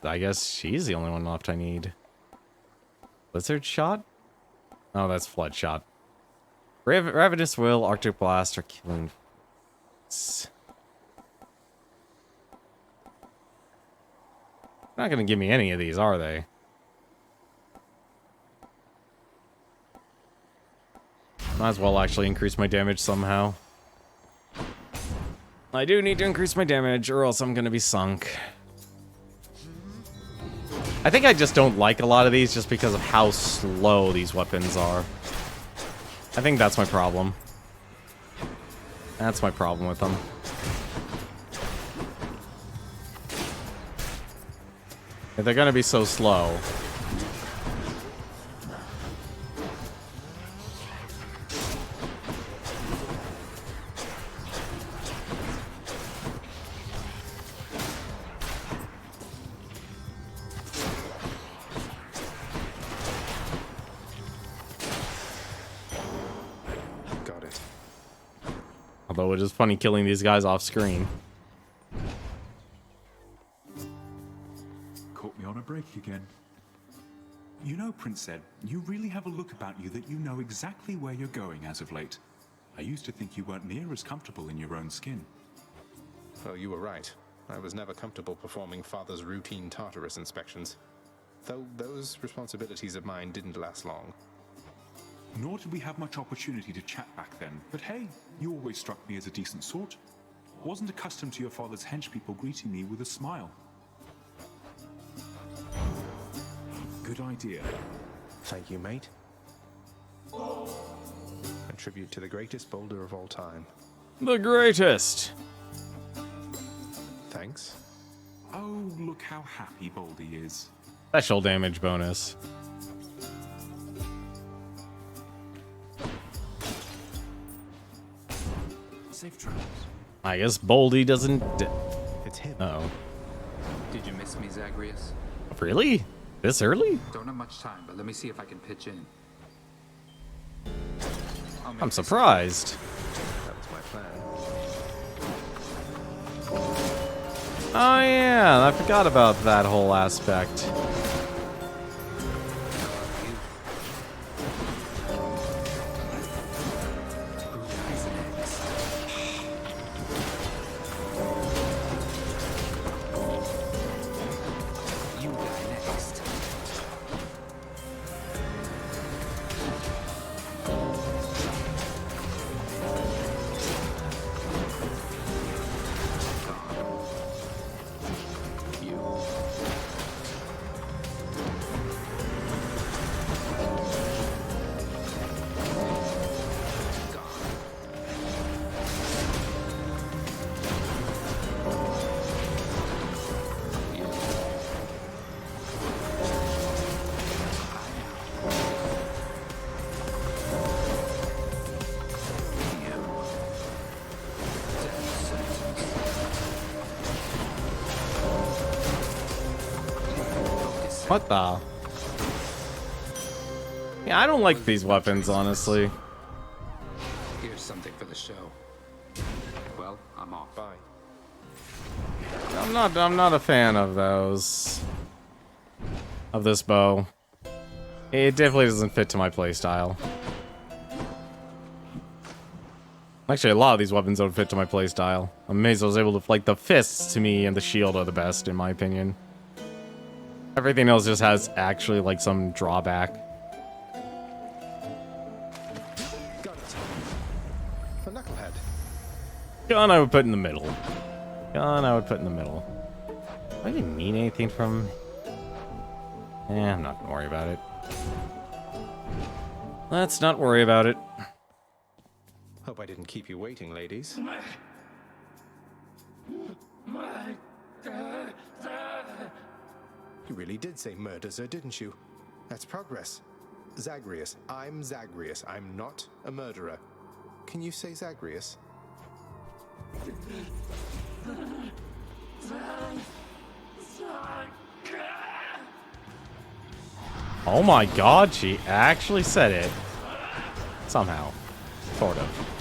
[SPEAKER 1] I guess she's the only one left I need. Blizzard Shot? Oh, that's Flood Shot. Ravenous Will, Arctic Blast, or Killing... They're not gonna give me any of these, are they? Might as well actually increase my damage somehow. I do need to increase my damage, or else I'm gonna be sunk. I think I just don't like a lot of these just because of how slow these weapons are. I think that's my problem. That's my problem with them. If they're gonna be so slow. Although it is funny killing these guys off screen.
[SPEAKER 5] awake again. You know, Prince Ed, you really have a look about you that you know exactly where you're going as of late. I used to think you weren't near as comfortable in your own skin.
[SPEAKER 2] Oh, you were right. I was never comfortable performing Father's routine Tartarus inspections. Though those responsibilities of mine didn't last long.
[SPEAKER 5] Nor did we have much opportunity to chat back then, but hey, you always struck me as a decent sort. Wasn't accustomed to your father's henchpeople greeting me with a smile. Good idea.
[SPEAKER 2] Thank you, mate. A tribute to the greatest boulder of all time.
[SPEAKER 1] The greatest!
[SPEAKER 2] Thanks.
[SPEAKER 5] Oh, look how happy Baldy is.
[SPEAKER 1] Special damage bonus.
[SPEAKER 10] Safe travels.
[SPEAKER 1] I guess Baldy doesn't...
[SPEAKER 2] It's him.
[SPEAKER 1] Uh-oh.
[SPEAKER 10] Did you miss me, Zagreus?
[SPEAKER 1] Really? This early?
[SPEAKER 10] Don't have much time, but let me see if I can pitch in.
[SPEAKER 1] I'm surprised.
[SPEAKER 2] That was my plan.
[SPEAKER 1] Oh yeah, I forgot about that whole aspect. What the? Yeah, I don't like these weapons, honestly.
[SPEAKER 10] Here's something for the show. Well, I'm off.
[SPEAKER 2] Bye.
[SPEAKER 1] I'm not a fan of those. Of this bow. It definitely doesn't fit to my playstyle. Actually, a lot of these weapons don't fit to my playstyle. I'm amazed I was able to, like, the fists to me and the shield are the best, in my opinion. Everything else just has actually, like, some drawback.
[SPEAKER 2] Got it. A knucklehead.
[SPEAKER 1] Gun I would put in the middle. Gun I would put in the middle. I didn't mean anything from... I'm not gonna worry about it. Let's not worry about it.
[SPEAKER 2] Hope I didn't keep you waiting, ladies. You really did say murder, sir, didn't you? That's progress. Zagreus. I'm Zagreus. I'm not a murderer. Can you say Zagreus?
[SPEAKER 1] Oh my god, she actually said it. Somehow. Sort of.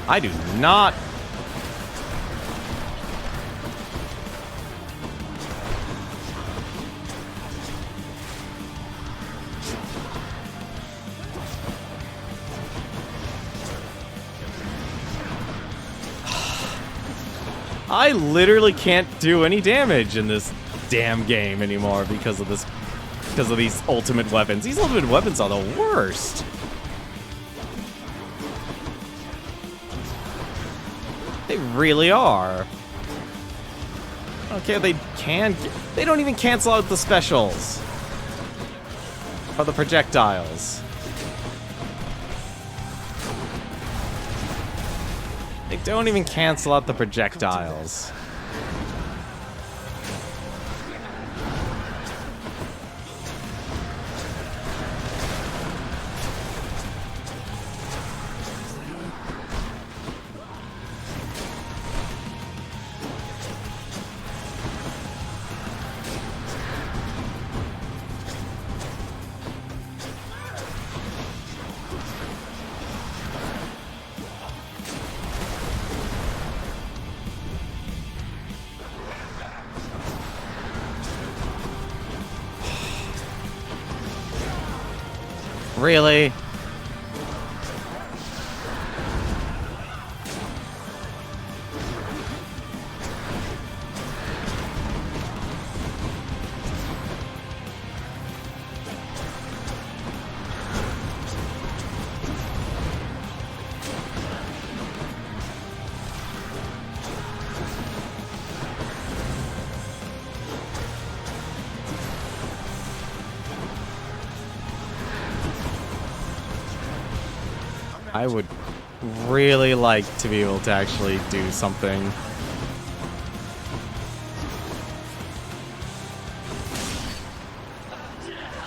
[SPEAKER 1] I do not... I literally can't do any damage in this damn game anymore because of this, because of these ultimate weapons. These ultimate weapons are the worst. They really are. Okay, they don't even cancel out the specials or the projectiles. They don't even cancel out the projectiles. Really? I would really like to be able to actually do something.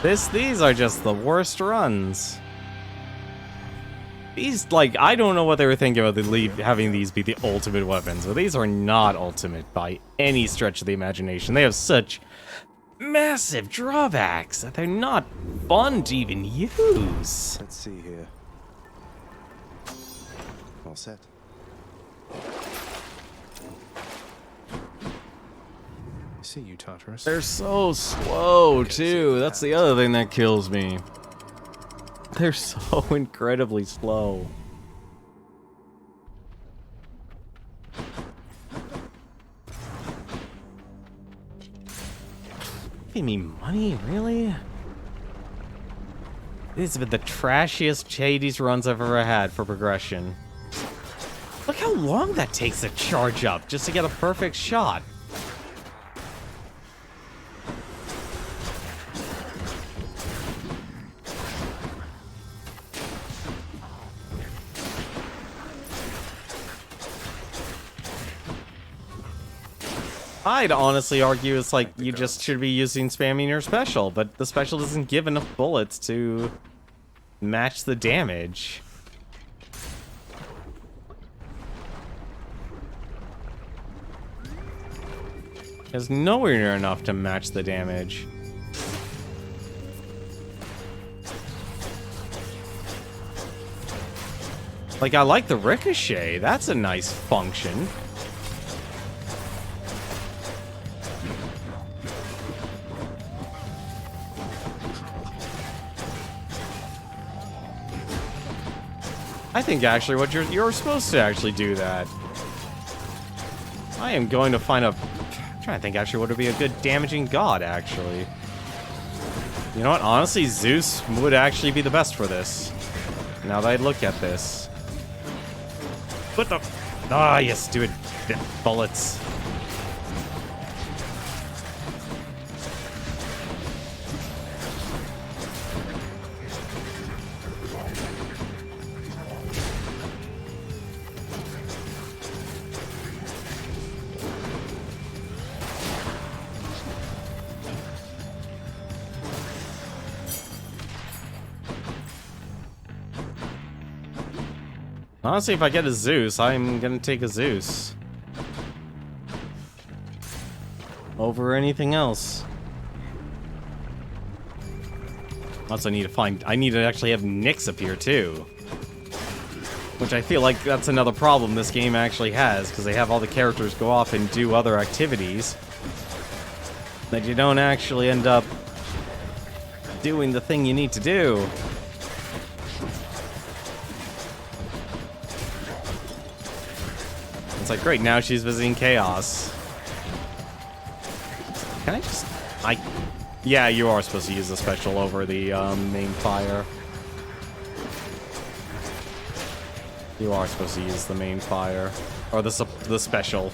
[SPEAKER 1] These are just the worst runs. These, like, I don't know what they were thinking about having these be the ultimate weapons, but these are not ultimate by any stretch of the imagination. They have such massive drawbacks that they're not fun to even use.
[SPEAKER 2] Let's see here. All set. See you, Tartarus.
[SPEAKER 1] They're so slow, too. That's the other thing that kills me. They're so incredibly slow. Give me money, really? These have been the trashiest Hades runs I've ever had for progression. Look how long that takes to charge up just to get a perfect shot. I'd honestly argue it's like you just should be spamming your special, but the special doesn't give enough bullets to match the damage. There's nowhere near enough to match the damage. Like, I like the ricochet. That's a nice function. I think actually what you're supposed to actually do that. I am going to find a... I'm trying to think actually what would be a good damaging god, actually. You know what? Honestly, Zeus would actually be the best for this. Now that I look at this. What the... Ah, you stupid bullets. Honestly, if I get a Zeus, I'm gonna take a Zeus. Over anything else. Also, I need to actually have Nyx appear too. Which I feel like that's another problem this game actually has, because they have all the characters go off and do other activities. That you don't actually end up doing the thing you need to do. It's like, great, now she's visiting Chaos. Can I just... Yeah, you are supposed to use the special over the main fire. You are supposed to use the main fire. Or the special.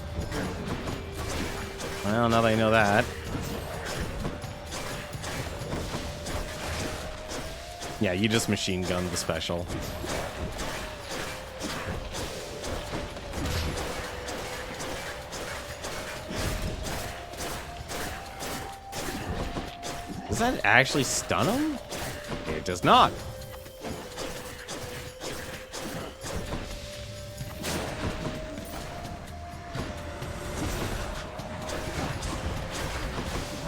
[SPEAKER 1] Well, now that I know that. Yeah, you just machine gun the special. Does that actually stun him? It does not.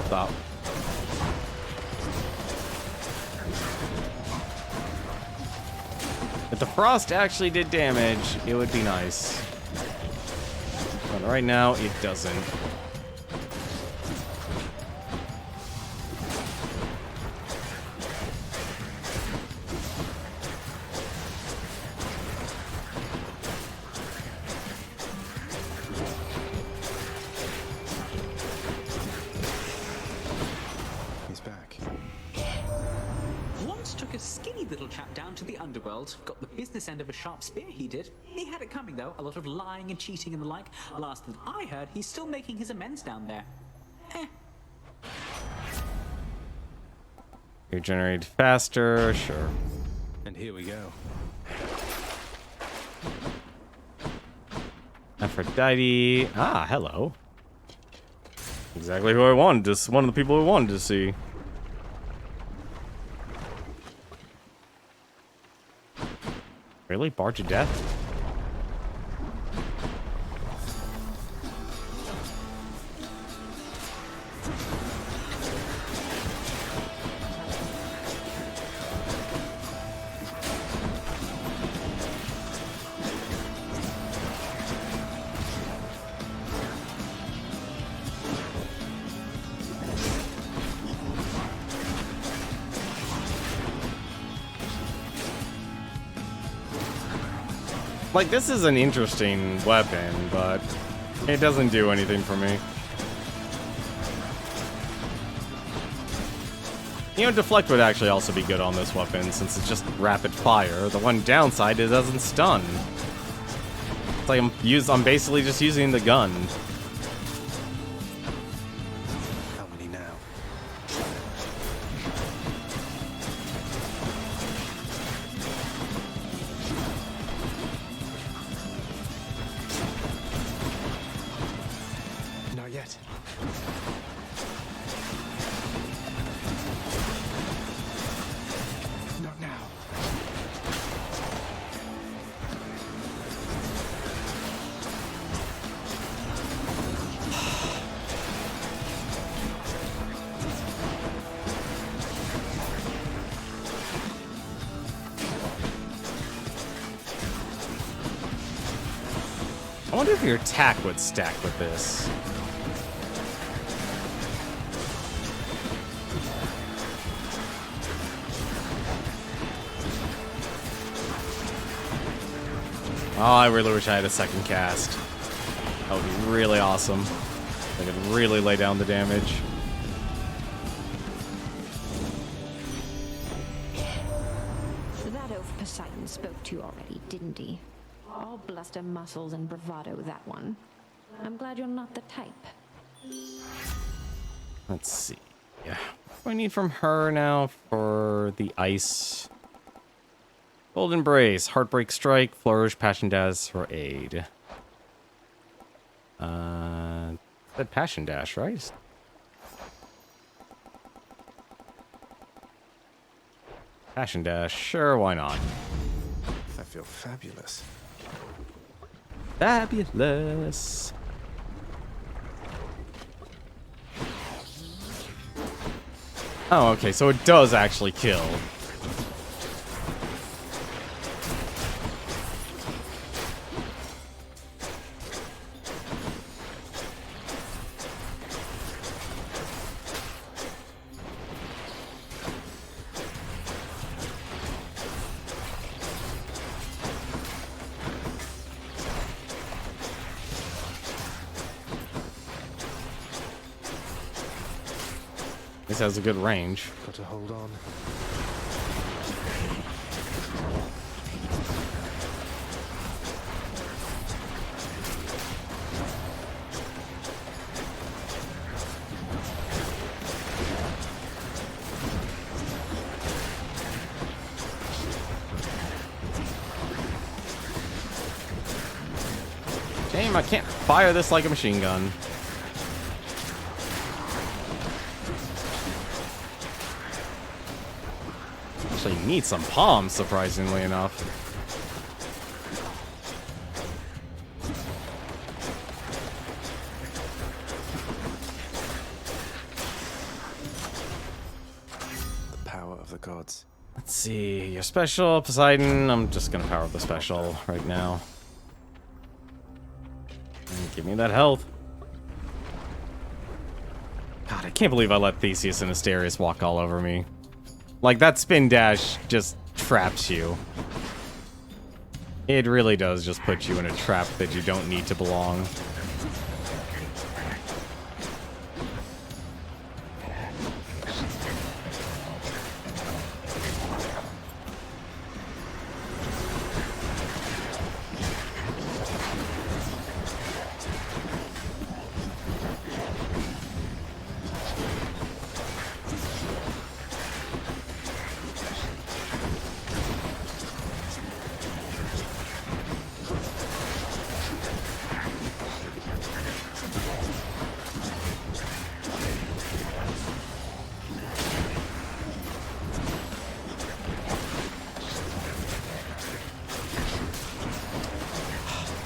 [SPEAKER 1] Stop. If the frost actually did damage, it would be nice. But right now, it doesn't.
[SPEAKER 9] to the underworld, got the business end of a sharp spear, he did. He had it coming, though. A lot of lying and cheating and the like. Last that I heard, he's still making his amends down there.
[SPEAKER 1] Regenerate faster, sure.
[SPEAKER 20] And here we go.
[SPEAKER 1] Aphrodite. Ah, hello. Exactly who I wanted to see. One of the people who wanted to see. Really? Barge of Death? Like, this is an interesting weapon, but it doesn't do anything for me. You know, Deflect would actually also be good on this weapon, since it's just rapid fire. The one downside is it doesn't stun. It's like I'm basically just using the gun.
[SPEAKER 20] How many now? Not yet. Not now.
[SPEAKER 1] I wonder if your attack would stack with this. Oh, I really wish I had a second cast. That would be really awesome. I could really lay down the damage.
[SPEAKER 19] That oaf Poseidon spoke to you already, didn't he? All bluster, muscles, and bravado, that one. I'm glad you're not the type.
[SPEAKER 1] Let's see. Yeah. What do I need from her now for the ice? Golden Brace, Heartbreak Strike, Flourish, Passion Dash for aid. Said Passion Dash, right? Passion Dash, sure, why not?
[SPEAKER 2] I feel fabulous.
[SPEAKER 1] Fabulous. Oh, okay, so it does actually kill. This has a good range.
[SPEAKER 2] Got to hold on.
[SPEAKER 1] Damn, I can't fire this like a machine gun. Actually need some palms, surprisingly enough.
[SPEAKER 2] The power of the gods.
[SPEAKER 1] Let's see, your special, Poseidon. I'm just gonna power up the special right now. And give me that health. God, I can't believe I let Theseus and Asterius walk all over me. Like, that spin dash just traps you. It really does just put you in a trap that you don't need to belong.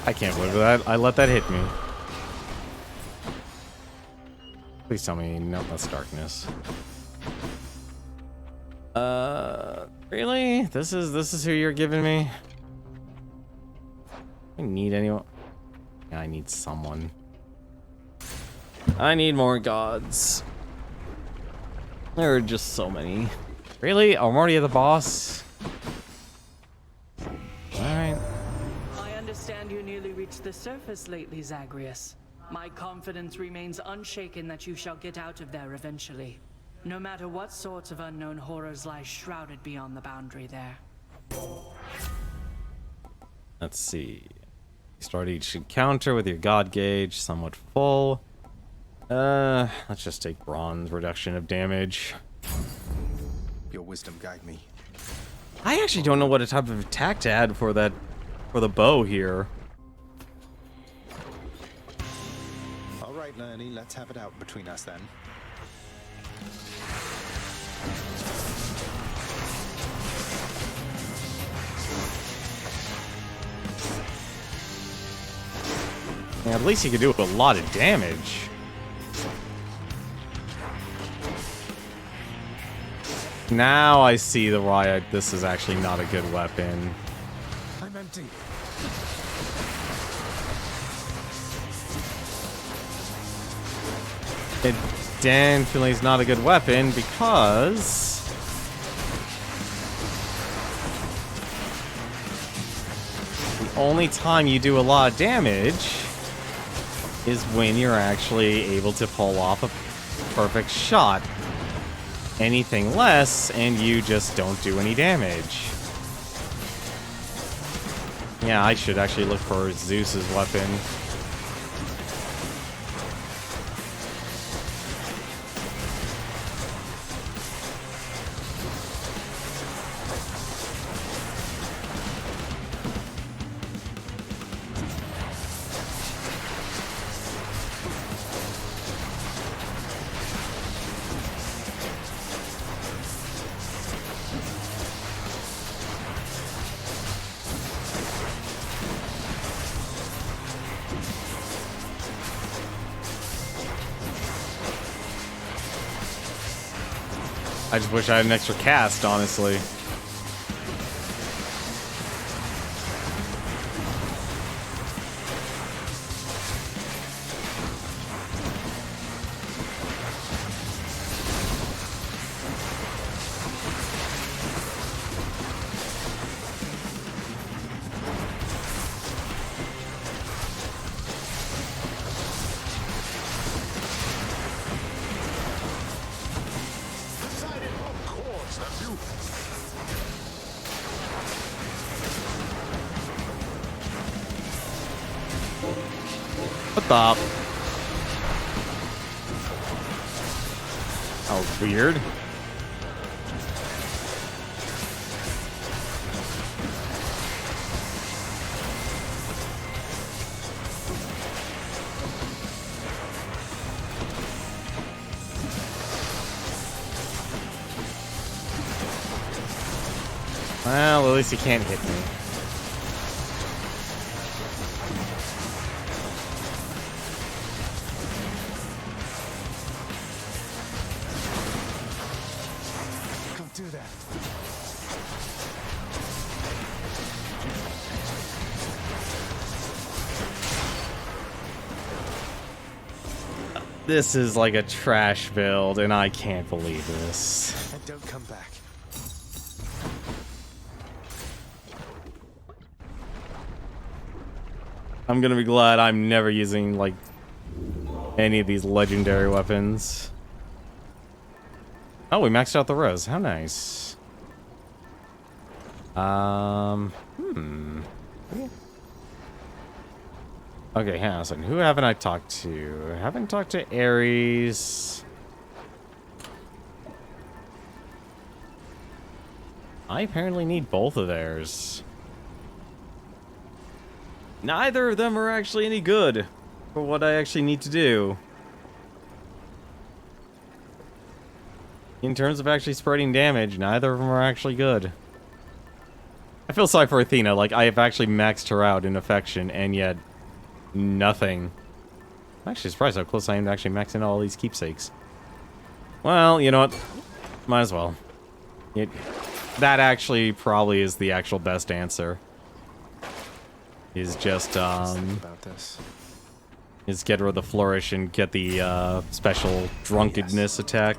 [SPEAKER 1] I can't believe that I let that hit me. Please tell me no, that's darkness. Really? This is who you're giving me? I need anyone. Yeah, I need someone. I need more gods. There are just so many. Really? I'm already at the boss? Alright.
[SPEAKER 3] I understand you nearly reached the surface lately, Zagreus. My confidence remains unshaken that you shall get out of there eventually. No matter what sorts of unknown horrors lie shrouded beyond the boundary there.
[SPEAKER 1] Let's see. Start each encounter with your god gauge somewhat full. Let's just take bronze reduction of damage.
[SPEAKER 2] Your wisdom guide me.
[SPEAKER 1] I actually don't know what type of attack to add for that, for the bow here.
[SPEAKER 2] All right, Lerny, let's have it out between us then.
[SPEAKER 1] Yeah, at least he could do a lot of damage. Now I see the why this is actually not a good weapon.
[SPEAKER 2] I'm empty.
[SPEAKER 1] It definitely is not a good weapon because the only time you do a lot of damage is when you're actually able to pull off a perfect shot. Anything less, and you just don't do any damage. Yeah, I should actually look for Zeus's weapon. I just wish I had an extra cast, honestly. What the? Oh, weird. Well, at least he can't hit me.
[SPEAKER 2] Don't do that.
[SPEAKER 1] This is like a trash build, and I can't believe this.
[SPEAKER 2] And don't come back.
[SPEAKER 1] I'm gonna be glad I'm never using, like, any of these legendary weapons. Oh, we maxed out the rose. How nice. Okay, hang on a second. Who haven't I talked to? I haven't talked to Ares. I apparently need both of theirs. Neither of them are actually any good for what I actually need to do. In terms of actually spreading damage, neither of them are actually good. I feel sorry for Athena. Like, I have actually maxed her out in affection, and yet nothing. I'm actually surprised how close I am to actually maxing out all these keepsakes. Well, you know what? Might as well. That actually probably is the actual best answer. Is just,
[SPEAKER 2] about this.
[SPEAKER 1] is get rid of the flourish and get the, special drunkenness attack.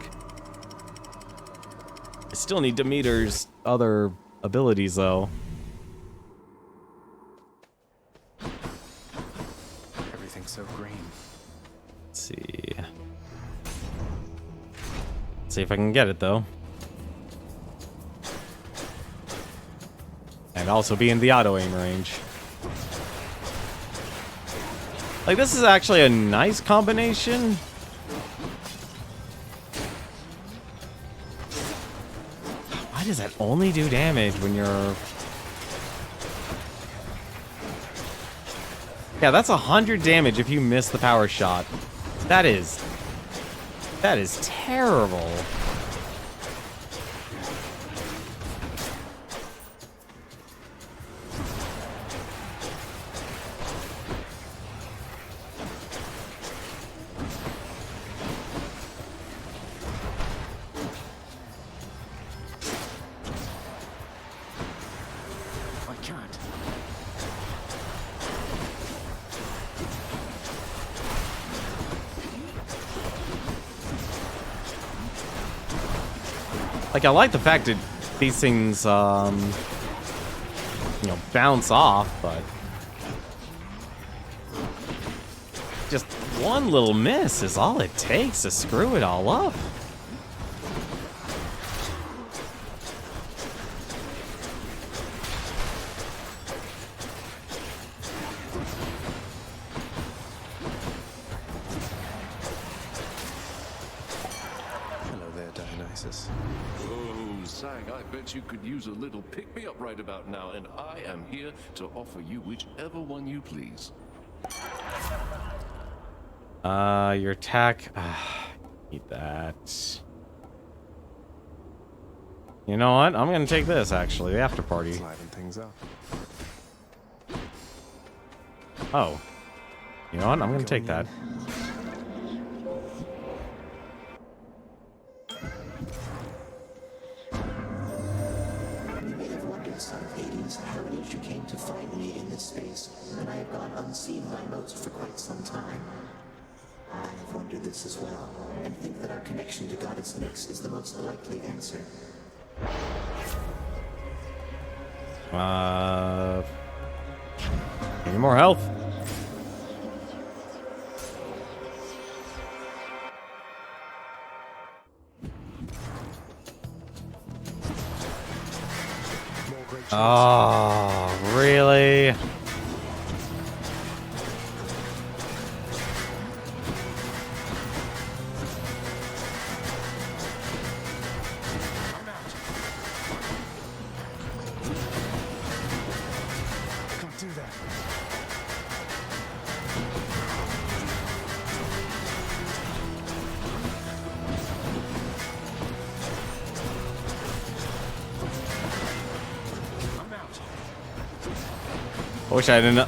[SPEAKER 1] I still need Demeter's other abilities, though.
[SPEAKER 2] Everything's so green.
[SPEAKER 1] Let's see. Let's see if I can get it, though. And also be in the auto-aim range. Like, this is actually a nice combination. Why does that only do damage when you're... Yeah, that's 100 damage if you miss the power shot. That is terrible.
[SPEAKER 18] I can't.
[SPEAKER 1] Like, I like the fact that these things, you know, bounce off, but... just one little miss is all it takes to screw it all up.
[SPEAKER 2] Hello there, Dionysus.
[SPEAKER 4] Oh, Zag, I bet you could use a little pick-me-up right about now, and I am here to offer you whichever one you please.
[SPEAKER 1] Your attack... need that. You know what? I'm gonna take this, actually. The after party.
[SPEAKER 2] Liven things up.
[SPEAKER 1] Oh. You know what? I'm gonna take that.
[SPEAKER 8] You may have wondered, son of Hades, how it is you came to find me in this space, and I have gone unseen by most for quite some time. I have wondered this as well, and think that our connection to Goddess Nyx is the most likely answer.
[SPEAKER 1] Give me more health. Oh, really?
[SPEAKER 18] Can't do that.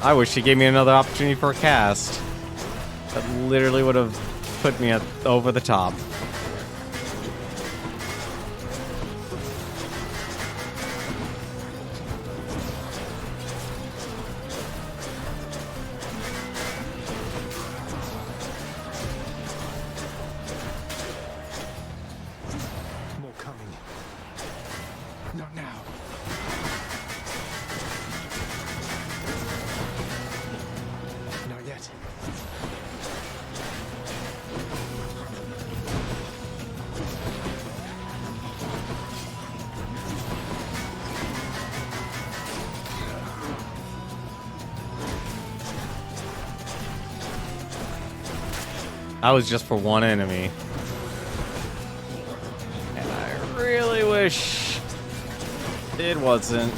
[SPEAKER 1] I wish she gave me another opportunity for a cast. That literally would have put me over the top.
[SPEAKER 18] More coming. Not now. Not yet.
[SPEAKER 1] That was just for one enemy. And I really wish it wasn't.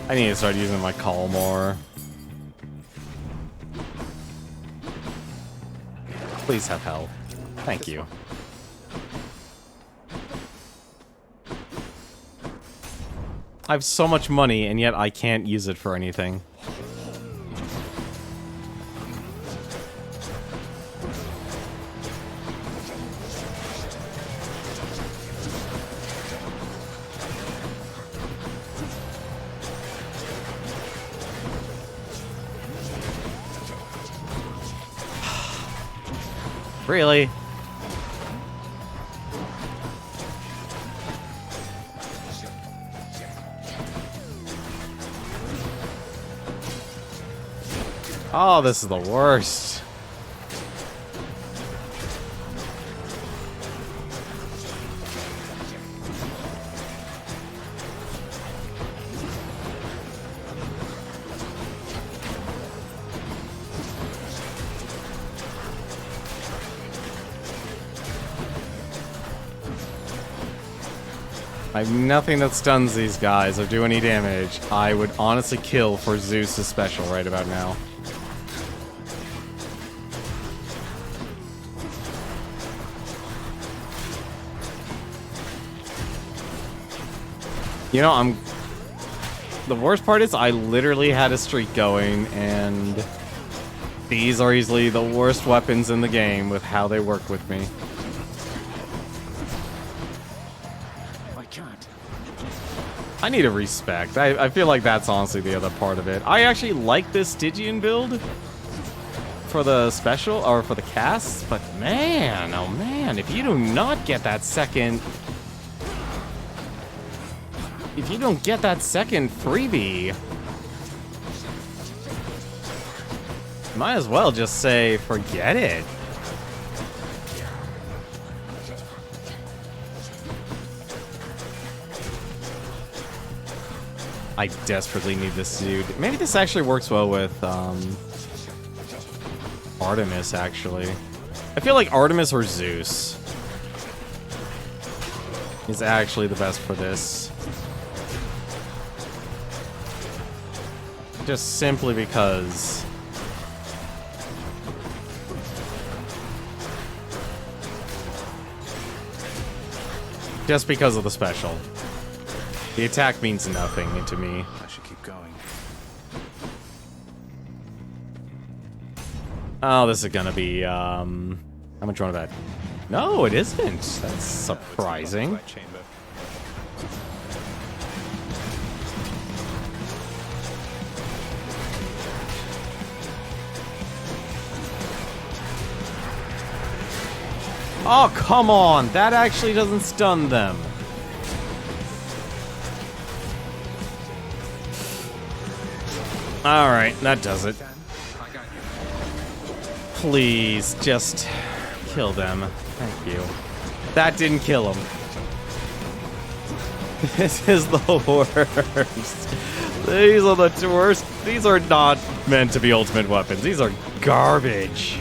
[SPEAKER 1] I need to start using my call more. Please have health. Thank you. I have so much money, and yet I can't use it for anything. Really? Oh, this is the worst. I have nothing that stuns these guys or do any damage. I would honestly kill for Zeus' special right about now. You know, the worst part is I literally had a streak going, and these are easily the worst weapons in the game with how they work with me. I need a respect. I feel like that's honestly the other part of it. I actually like this Stygian build for the special, or for the cast, but man, oh man, if you do not get that second... If you don't get that second freebie... Might as well just say, forget it. I desperately need this dude. Maybe this actually works well with Artemis, actually. I feel like Artemis or Zeus is actually the best for this. Just simply because... Just because of the special. The attack means nothing to me.
[SPEAKER 2] I should keep going.
[SPEAKER 1] Oh, this is gonna be, how much run of that? No, it isn't. That's surprising. Oh, come on! That actually doesn't stun them. Alright, that does it. Please, just kill them. Thank you. That didn't kill him. This is the worst. These are the worst. These are not meant to be ultimate weapons. These are garbage.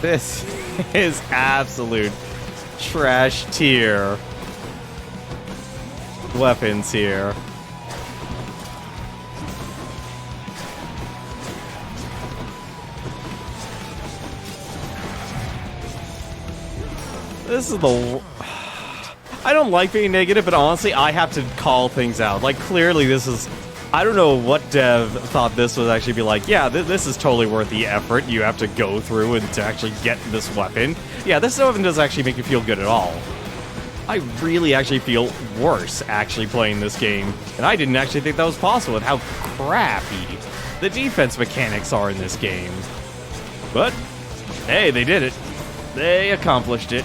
[SPEAKER 1] This is absolute trash tier weapons here. This is the... I don't like being negative, but honestly, I have to call things out. Like, clearly this is... I don't know what dev thought this would actually be like, yeah, this is totally worth the effort you have to go through and to actually get this weapon. Yeah, this weapon doesn't actually make you feel good at all. I really actually feel worse actually playing this game, and I didn't actually think that was possible with how crappy the defense mechanics are in this game. But, hey, they did it. They accomplished it.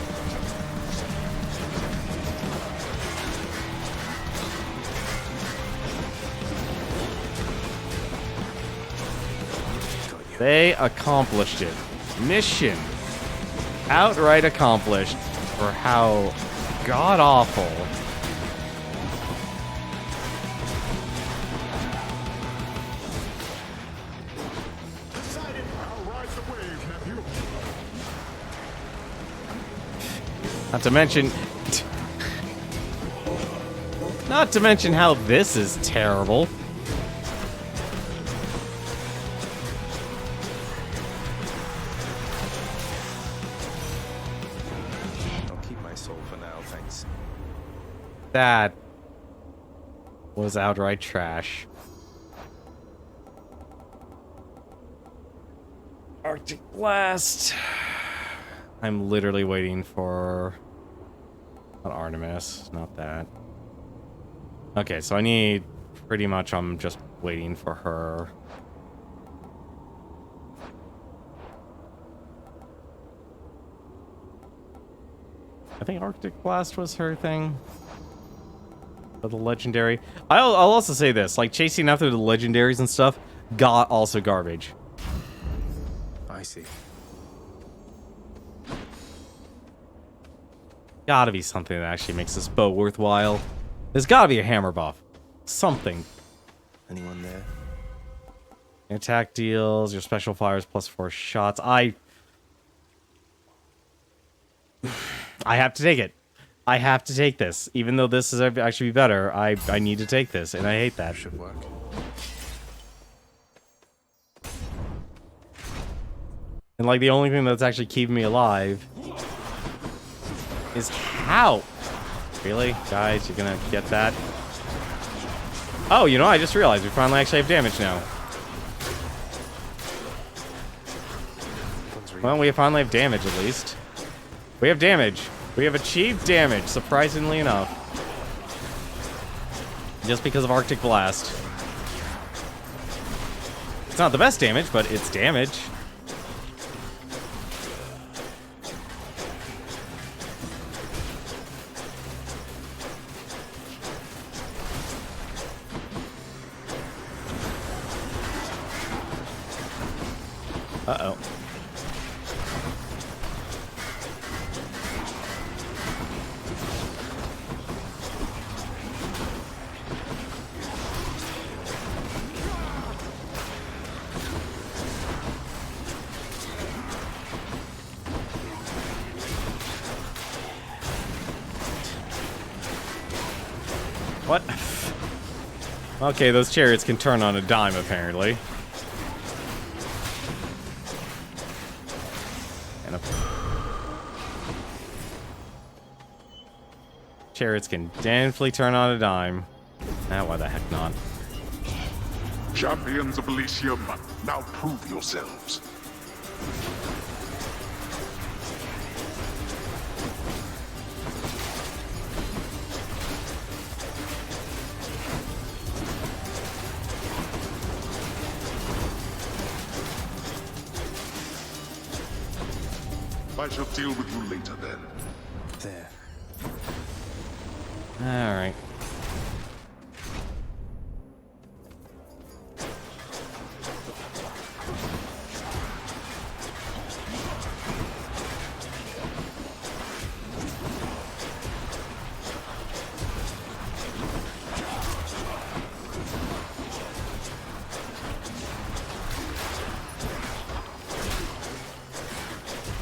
[SPEAKER 1] They accomplished it. Mission outright accomplished for how god-awful.
[SPEAKER 6] Decided I'll ride the wave, nephew.
[SPEAKER 1] Not to mention how this is terrible.
[SPEAKER 2] I'll keep my soul for now, thanks.
[SPEAKER 1] That was outright trash. Arctic Blast. I'm literally waiting for... Not Artemis, not that. Okay, so I need... Pretty much I'm just waiting for her. I think Arctic Blast was her thing. But the legendary... I'll also say this, like, chasing after the legendaries and stuff, got also garbage.
[SPEAKER 2] I see.
[SPEAKER 1] Gotta be something that actually makes this bow worthwhile. There's gotta be a hammer buff. Something.
[SPEAKER 2] Anyone there?
[SPEAKER 1] Attack deals, your special fires +4 shots. I have to take it. I have to take this. Even though this is actually better, I need to take this, and I hate that.
[SPEAKER 2] Should work.
[SPEAKER 1] And like the only thing that's actually keeping me alive is how? Really? Guys, you're gonna get that? Oh, you know, I just realized we finally actually have damage now. Well, we finally have damage at least. We have damage. We have achieved damage, surprisingly enough. Just because of Arctic Blast. It's not the best damage, but it's damage. Uh-oh. What? Okay, those chariots can turn on a dime, apparently. And chariots can definitely turn on a dime. Ah, why the heck not?
[SPEAKER 6] Champions of Elysium, now prove yourselves. I shall deal with you later then.
[SPEAKER 2] There.
[SPEAKER 1] Alright.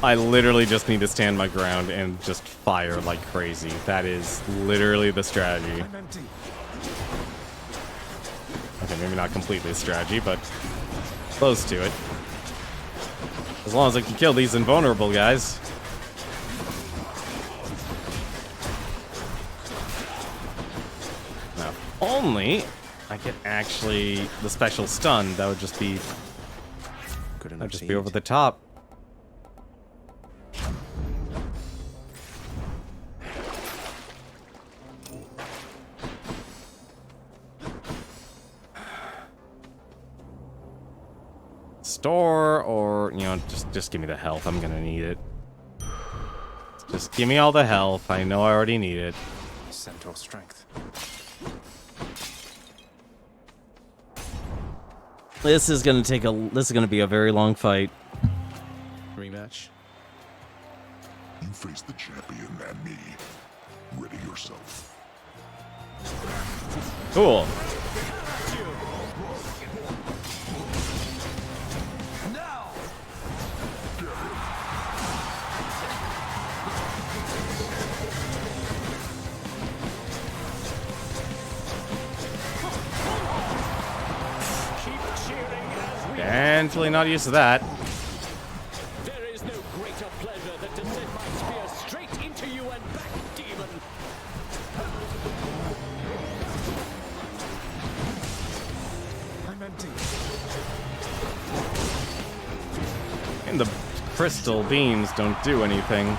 [SPEAKER 1] I literally just need to stand my ground and just fire like crazy. That is literally the strategy. Okay, maybe not completely a strategy, but close to it. As long as I can kill these invulnerable guys. Now, if only I could actually the special stun, that would just be
[SPEAKER 2] good enough.
[SPEAKER 1] That'd just be over the top. Store, or, you know, just give me the health. I'm gonna need it. Just give me all the health. I know I already need it.
[SPEAKER 2] Centaur strength.
[SPEAKER 1] This is gonna be a very long fight.
[SPEAKER 2] Remember
[SPEAKER 6] You face the champion and me. Ready yourself.
[SPEAKER 1] Cool. Definitely not used to that.
[SPEAKER 12] There is no greater pleasure than to send my spear straight into you and back, demon.
[SPEAKER 2] I'm empty.
[SPEAKER 1] And the crystal beams don't do anything.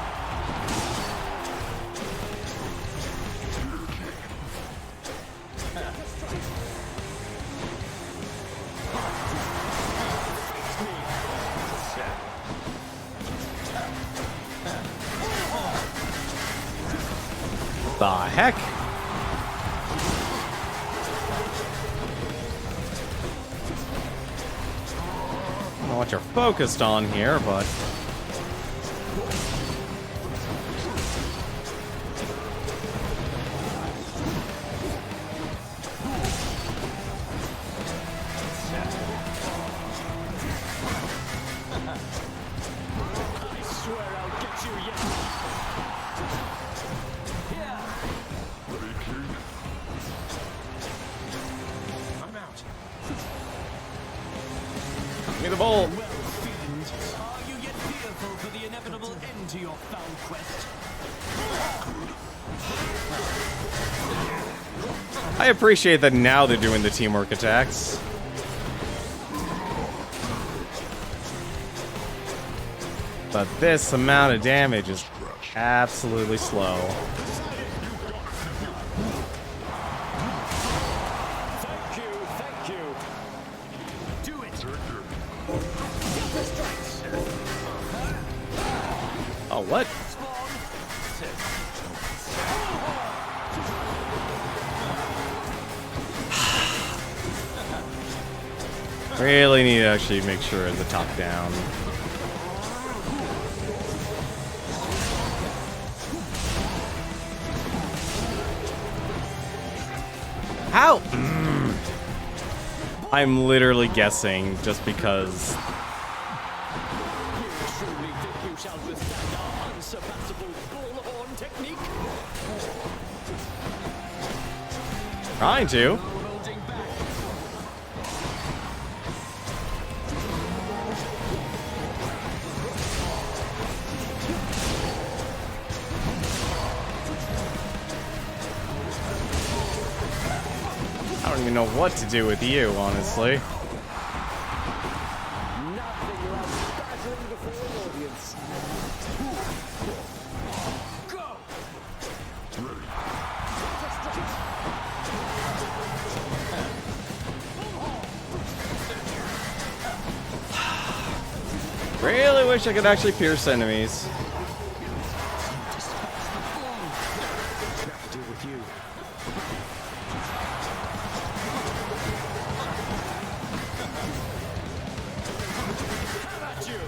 [SPEAKER 1] The heck? I don't know what you're focused on here, but...
[SPEAKER 12] I swear I'll get you yet.
[SPEAKER 2] I'm out.
[SPEAKER 1] Give me the bowl.
[SPEAKER 12] Well, fiend, are you yet fearful for the inevitable end to your foul quest?
[SPEAKER 1] I appreciate that now they're doing the teamwork attacks. But this amount of damage is absolutely slow.
[SPEAKER 12] Thank you. Do it.
[SPEAKER 1] Oh, what? Really need to actually make sure the top down. How? I'm literally guessing just because.
[SPEAKER 12] You truly think you shall withstand our unsurpassable bullhorn technique?
[SPEAKER 1] Trying to.
[SPEAKER 12] Holding back.
[SPEAKER 1] I don't even know what to do with you, honestly.
[SPEAKER 12] Nothing like battling before an audience. Go!
[SPEAKER 1] Really wish I could actually pierce enemies.
[SPEAKER 2] Have to deal with you.
[SPEAKER 12] How about you?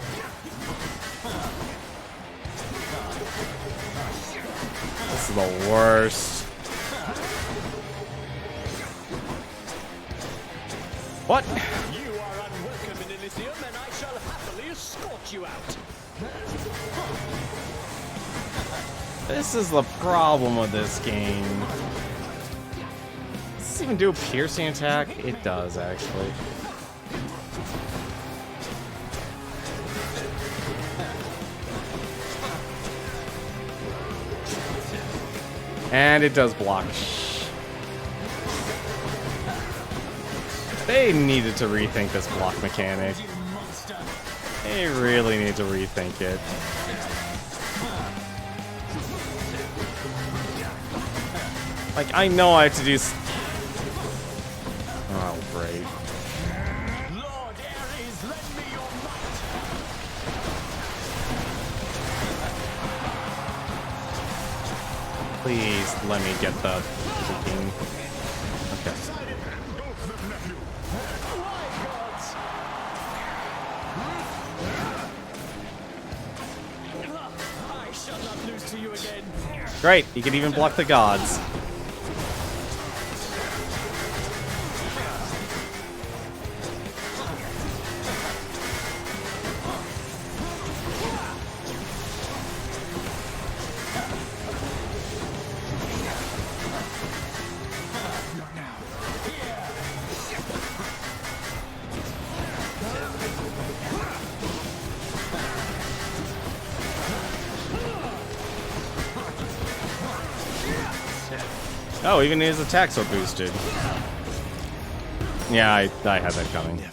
[SPEAKER 1] This is the worst. What?
[SPEAKER 12] You are unwelcome in Elysium, and I shall happily escort you out.
[SPEAKER 1] This is the problem with this game. Does this even do a piercing attack? It does, actually. And it does block. They needed to rethink this block mechanic. They really need to rethink it. Like, I know I have to do oh, great.
[SPEAKER 12] Lord Ares, lend me your might.
[SPEAKER 1] Please let me get the freaking... Okay.
[SPEAKER 12] I shall not lose to you again.
[SPEAKER 1] Great, he can even block the gods. Oh, even his attacks are boosted. Yeah, I had that coming.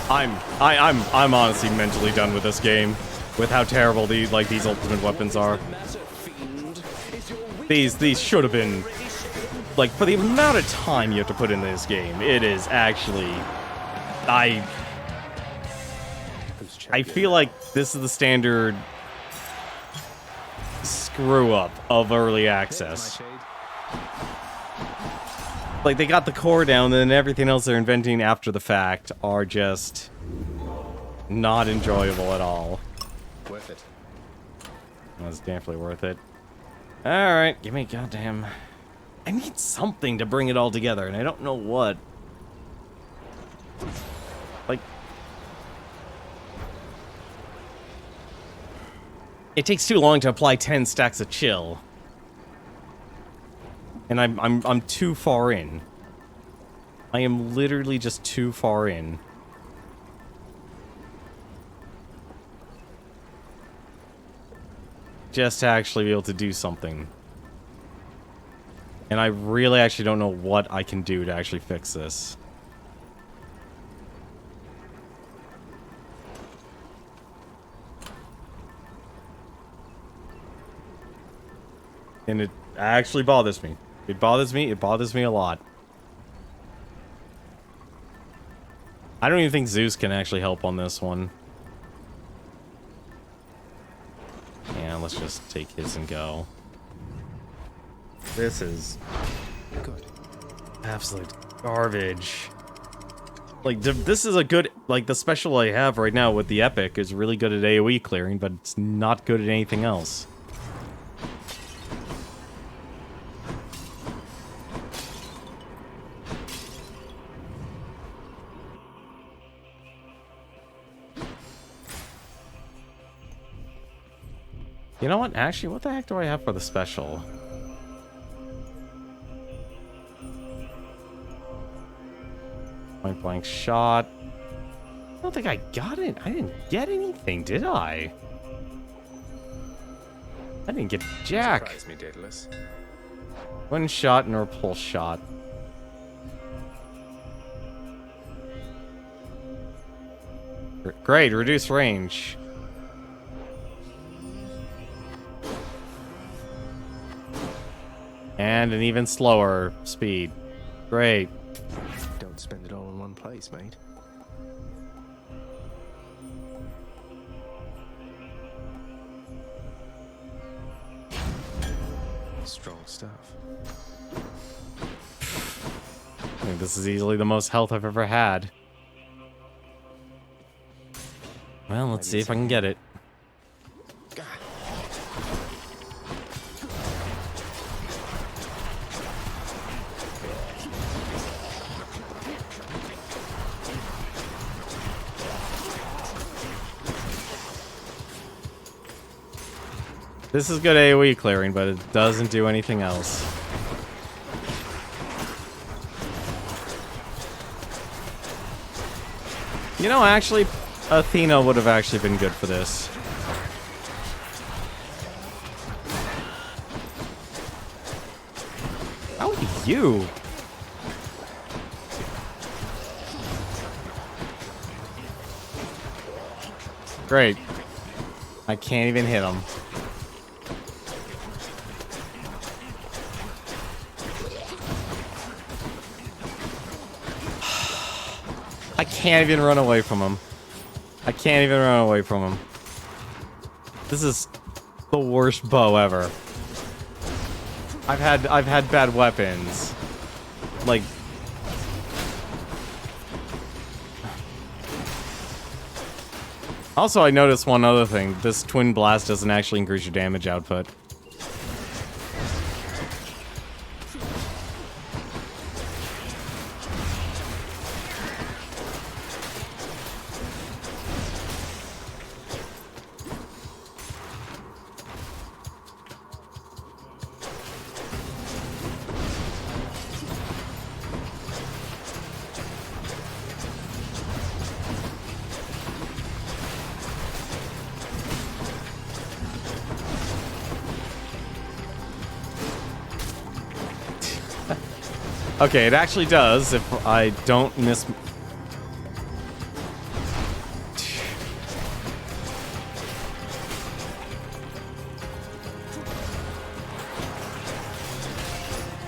[SPEAKER 1] I'm honestly mentally done with this game, with how terrible these ultimate weapons are. These should have been, like, for the amount of time you have to put in this game, it is actually, I feel like this is the standard screw up of early access. Like, they got the core down, and then everything else they're inventing after the fact are just not enjoyable at all.
[SPEAKER 2] Worth it.
[SPEAKER 1] That's definitely worth it. Alright, give me goddamn... I need something to bring it all together, and I don't know what. Like... It takes too long to apply 10 stacks of chill. And I'm too far in. I am literally just too far in. Just to actually be able to do something. And I really actually don't know what I can do to actually fix this. And it actually bothers me. It bothers me a lot. I don't even think Zeus can actually help on this one. Yeah, let's just take his and go. This is good. Absolute garbage. Like, this is a good, like, the special I have right now with the Epic is really good at AoE clearing, but it's not good at anything else. You know what? Actually, what the heck do I have for the special? Point blank shot. I don't think I got it. I didn't get anything, did I? I didn't get jack.
[SPEAKER 2] Surprise me, Daedalus.
[SPEAKER 1] One shot and a repulse shot. Great, reduce range. And an even slower speed. Great.
[SPEAKER 2] Don't spend it all in one place, mate. Strong stuff.
[SPEAKER 1] I think this is easily the most health I've ever had. Well, let's see if I can get it. This is good AoE clearing, but it doesn't do anything else. You know, actually, Athena would have actually been good for this. How are you? Great. I can't even hit him. I can't even run away from him. I can't even run away from him. This is the worst bow ever. I've had bad weapons. Like, Also, I noticed one other thing. This twin blast doesn't actually increase your damage output. Okay, it actually does if I don't miss...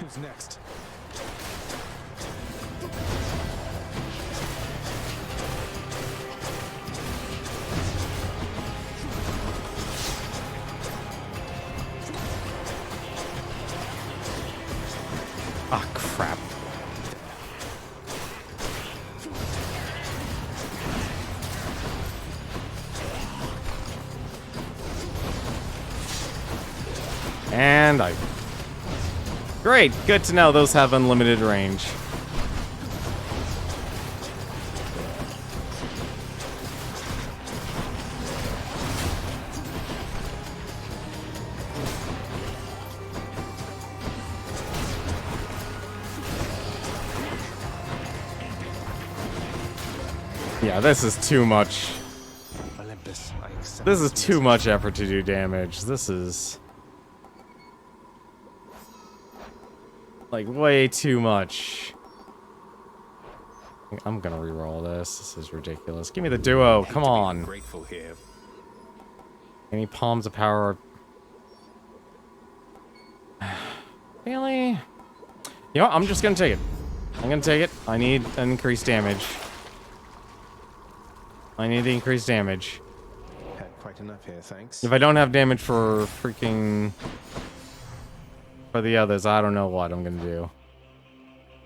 [SPEAKER 2] Who's next?
[SPEAKER 1] Ah, crap. And I... Great! Good to know those have unlimited range. Yeah, this is too much.
[SPEAKER 2] Olympus, I accept
[SPEAKER 1] This is too much effort to do damage. This is... like, way too much. I'm gonna reroll this. This is ridiculous. Give me the duo. Come on.
[SPEAKER 2] Grateful here.
[SPEAKER 1] Any palms of power? Really? You know what? I'm just gonna take it. I'm gonna take it. I need an increased damage. I need the increased damage.
[SPEAKER 2] Had quite enough here, thanks.
[SPEAKER 1] If I don't have damage for freaking... for the others, I don't know what I'm gonna do.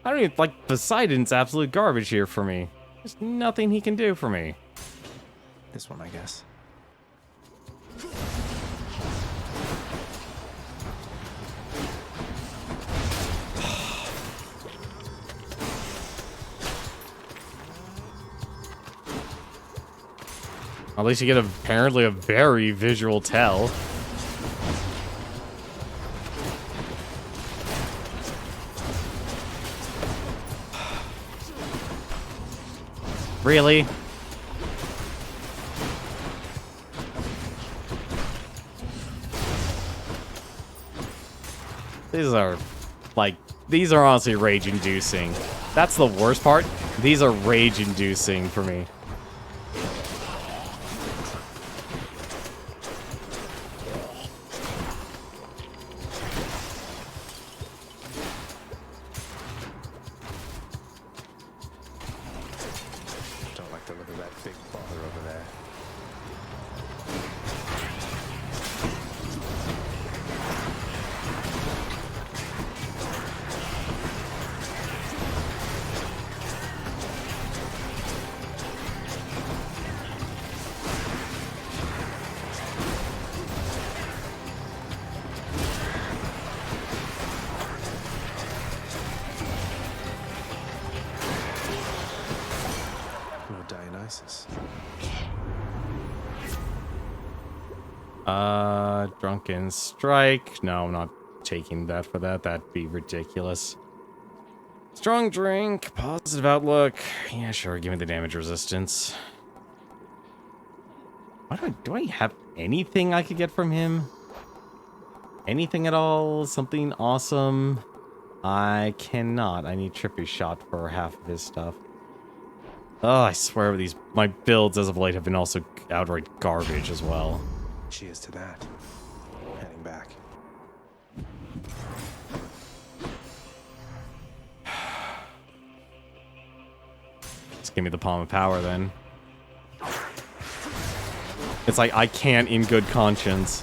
[SPEAKER 1] I don't even... like, Poseidon's absolute garbage here for me. There's nothing he can do for me.
[SPEAKER 2] This one, I guess.
[SPEAKER 1] At least you get apparently a very visual tell. Really? These are, like, these are honestly rage-inducing. That's the worst part. These are rage-inducing for me.
[SPEAKER 2] Don't like the look of that big bother over there. No Dionysus.
[SPEAKER 1] Drunken Strike. No, I'm not taking that for that. That'd be ridiculous. Strong Drink. Positive Outlook. Yeah, sure. Give me the damage resistance. Do I have anything I could get from him? Anything at all? Something awesome? I cannot. I need Trippy Shot for half of his stuff. Oh, I swear my builds as of late have been also outright garbage as well.
[SPEAKER 2] Cheers to that. Heading back.
[SPEAKER 1] Just give me the Palm of Power then. It's like I can't in good conscience.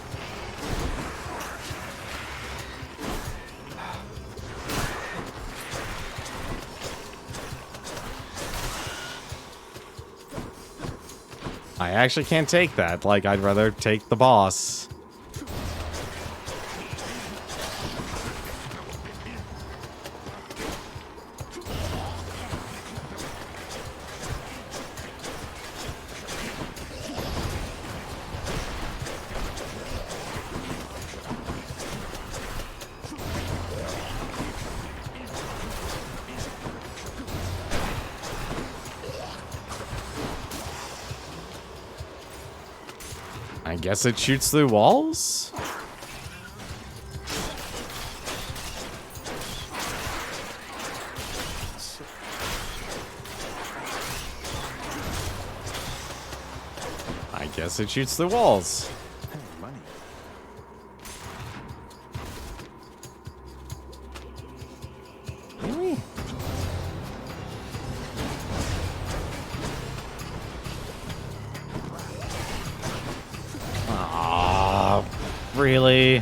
[SPEAKER 1] I actually can't take that. Like, I'd rather take the boss. I guess it shoots through walls? I guess it shoots through walls.
[SPEAKER 2] Hey, money.
[SPEAKER 1] Really? Really?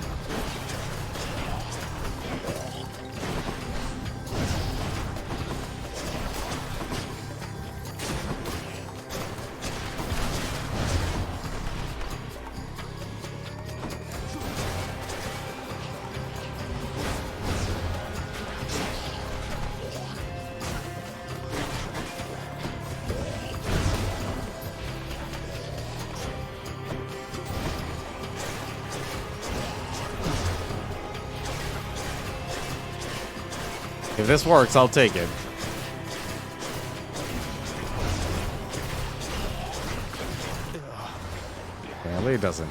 [SPEAKER 1] If this works, I'll take it. Apparently it doesn't.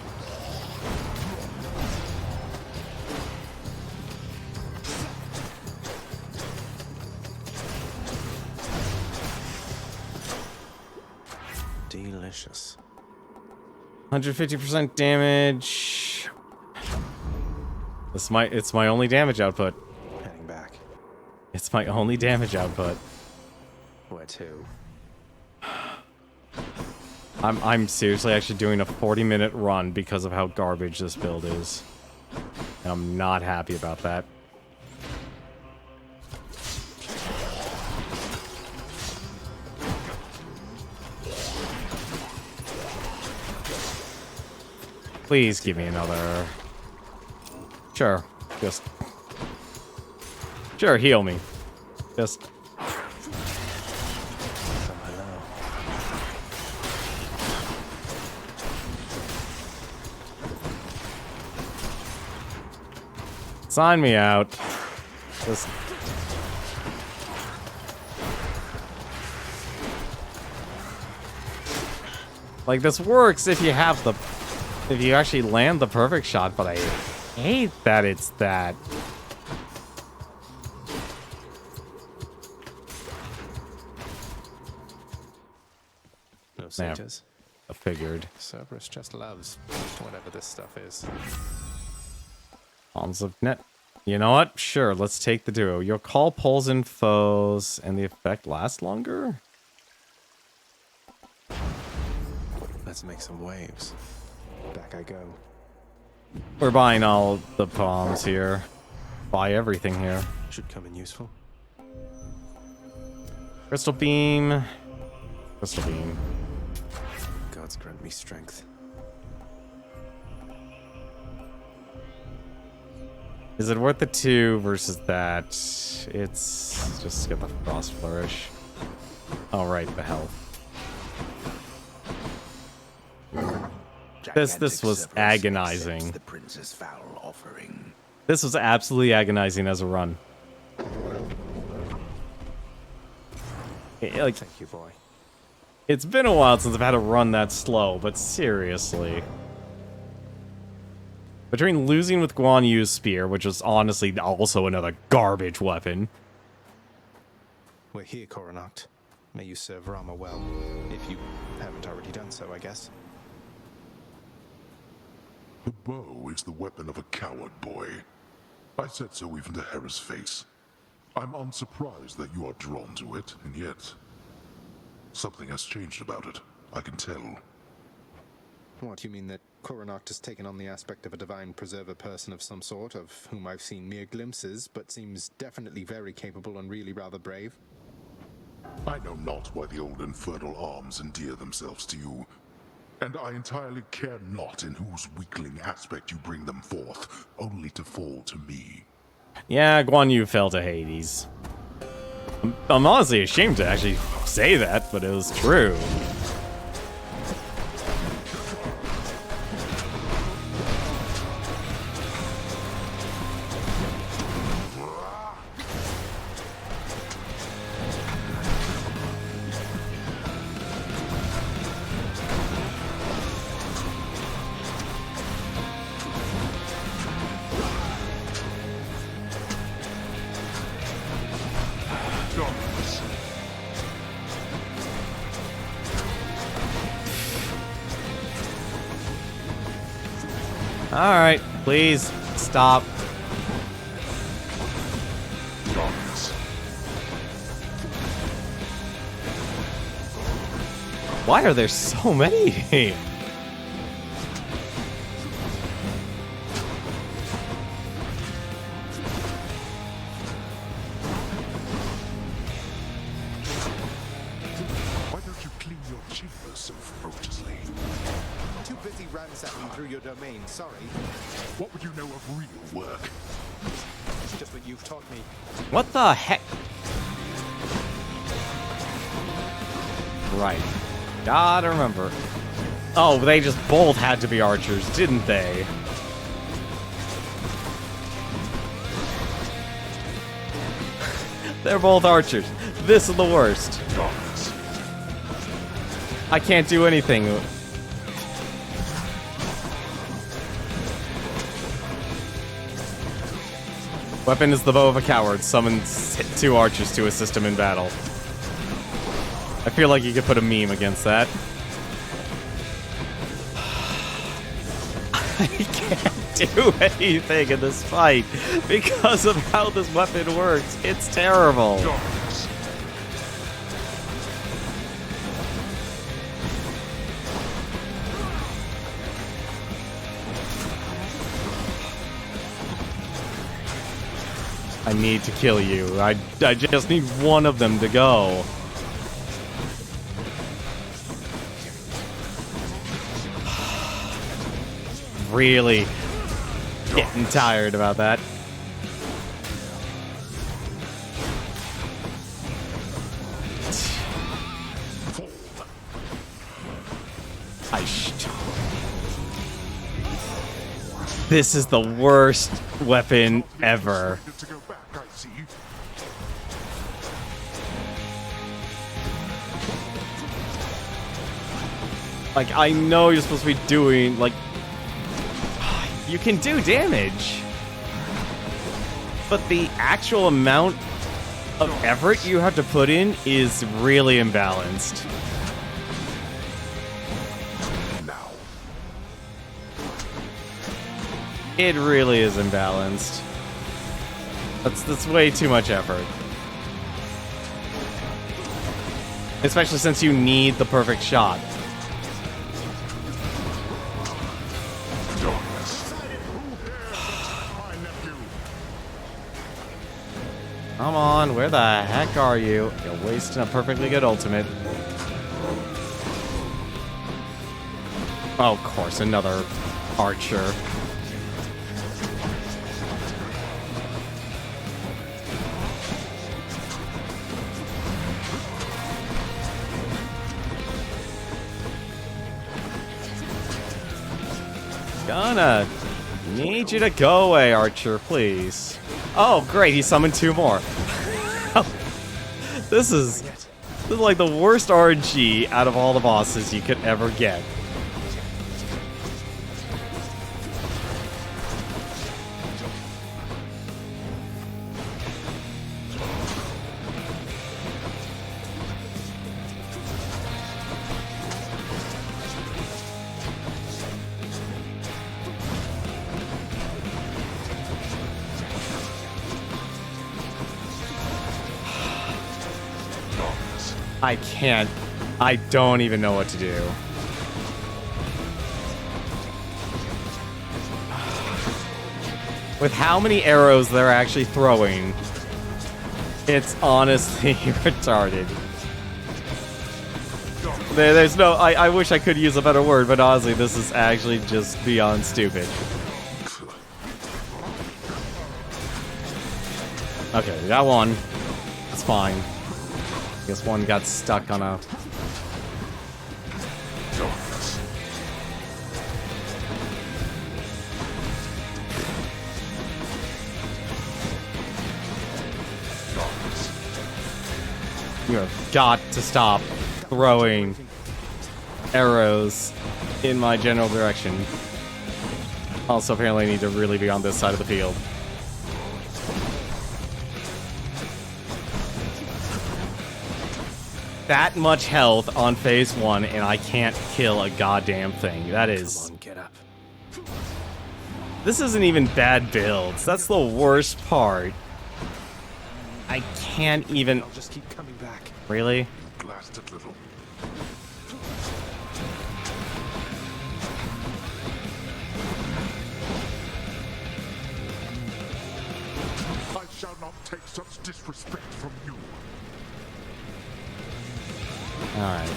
[SPEAKER 2] Delicious.
[SPEAKER 1] 150% damage. It's my only damage output.
[SPEAKER 2] Heading back.
[SPEAKER 1] It's my only damage output.
[SPEAKER 2] Where to?
[SPEAKER 1] I'm seriously actually doing a 40-minute run because of how garbage this build is. And I'm not happy about that. Please give me another. Sure. Just. Sure, heal me. Just. Sign me out. Just. Like, this works if you have the. If you actually land the perfect shot, but I hate that it's that.
[SPEAKER 2] No satyrs.
[SPEAKER 1] I figured.
[SPEAKER 2] Cerberus just loves whatever this stuff is.
[SPEAKER 1] Arms of net. You know what? Sure, let's take the duo. Your call pulls in foes, and the effect lasts longer?
[SPEAKER 2] Let's make some waves. Back I go.
[SPEAKER 1] We're buying all the bombs here. Buy everything here.
[SPEAKER 2] Should come in useful.
[SPEAKER 1] Crystal beam. Crystal beam.
[SPEAKER 2] Gods grant me strength.
[SPEAKER 1] Is it worth the 2 versus that? It's just get the frost flourish. All right, the health. This was agonizing.
[SPEAKER 13] The prince's foul offering.
[SPEAKER 1] This was absolutely agonizing as a run. Like,
[SPEAKER 2] thank you, boy.
[SPEAKER 1] It's been a while since I've had a run that slow, but seriously. Between losing with Guan Yu's spear, which was honestly also another garbage weapon.
[SPEAKER 2] We're here, Coronacht. May you serve Rama well, if you haven't already done so, I guess.
[SPEAKER 6] The bow is the weapon of a coward, boy. I said so even to Hera's face. I'm unsurprised that you are drawn to it, and yet something has changed about it. I can tell.
[SPEAKER 2] What, you mean that Coronacht has taken on the aspect of a divine preserver person of some sort, of whom I've seen mere glimpses, but seems definitely very capable and really rather brave?
[SPEAKER 6] I know not why the old infernal arms endear themselves to you. And I entirely care not in whose weakling aspect you bring them forth, only to fall to me.
[SPEAKER 1] Yeah, Guan Yu fell to Hades. I'm honestly ashamed to actually say that, but it was true. Alright, please stop. Why are there so many?
[SPEAKER 6] Why don't you clean your chambers so ferociously?
[SPEAKER 18] Too busy ransacking through your domain, sorry.
[SPEAKER 6] What would you know of real work?
[SPEAKER 18] Just what you've taught me.
[SPEAKER 1] What the heck? Right. Gotta remember. Oh, they just both had to be archers, didn't they? They're both archers. This is the worst. I can't do anything. Weapon is the bow of a coward. Summons 2 archers to assist him in battle. I feel like you could put a meme against that. I can't do anything in this fight because of how this weapon works. It's terrible. I need to kill you. I just need one of them to go. Really getting tired about that. This is the worst weapon ever. Like, I know you're supposed to be doing, like... You can do damage. But the actual amount of effort you have to put in is really imbalanced. It really is imbalanced. That's way too much effort. Especially since you need the perfect shot. Come on, where the heck are you? You're wasting a perfectly good ultimate. Oh, of course, another archer. Gonna need you to go away, archer, please. Oh, great, he summoned 2 more. This is like the worst RNG out of all the bosses you could ever get. I can't. I don't even know what to do. With how many arrows they're actually throwing, it's honestly retarded. There's no... I wish I could use a better word, but honestly, this is actually just beyond stupid. Okay, we got one. It's fine. Guess one got stuck on a... You have got to stop throwing arrows in my general direction. Also, apparently I need to really be on this side of the field. That much health on phase 1, and I can't kill a goddamn thing. That is...
[SPEAKER 2] Come on, get up.
[SPEAKER 1] This isn't even bad builds. That's the worst part. I can't even...
[SPEAKER 2] I'll just keep coming back.
[SPEAKER 1] Really?
[SPEAKER 6] Blasted little. I shall not take such disrespect from you.
[SPEAKER 1] Alright.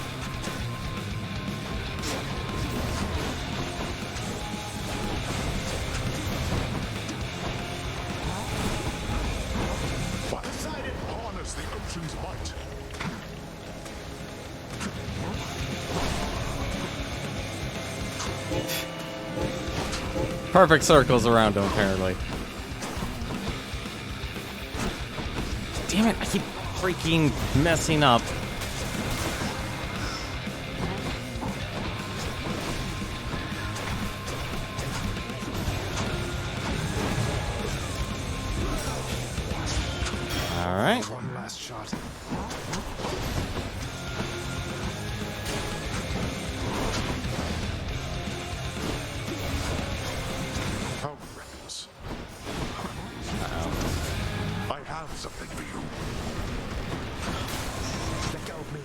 [SPEAKER 6] Decided harness the ocean's might.
[SPEAKER 1] Perfect circles around him, apparently. Damn it, I keep freaking messing up. Alright.
[SPEAKER 2] One last shot.
[SPEAKER 6] How reckless. I have something for you.
[SPEAKER 2] Let go of me.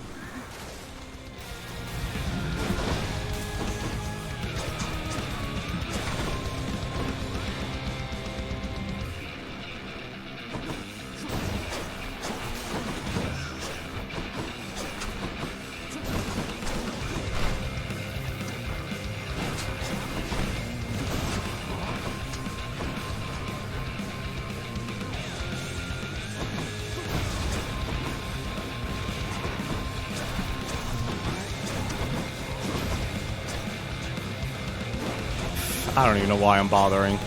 [SPEAKER 1] I don't even know why I'm bothering.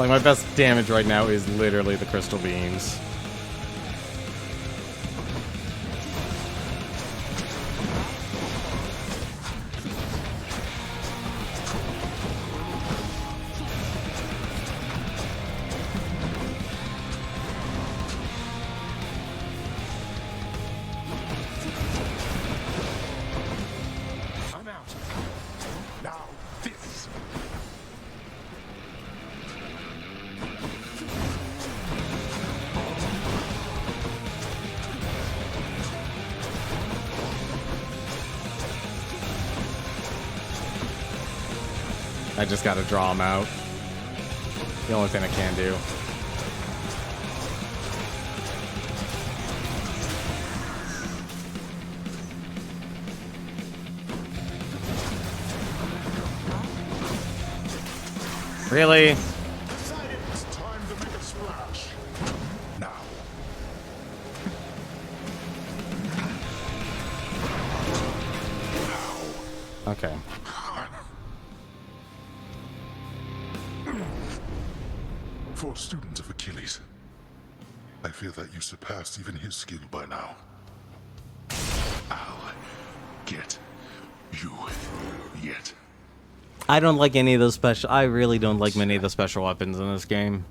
[SPEAKER 1] Like, my best damage right now is literally the crystal beams.
[SPEAKER 6] I'm out. Now, this.
[SPEAKER 1] I just gotta draw him out. The only thing I can do. Really?
[SPEAKER 6] It's time to make a splash. Now.
[SPEAKER 1] Okay.
[SPEAKER 6] For a student of Achilles, I fear that you surpassed even his skill by now. I'll get you yet.
[SPEAKER 1] I don't like any of those special... I really don't like many of the special weapons in this game.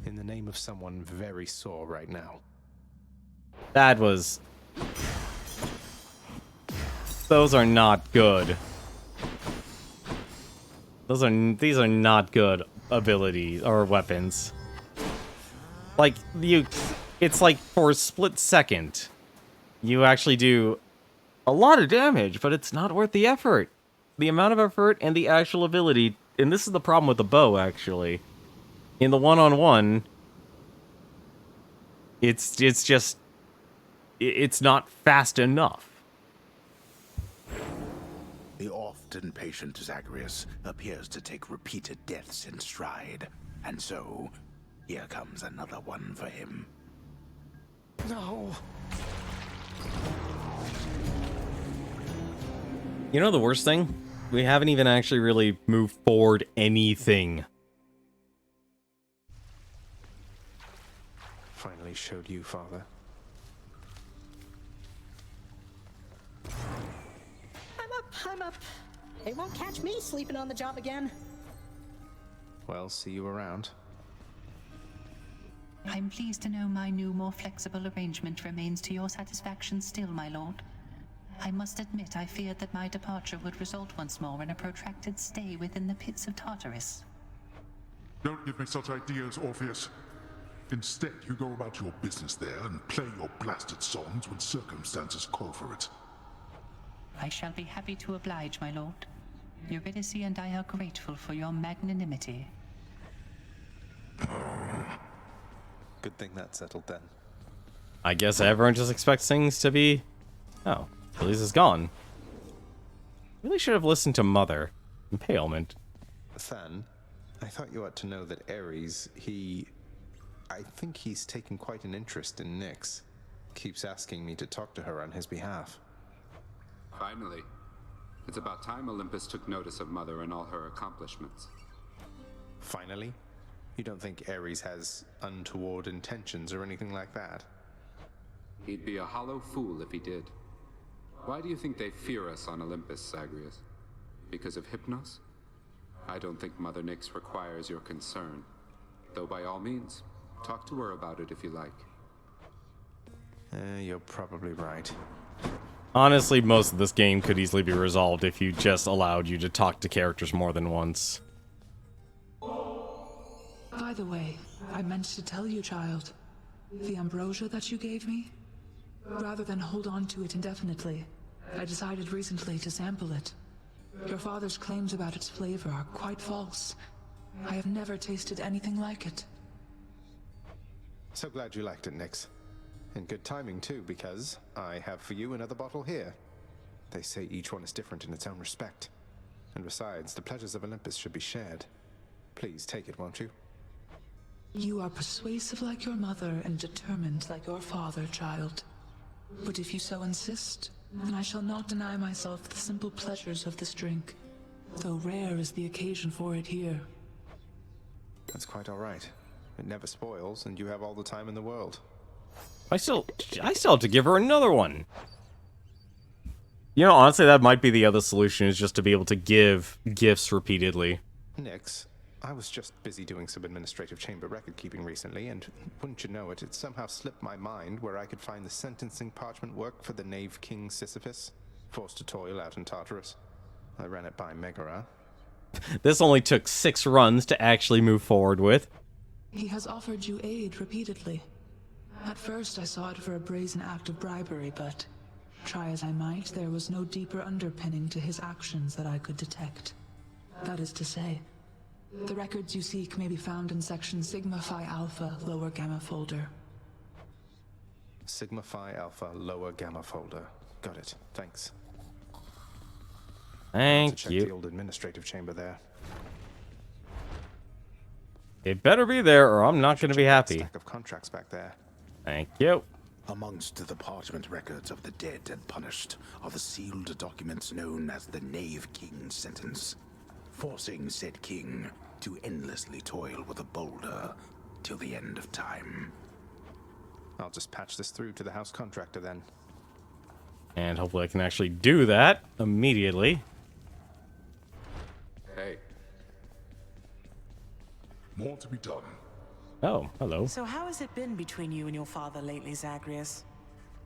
[SPEAKER 2] In the name of someone very sore right now.
[SPEAKER 1] That was... Those are not good. These are not good abilities or weapons. Like, it's like for a split second, you actually do a lot of damage, but it's not worth the effort. The amount of effort and the actual ability, and this is the problem with the bow, actually. In the one-on-one, It's just it's not fast enough.
[SPEAKER 13] The oft-impatient Zagreus appears to take repeated deaths in stride, and so, here comes another one for him.
[SPEAKER 2] No.
[SPEAKER 1] You know the worst thing? We haven't even actually really moved forward anything.
[SPEAKER 2] Finally showed you, Father.
[SPEAKER 11] I'm up. They won't catch me sleeping on the job again.
[SPEAKER 2] Well, see you around.
[SPEAKER 14] I'm pleased to know my new, more flexible arrangement remains to your satisfaction still, my lord. I must admit I feared that my departure would result once more in a protracted stay within the pits of Tartarus.
[SPEAKER 6] Don't give me such ideas, Orpheus. Instead, you go about your business there and play your blasted songs when circumstances call for it.
[SPEAKER 14] I shall be happy to oblige, my lord. Eurydice and I are grateful for your magnanimity.
[SPEAKER 2] Good thing that settled then.
[SPEAKER 1] I guess everyone just expects things to be... Oh, Achilles is gone. Really should have listened to Mother. Impalement.
[SPEAKER 2] Than, I thought you ought to know that Ares, I think he's taken quite an interest in Nyx. Keeps asking me to talk to her on his behalf.
[SPEAKER 10] Finally. It's about time Olympus took notice of Mother and all her accomplishments.
[SPEAKER 2] Finally? You don't think Ares has untoward intentions or anything like that?
[SPEAKER 10] He'd be a hollow fool if he did. Why do you think they fear us on Olympus, Zagreus? Because of Hypnos? I don't think Mother Nyx requires your concern. Though by all means, talk to her about it if you like.
[SPEAKER 2] You're probably right.
[SPEAKER 1] Honestly, most of this game could easily be resolved if you just allowed you to talk to characters more than once.
[SPEAKER 15] By the way, I meant to tell you, child. The ambrosia that you gave me? Rather than hold on to it indefinitely, I decided recently to sample it. Your father's claims about its flavor are quite false. I have never tasted anything like it.
[SPEAKER 2] So glad you liked it, Nyx. And good timing too, because I have for you another bottle here. They say each one is different in its own respect. And besides, the pleasures of Olympus should be shared. Please take it, won't you?
[SPEAKER 15] You are persuasive like your mother and determined like your father, child. But if you so insist, then I shall not deny myself the simple pleasures of this drink, though rare is the occasion for it here.
[SPEAKER 2] That's quite all right. It never spoils, and you have all the time in the world.
[SPEAKER 1] I still have to give her another one. You know, honestly, that might be the other solution, is just to be able to give gifts repeatedly.
[SPEAKER 2] Nyx, I was just busy doing some administrative chamber record keeping recently, and wouldn't you know it, it somehow slipped my mind where I could find the sentencing parchment work for the Knave King Sisyphus, forced to toil out in Tartarus. I ran it by Megara.
[SPEAKER 1] This only took 6 runs to actually move forward with.
[SPEAKER 15] He has offered you aid repeatedly. At first I saw it for a brazen act of bribery, but try as I might, there was no deeper underpinning to his actions that I could detect. That is to say, the records you seek may be found in section Sigma Phi Alpha, lower gamma folder.
[SPEAKER 2] Sigma Phi Alpha, lower gamma folder. Got it. Thanks.
[SPEAKER 1] Thank
[SPEAKER 2] check
[SPEAKER 1] you.
[SPEAKER 2] The old administrative chamber there.
[SPEAKER 1] It better be there, or I'm not going to be happy.
[SPEAKER 2] Stack of contracts back there.
[SPEAKER 1] Thank you.
[SPEAKER 13] Amongst the parchment records of the dead and punished are the sealed documents known as the Knave King's sentence, forcing said king to endlessly toil with a boulder till the end of time.
[SPEAKER 2] I'll just patch this through to the house contractor then.
[SPEAKER 1] And hopefully I can actually do that immediately.
[SPEAKER 4] Hey.
[SPEAKER 6] More to be done.
[SPEAKER 1] Oh, hello.
[SPEAKER 7] So how has it been between you and your father lately, Zagreus?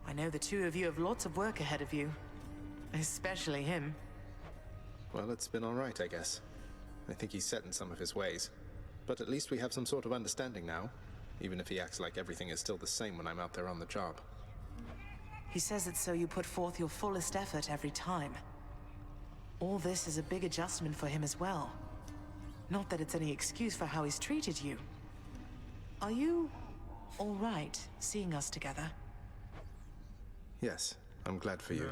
[SPEAKER 7] I know the two of you have lots of work ahead of you. Especially him.
[SPEAKER 2] Well, it's been all right, I guess. I think he's set in some of his ways. But at least we have some sort of understanding now, even if he acts like everything is still the same when I'm out there on the job.
[SPEAKER 7] He says it's so you put forth your fullest effort every time. All this is a big adjustment for him as well. Not that it's any excuse for how he's treated you. Are you all right seeing us together?
[SPEAKER 2] Yes, I'm glad for you.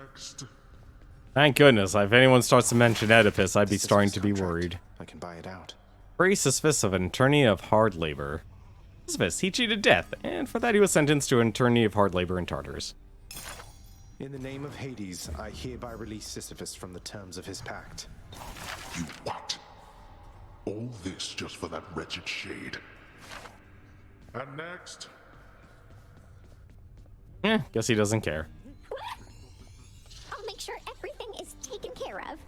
[SPEAKER 1] Thank goodness. If anyone starts to mention Oedipus, I'd be starting to be worried.
[SPEAKER 2] I can buy it out.
[SPEAKER 1] Free Sisyphus of an attorney of hard labor. Sisyphus, he cheated death, and for that he was sentenced to an attorney of hard labor in Tartarus.
[SPEAKER 2] In the name of Hades, I hereby release Sisyphus from the terms of his pact.
[SPEAKER 6] You what? All this just for that wretched shade. And next.
[SPEAKER 1] Guess he doesn't care.
[SPEAKER 17] I'll make sure everything is taken care of.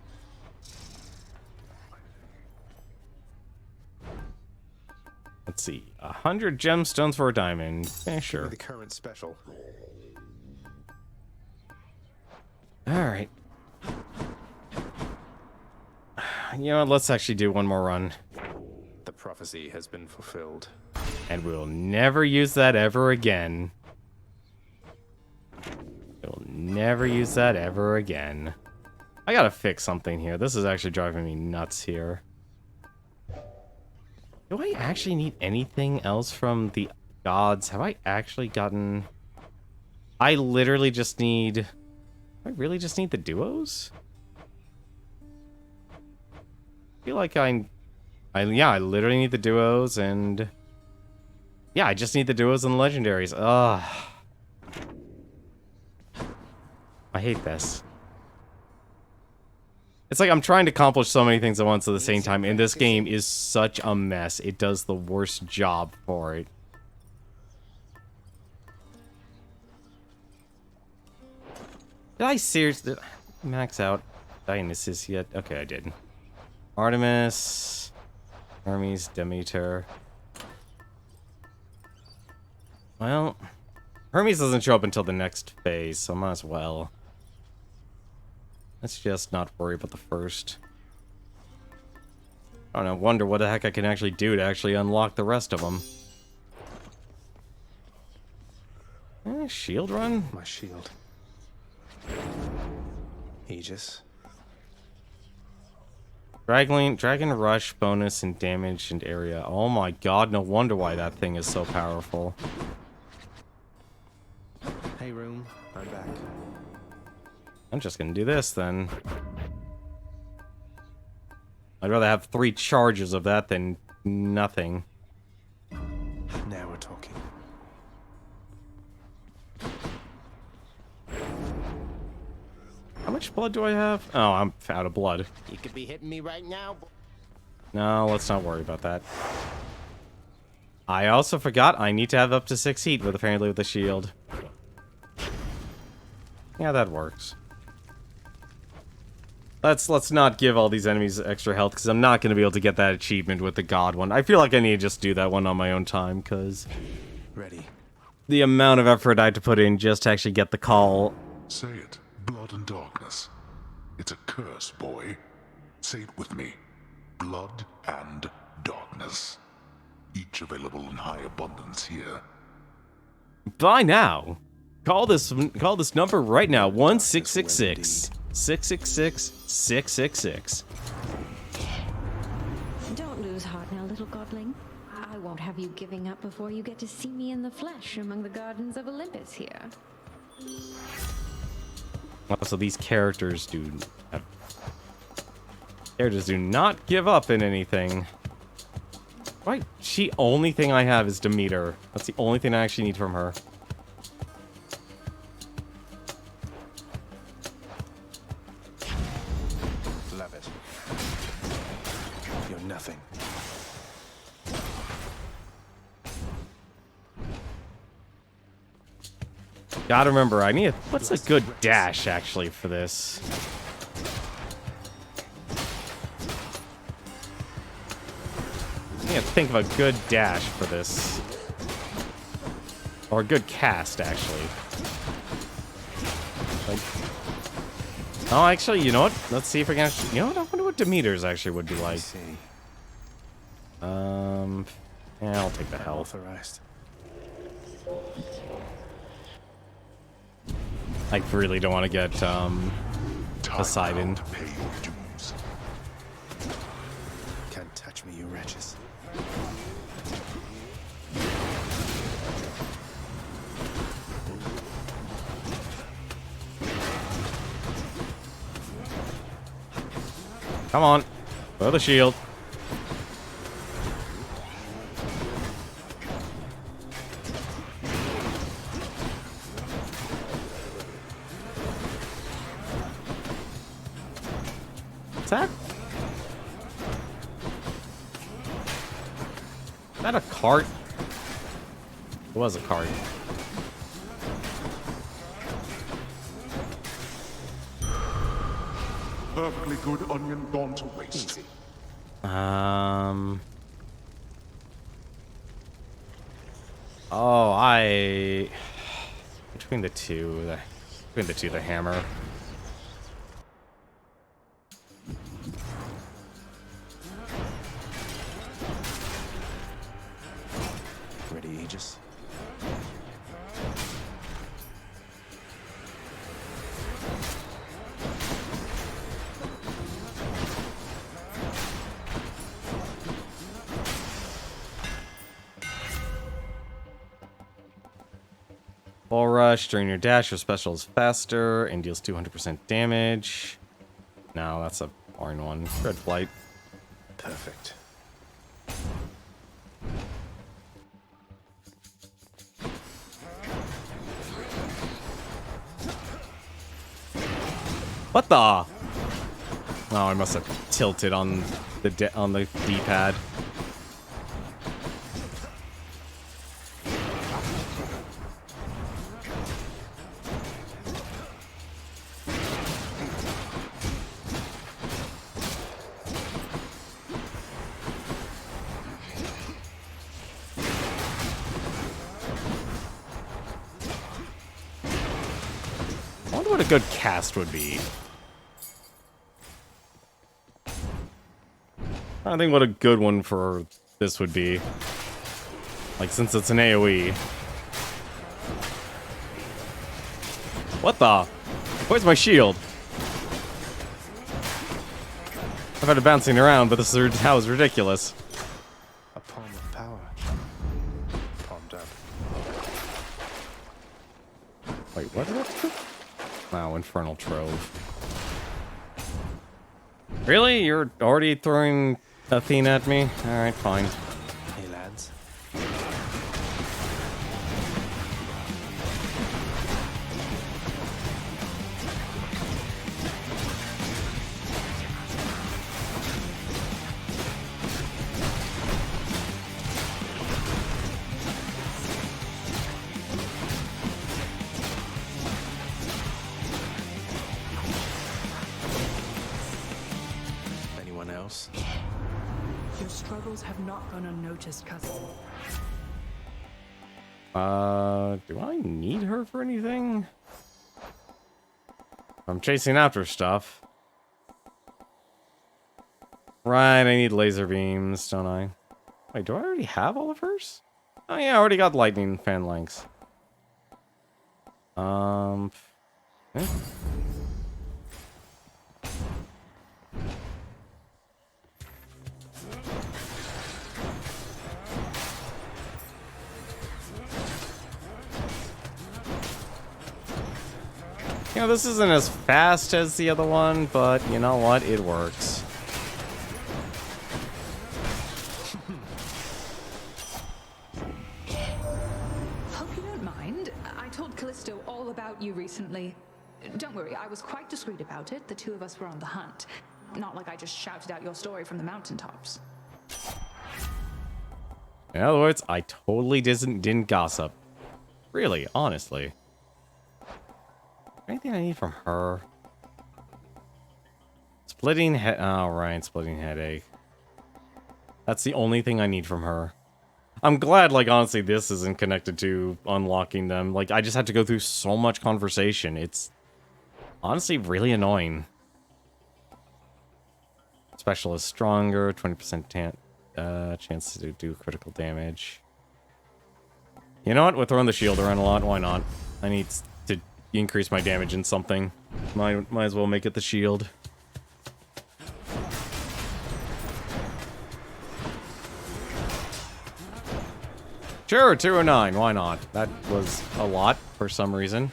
[SPEAKER 1] Let's see. 100 gemstones for a diamond. Sure.
[SPEAKER 2] The current special.
[SPEAKER 1] Alright. You know what, let's actually do one more run.
[SPEAKER 2] The prophecy has been fulfilled.
[SPEAKER 1] And we'll never use that ever again. We'll never use that ever again. I gotta fix something here. This is actually driving me nuts here. Do I actually need anything else from the gods? Have I actually gotten... I literally just need... I really just need the duos? I feel like I literally need the duos and... Yeah, I just need the duos and the legendaries. Ugh. I hate this. It's like I'm trying to accomplish so many things at once at the same time, and this game is such a mess. It does the worst job for it. Did I seriously max out Dionysus yet? Okay, I did. Artemis, Hermes, Demeter. Well, Hermes doesn't show up until the next phase, so might as well. Let's just not worry about the first. I don't know, wonder what the heck I can actually do to actually unlock the rest of them. Shield run?
[SPEAKER 2] My shield. Aegis.
[SPEAKER 1] Dragon Rush, bonus, and damage and area. Oh my god, no wonder why that thing is so powerful.
[SPEAKER 2] Hey, room. I'm back.
[SPEAKER 1] I'm just gonna do this, then. I'd rather have 3 charges of that than nothing.
[SPEAKER 2] Now we're talking.
[SPEAKER 1] How much blood do I have? Oh, I'm out of blood.
[SPEAKER 18] You could be hitting me right now.
[SPEAKER 1] No, let's not worry about that. I also forgot I need to have up to 6 heat with apparently with the shield. Yeah, that works. Let's not give all these enemies extra health, because I'm not going to be able to get that achievement with the god one. I feel like I need to just do that one on my own time, because...
[SPEAKER 2] Ready.
[SPEAKER 1] The amount of effort I had to put in just to actually get the call.
[SPEAKER 6] Say it. Blood and darkness. It's a curse, boy. Say it with me. Blood and darkness. Each available in high abundance here.
[SPEAKER 1] Buy now. Call this number right now. 1666 666 666.
[SPEAKER 19] Don't lose heart now, little godling. I won't have you giving up before you get to see me in the flesh among the gardens of Olympus here.
[SPEAKER 1] So these characters do not give up in anything. Right? The only thing I have is Demeter. That's the only thing I actually need from her.
[SPEAKER 2] Love it. You're nothing.
[SPEAKER 1] Gotta remember, I need a... What's a good dash, actually, for this? I need to think of a good dash for this. Or a good cast, actually. Like... Oh, actually, you know what? Let's see if I can actually... You know what? I wonder what Demeter's actually would be like. Yeah, I'll take the health.
[SPEAKER 2] Authorized.
[SPEAKER 1] I really don't want to get, Poseidon.
[SPEAKER 2] Can't touch me, you wretches.
[SPEAKER 1] Come on. Throw the shield. What's that? Is that a cart? It was a cart.
[SPEAKER 6] Perfectly good onion gone to waste.
[SPEAKER 1] Oh, between the two, the hammer.
[SPEAKER 2] Ready, Aegis?
[SPEAKER 1] Full rush during your dash. Your special is faster and deals 200% damage. No, that's a boring one. Red flight.
[SPEAKER 2] Perfect.
[SPEAKER 1] What the? Oh, I must have tilted on the D-pad. I wonder what a good cast would be. I think what a good one for this would be. Like, since it's an AoE. What the? Where's my shield? I've had it bouncing around, but this is how it's ridiculous.
[SPEAKER 2] A palm of power. Palmed up.
[SPEAKER 1] Wait, what did that do? Wow, Infernal Trove. Really? You're already throwing Athena at me? Alright, fine.
[SPEAKER 2] Hey, lads. Anyone else?
[SPEAKER 3] Your struggles have not gone unnoticed, cousin.
[SPEAKER 1] Do I need her for anything? I'm chasing after stuff. Right, I need laser beams, don't I? Wait, do I already have all of hers? Oh yeah, I already got lightning fan lengths. Eh? You know, this isn't as fast as the other one, but you know what? It works.
[SPEAKER 16] Hope you don't mind. I told Callisto all about you recently. Don't worry, I was quite discreet about it. The two of us were on the hunt. Not like I just shouted out your story from the mountaintops.
[SPEAKER 1] In other words, I totally didn't gossip. Really, honestly. Anything I need from her? Splitting head. Oh, right, splitting headache. That's the only thing I need from her. I'm glad, like, honestly, this isn't connected to unlocking them. Like, I just had to go through so much conversation. It's honestly really annoying. Special is stronger, 20% chance to do critical damage. You know what? We're throwing the shield around a lot. Why not? I need to increase my damage in something. Might as well make it the shield. Sure, 209. Why not? That was a lot for some reason.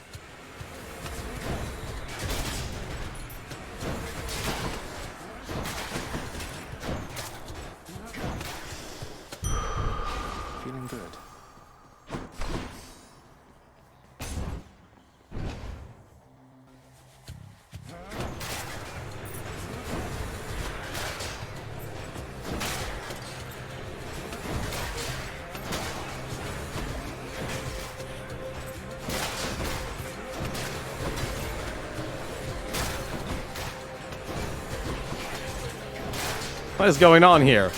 [SPEAKER 1] What is going on here?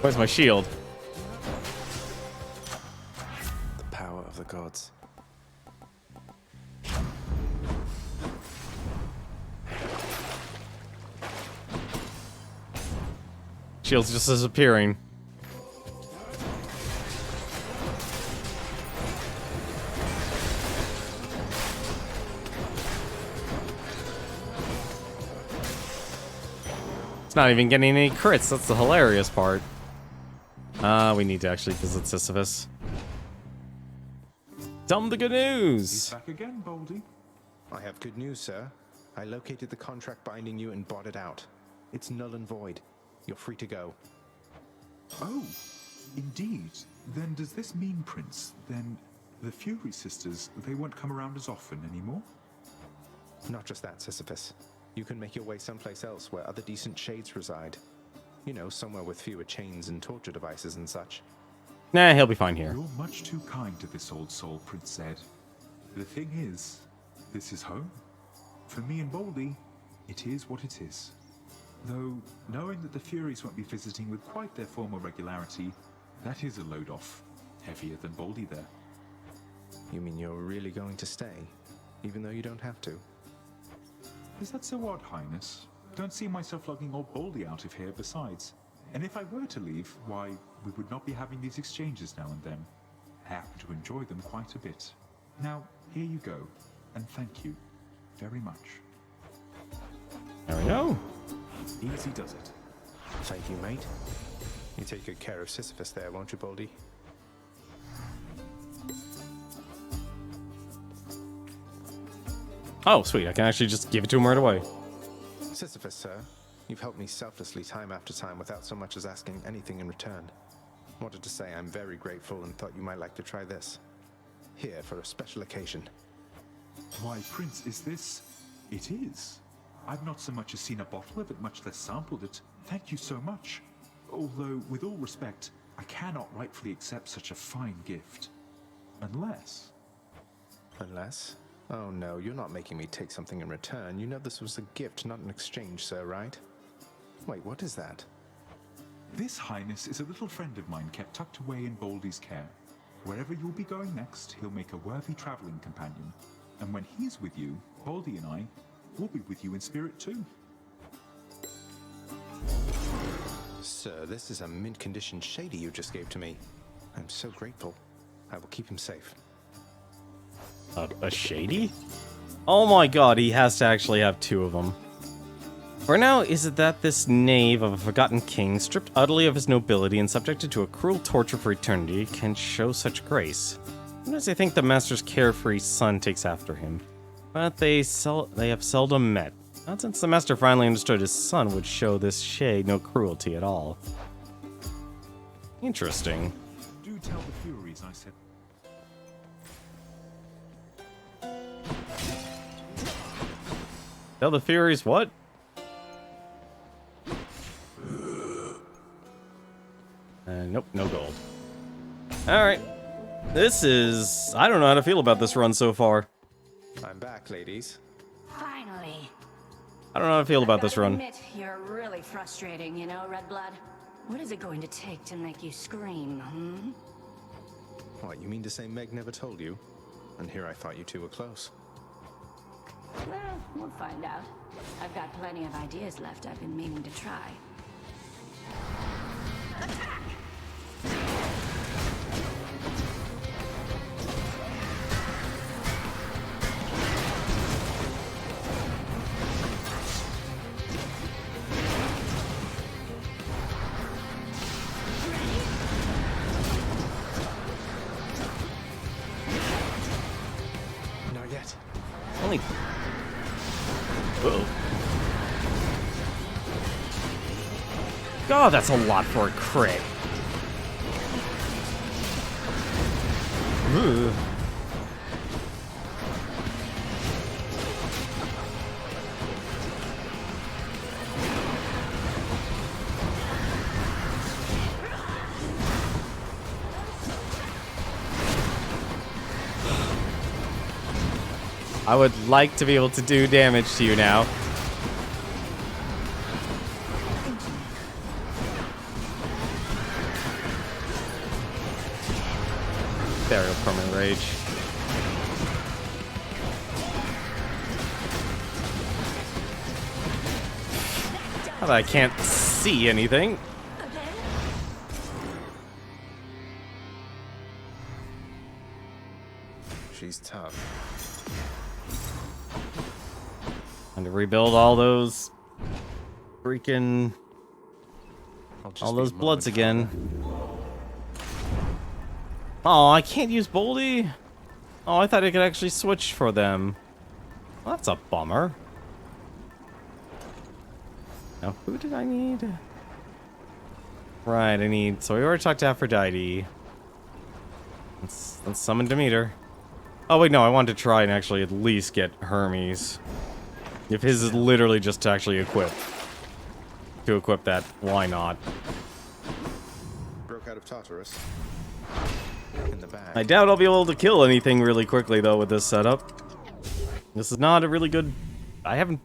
[SPEAKER 1] Where's my shield?
[SPEAKER 2] The power of the gods.
[SPEAKER 1] Shield's just disappearing. It's not even getting any crits. That's the hilarious part. We need to actually visit Sisyphus. Tell him the good news.
[SPEAKER 5] He's back again, Boldy.
[SPEAKER 2] I have good news, sir. I located the contract binding you and bought it out. It's null and void. You're free to go.
[SPEAKER 5] Oh, indeed. Then does this mean, Prince, then the Fury Sisters, they won't come around as often anymore?
[SPEAKER 2] Not just that, Sisyphus. You can make your way someplace else where other decent shades reside. You know, somewhere with fewer chains and torture devices and such.
[SPEAKER 1] Nah, he'll be fine here.
[SPEAKER 5] You're much too kind to this old soul, Prince Zed. The thing is, this is home. For me and Boldy, it is what it is. Though, knowing that the Furies won't be visiting with quite their former regularity, that is a load off. Heavier than Boldy there.
[SPEAKER 2] You mean you're really going to stay, even though you don't have to?
[SPEAKER 5] Is that so odd, Highness? Don't see myself lugging old Baldy out of here besides. And if I were to leave, why, we would not be having these exchanges now and then. I happen to enjoy them quite a bit. Now, here you go, and thank you very much.
[SPEAKER 1] There we go.
[SPEAKER 5] Easy does it.
[SPEAKER 2] Thank you, mate. You take good care of Sisyphus there, won't you, Baldy?
[SPEAKER 1] Oh, sweet. I can actually just give it to him right away.
[SPEAKER 2] Sisyphus, sir, you've helped me selflessly time after time without so much as asking anything in return. Wanted to say I'm very grateful and thought you might like to try this. Here for a special occasion.
[SPEAKER 5] Why, Prince, is this? It is. I've not so much as seen a bottle of it, much less sampled it. Thank you so much. Although, with all respect, I cannot rightfully accept such a fine gift. Unless...
[SPEAKER 2] Unless? Oh no, you're not making me take something in return. You know this was a gift, not an exchange, sir, right? Wait, what is that?
[SPEAKER 5] This, Highness, is a little friend of mine kept tucked away in Baldy's care. Wherever you'll be going next, he'll make a worthy traveling companion. And when he's with you, Baldy and I will be with you in spirit too.
[SPEAKER 2] Sir, this is a mint-condition shady you just gave to me. I'm so grateful. I will keep him safe.
[SPEAKER 1] A shady? Oh my god, he has to actually have two of them. For now, is it that this knave of a forgotten king, stripped utterly of his nobility and subjected to a cruel torture for eternity, can show such grace? Sometimes I think the master's carefree son takes after him, but they have seldom met. Not since the master finally understood his son would show this shade no cruelty at all. Interesting.
[SPEAKER 5] Do tell the Furies I said.
[SPEAKER 1] Tell the Furies what? Nope, no gold. Alright. This is... I don't know how to feel about this run so far.
[SPEAKER 2] I'm back, ladies.
[SPEAKER 21] Finally.
[SPEAKER 1] I don't know how to feel about this run.
[SPEAKER 21] Admit, you're really frustrating, you know, Redblood. What is it going to take to make you scream, hmm?
[SPEAKER 2] What, you mean to say Meg never told you? And here I thought you two were close.
[SPEAKER 21] Well, we'll find out. I've got plenty of ideas left I've been meaning to try. Attack!
[SPEAKER 2] Not yet.
[SPEAKER 1] Only... Whoa. God, that's a lot for a crit. Ugh. I would like to be able to do damage to you now. stage. Now that I can't see anything.
[SPEAKER 2] She's tough.
[SPEAKER 1] And to rebuild all those freaking all those bloods again. Oh, I can't use Boldy. Oh, I thought I could actually switch for them. Well, that's a bummer. Now, who did I need? Right, I need... So we already talked to Aphrodite. Let's summon Demeter. Oh, wait, no, I wanted to try and actually at least get Hermes. If his is literally just to actually equip. To equip that, why not?
[SPEAKER 2] Broke out of Tartarus. In the bag.
[SPEAKER 1] I doubt I'll be able to kill anything really quickly, though, with this setup. This is not a really good... I haven't...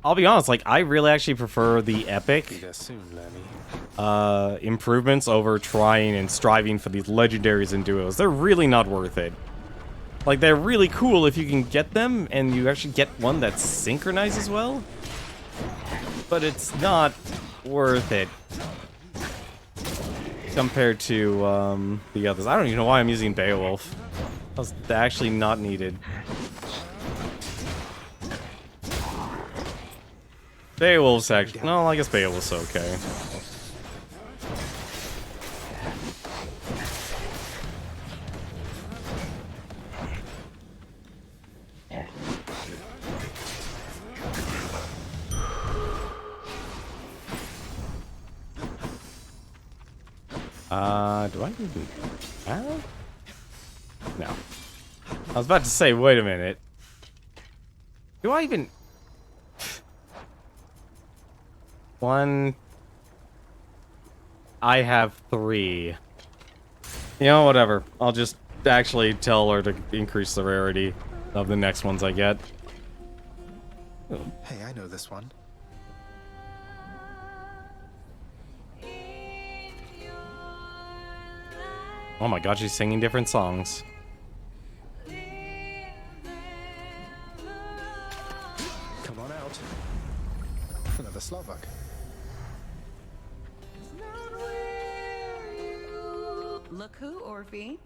[SPEAKER 1] I'll be honest, like, I really actually prefer the epic improvements over trying and striving for these legendaries and duos. They're really not worth it. Like, they're really cool if you can get them, and you actually get one that synchronizes well. But it's not worth it. Compared to, the others. I don't even know why I'm using Beowulf. That's actually not needed. Beowulf's actually... No, I guess Beowulf's okay. Do I even... No. I was about to say, wait a minute. Do I even... One... I have 3. You know, whatever. I'll just actually tell her to increase the rarity of the next ones I get.
[SPEAKER 2] Hey, I know this one.
[SPEAKER 1] Oh my god, she's singing different songs.
[SPEAKER 2] Come on out. Another Slovak.
[SPEAKER 9] Look who, Orphe.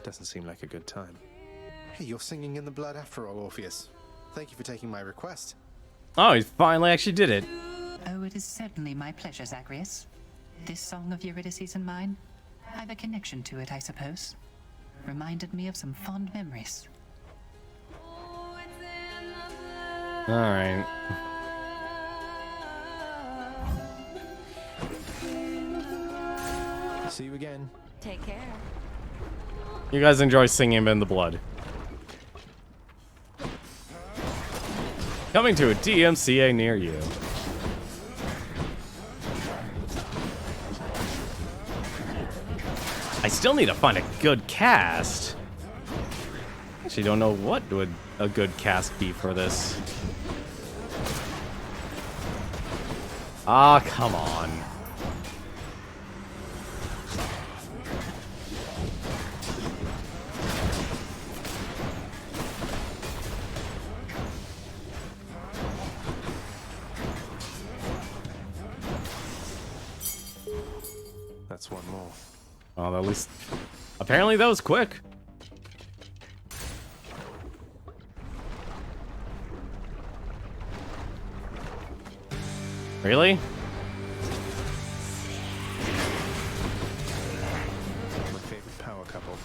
[SPEAKER 2] Doesn't seem like a good time. Hey, you're singing in the blood after all, Orpheus. Thank you for taking my request.
[SPEAKER 1] Oh, he finally actually did it.
[SPEAKER 14] Oh, it is certainly my pleasure, Zagreus. This song of Eurydice's and mine, I've a connection to it, I suppose. Reminded me of some fond memories.
[SPEAKER 1] Alright.
[SPEAKER 2] See you again.
[SPEAKER 9] Take care.
[SPEAKER 1] You guys enjoy singing in the blood. Coming to a DMCA near you. I still need to find a good cast. Actually, don't know what would a good cast be for this. Ah, come on.
[SPEAKER 2] That's one more.
[SPEAKER 1] Well, at least... Apparently that was quick. Really?
[SPEAKER 2] My favorite power couple.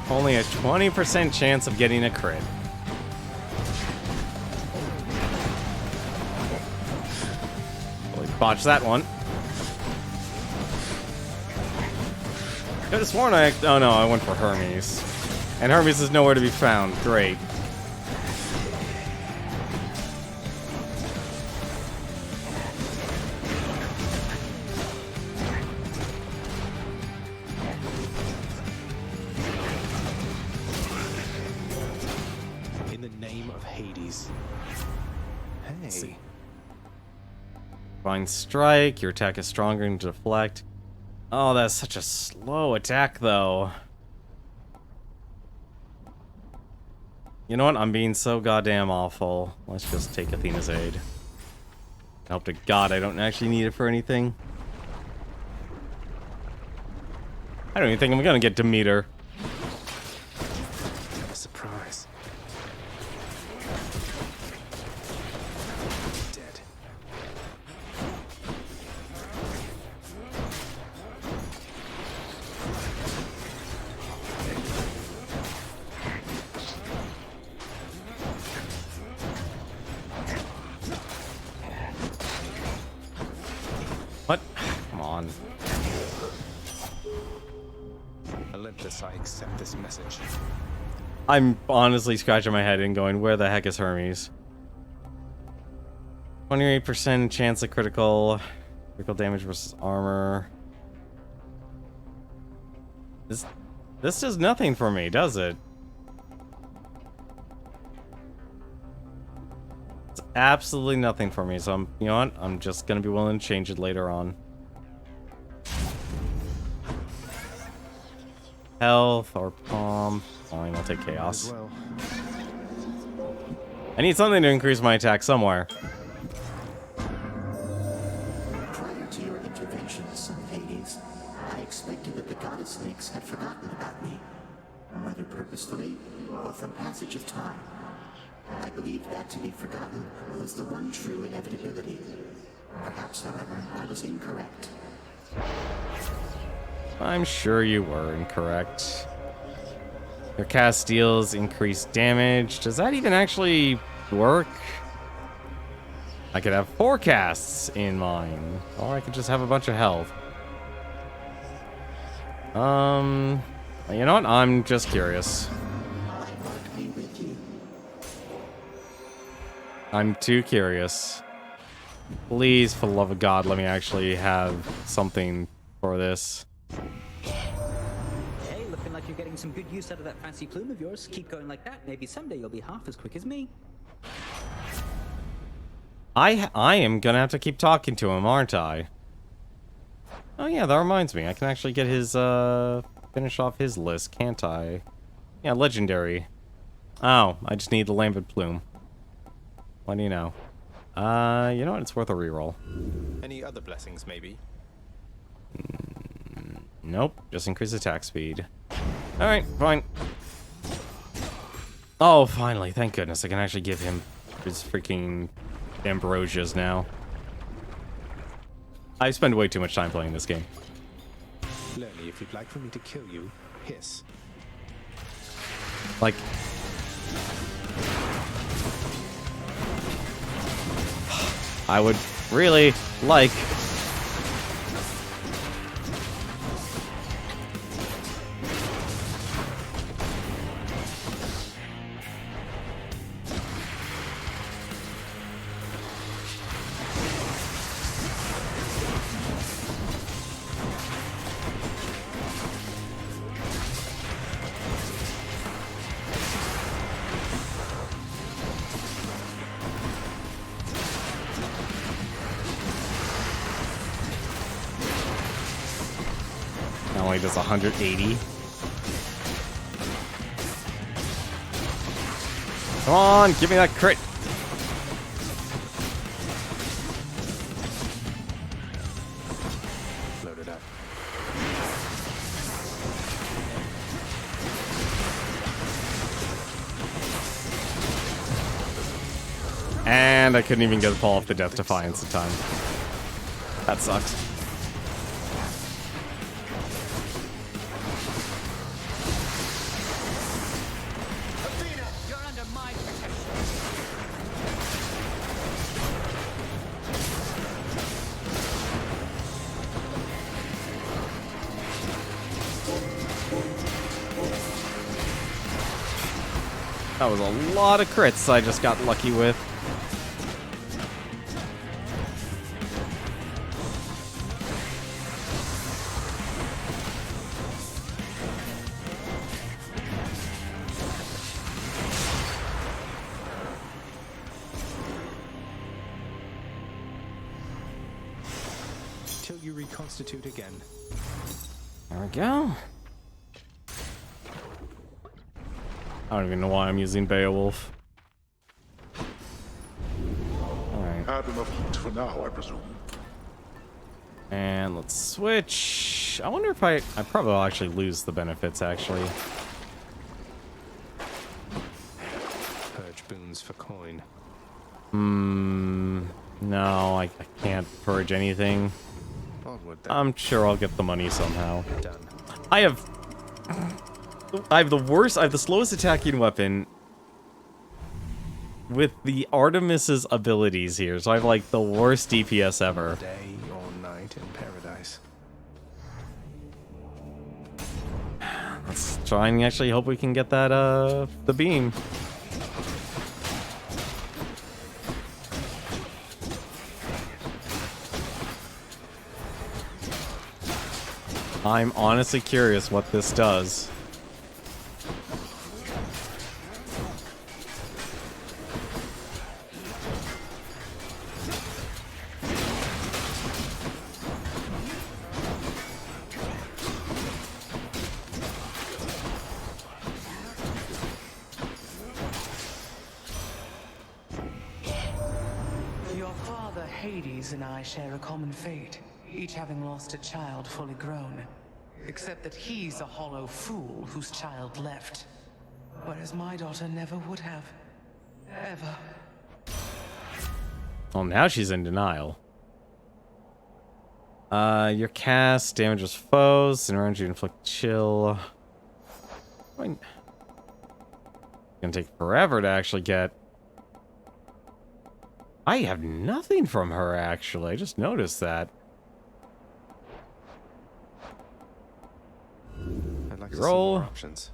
[SPEAKER 1] Only a 20% chance of getting a crit. Well, botched that one. Could have sworn I... Oh no, I went for Hermes. And Hermes is nowhere to be found. Great.
[SPEAKER 2] name of Hades. Hey.
[SPEAKER 1] Divine Strike. Your attack is stronger and deflect. Oh, that's such a slow attack, though. You know what? I'm being so goddamn awful. Let's just take Athena's aid. I hope to God I don't actually need it for anything. I don't even think I'm gonna get Demeter.
[SPEAKER 2] Surprise. Dead.
[SPEAKER 1] What? Come on.
[SPEAKER 2] Olympus, I accept this message.
[SPEAKER 1] I'm honestly scratching my head and going, where the heck is Hermes? 28% chance of critical damage versus armor. This does nothing for me, does it? It's absolutely nothing for me, so you know what? I'm just gonna be willing to change it later on. Health or palm. Fine, I'll take chaos.
[SPEAKER 2] Well.
[SPEAKER 1] I need something to increase my attack somewhere.
[SPEAKER 8] Prior to your intervention, son of Hades, I expected that the goddess snakes had forgotten about me, whether purposefully or from passage of time. I believed that to be forgotten was the one true inevitability. Perhaps, however, I was incorrect.
[SPEAKER 1] I'm sure you were incorrect. Your cast deals increased damage. Does that even actually work? I could have 4 casts in mine, or I could just have a bunch of health. You know what? I'm just curious. I'm too curious. Please, for the love of God, let me actually have something for this.
[SPEAKER 20] Hey, looking like you're getting some good use out of that fancy plume of yours. Keep going like that. Maybe someday you'll be half as quick as me.
[SPEAKER 1] I am gonna have to keep talking to him, aren't I? Oh yeah, that reminds me. I can actually get his, finish off his list, can't I? Yeah, legendary. Oh, I just need the lambent plume. What do you know? You know what? It's worth a reroll.
[SPEAKER 2] Any other blessings, maybe?
[SPEAKER 1] Nope, just increase attack speed. Alright, fine. Oh, finally, thank goodness. I can actually give him his freaking ambrosias now. I spend way too much time playing this game.
[SPEAKER 2] Lonely, if you'd like for me to kill you, hiss.
[SPEAKER 1] Like... I would really like... Only does 180. Come on, give me that crit.
[SPEAKER 2] Load it up.
[SPEAKER 1] And I couldn't even get the pull off the Death Defiance in time. That sucks. That was a lot of crits I just got lucky with.
[SPEAKER 2] you reconstitute again.
[SPEAKER 1] There we go. I don't even know why I'm using Beowulf. Alright.
[SPEAKER 6] Had enough heat for now, I presume.
[SPEAKER 1] And let's switch. I wonder if I probably will actually lose the benefits, actually.
[SPEAKER 2] Purge boons for coin.
[SPEAKER 1] No, I can't purge anything.
[SPEAKER 2] Onward, then.
[SPEAKER 1] I'm sure I'll get the money somehow.
[SPEAKER 2] Done.
[SPEAKER 1] I have the slowest attacking weapon with the Artemis's abilities here, so I have like the worst DPS ever.
[SPEAKER 2] Day or night in paradise.
[SPEAKER 1] Let's try and actually hope we can get that the beam. I'm honestly curious what this does.
[SPEAKER 7] Your father, Hades, and I share a common fate, each having lost a child fully grown. Except that he's a hollow fool whose child left. Whereas my daughter never would have. Ever.
[SPEAKER 1] Well, now she's in denial. Your cast damages foes and around you inflict chill. It's gonna take forever to actually get. I have nothing from her, actually. I just noticed that.
[SPEAKER 2] I'd like to
[SPEAKER 1] Roll.
[SPEAKER 2] see more options.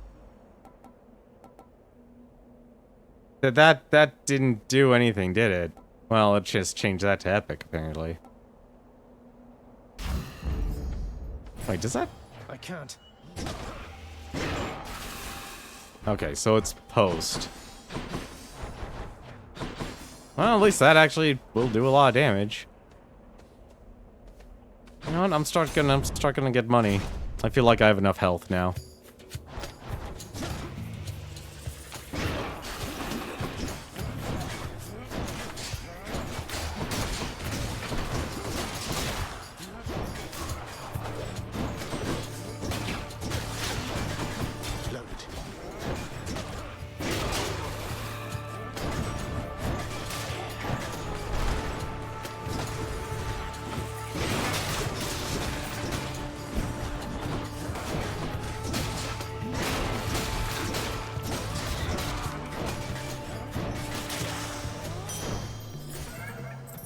[SPEAKER 1] That didn't do anything, did it? Well, it just changed that to epic, apparently. Wait, does that?
[SPEAKER 2] I can't.
[SPEAKER 1] Okay, so it's post. Well, at least that actually will do a lot of damage. You know what? I'm starting to get money. I feel like I have enough health now.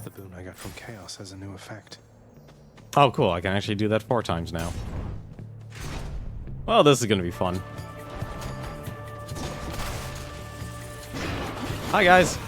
[SPEAKER 2] The boon I got from Chaos has a new effect.
[SPEAKER 1] Oh, cool. I can actually do that 4 times now. Well, this is going to be fun. Hi, guys.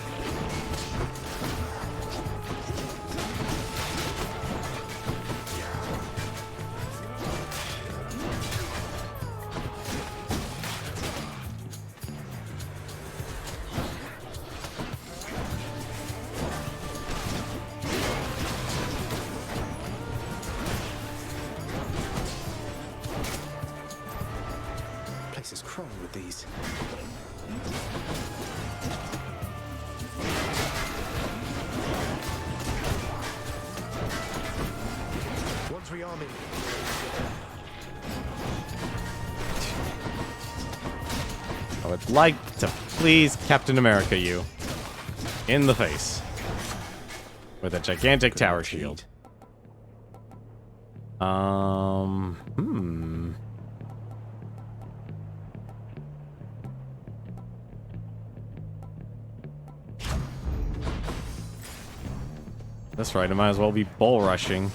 [SPEAKER 2] Place is crawling with these. One's rearming.
[SPEAKER 1] I would like to please Captain America you in the face with a gigantic tower shield. That's right, I might as well be bull rushing.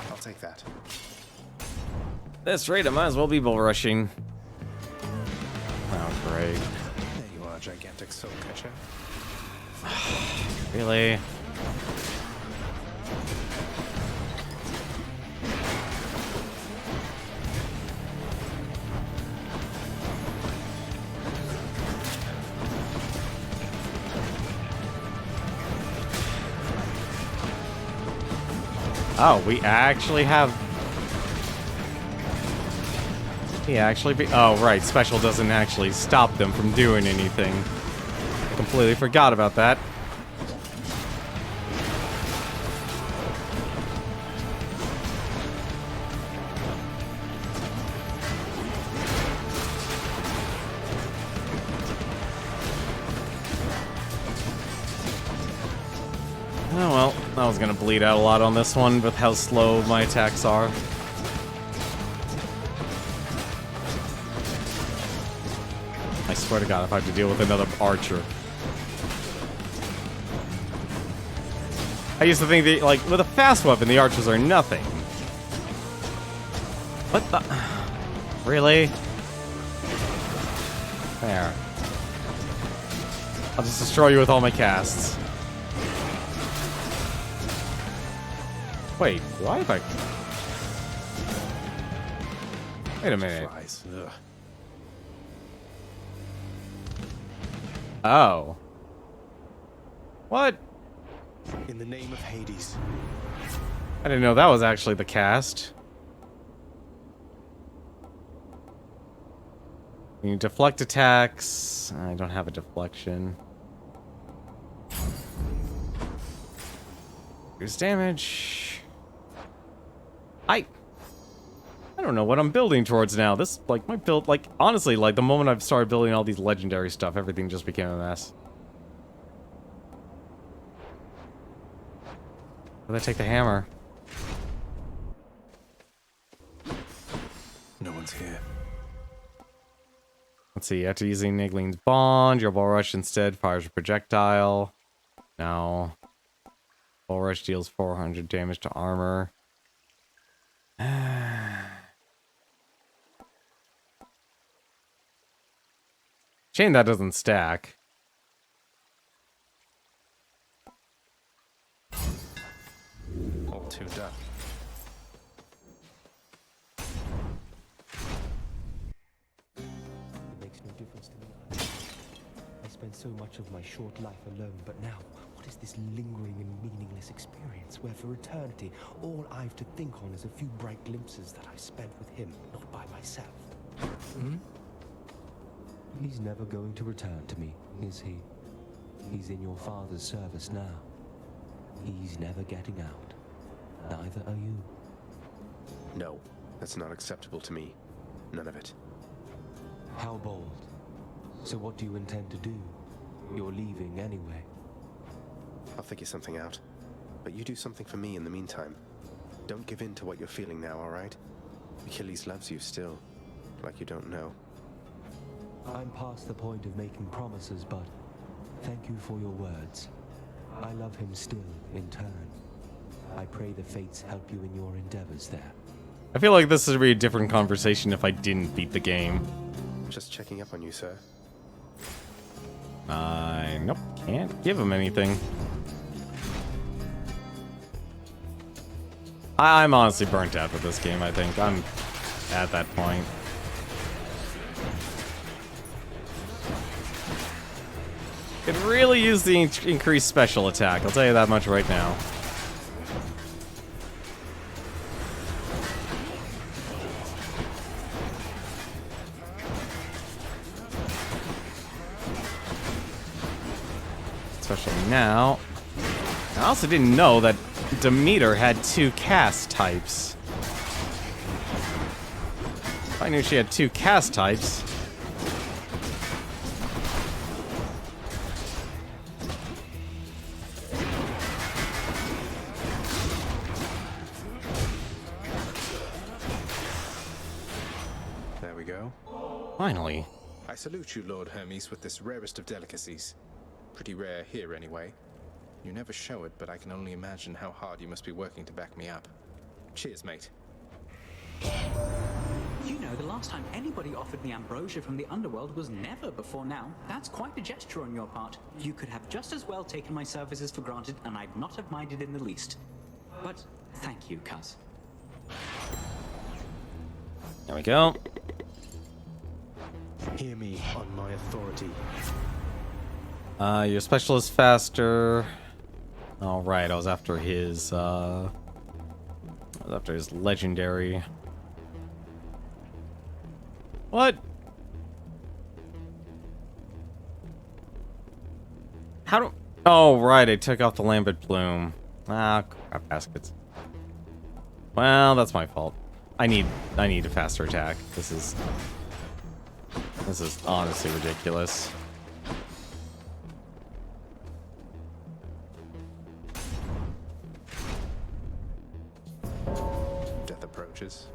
[SPEAKER 2] I'll take that.
[SPEAKER 1] That's right, I might as well be bull rushing. Oh, great.
[SPEAKER 2] There you are, gigantic soul catcher.
[SPEAKER 1] Really? Oh, we actually have... Oh, right. Special doesn't actually stop them from doing anything. Completely forgot about that. Oh well, I was gonna bleed out a lot on this one with how slow my attacks are. I swear to God, if I have to deal with another archer. I used to think that, like, with a fast weapon, the archers are nothing. What the? Really? There. I'll just destroy you with all my casts. Wait, why have I... Wait a minute. Oh. What?
[SPEAKER 18] In the name of Hades.
[SPEAKER 1] I didn't know that was actually the cast. You deflect attacks. I don't have a deflection. Reduce damage. I don't know what I'm building towards now. This, like, my build, like, honestly, like, the moment I've started building all these legendary stuff, everything just became a mess. Where'd I take the hammer?
[SPEAKER 2] No one's here.
[SPEAKER 1] Let's see, after using Nigling's Bond, your Bull Rush instead fires a projectile. Now, Bull Rush deals 400 damage to armor. Shame that doesn't stack.
[SPEAKER 2] All too done.
[SPEAKER 18] It makes no difference to me. I spent so much of my short life alone, but now, what is this lingering and meaningless experience where for eternity, all I've to think on is a few bright glimpses that I spent with him, not by myself? Hmm? He's never going to return to me, is he? He's in your father's service now. He's never getting out. Neither are you.
[SPEAKER 2] No, that's not acceptable to me. None of it.
[SPEAKER 18] How bold. So what do you intend to do? You're leaving anyway.
[SPEAKER 2] I'll figure something out. But you do something for me in the meantime. Don't give in to what you're feeling now, alright? Achilles loves you still. Like you don't know.
[SPEAKER 18] I'm past the point of making promises, but thank you for your words. I love him still, in turn. I pray the fates help you in your endeavors there.
[SPEAKER 1] I feel like this would be a different conversation if I didn't beat the game.
[SPEAKER 2] Just checking up on you, sir.
[SPEAKER 1] Nope, can't give him anything. I'm honestly burnt out with this game, I think. I'm at that point. Could really use the increased special attack, I'll tell you that much right now. Especially now. I also didn't know that Demeter had 2 cast types. If I knew she had 2 cast types.
[SPEAKER 2] There we go.
[SPEAKER 1] Finally.
[SPEAKER 2] I salute you, Lord Hermes, with this rarest of delicacies. Pretty rare here, anyway. You never show it, but I can only imagine how hard you must be working to back me up. Cheers, mate.
[SPEAKER 20] You know, the last time anybody offered me ambrosia from the underworld was never before now. That's quite a gesture on your part. You could have just as well taken my services for granted, and I'd not have minded in the least. But thank you, cuz.
[SPEAKER 1] There we go.
[SPEAKER 18] Hear me on my authority.
[SPEAKER 1] Your special is faster. Alright, I was after his, After his legendary. What? How do? Oh right, I took off the lambent plume. Ah, crap baskets. Well, that's my fault. I need a faster attack. This is honestly ridiculous.
[SPEAKER 2] Death approaches.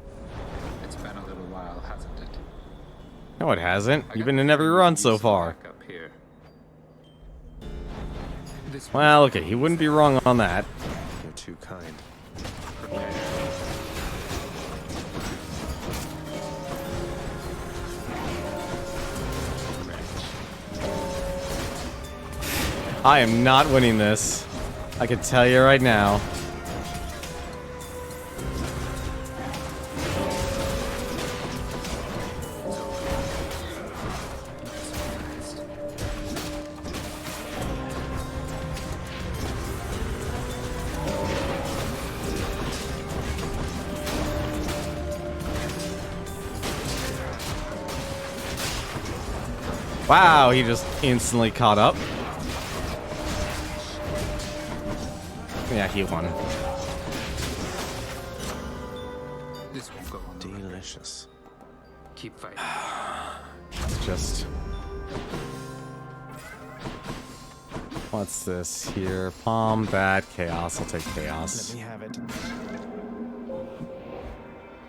[SPEAKER 10] It's been a little while, hasn't it?
[SPEAKER 1] No, it hasn't. You've been in every run so far.
[SPEAKER 10] Up here.
[SPEAKER 1] Well, okay, he wouldn't be wrong on that.
[SPEAKER 2] You're too kind.
[SPEAKER 1] I am not winning this. I can tell you right now. Wow, he just instantly caught up. Yeah, he won.
[SPEAKER 10] This won't go on the
[SPEAKER 2] delicious.
[SPEAKER 10] Keep fighting.
[SPEAKER 1] It's just. What's this here? Palm, that, chaos. I'll take chaos.
[SPEAKER 2] Let me have it.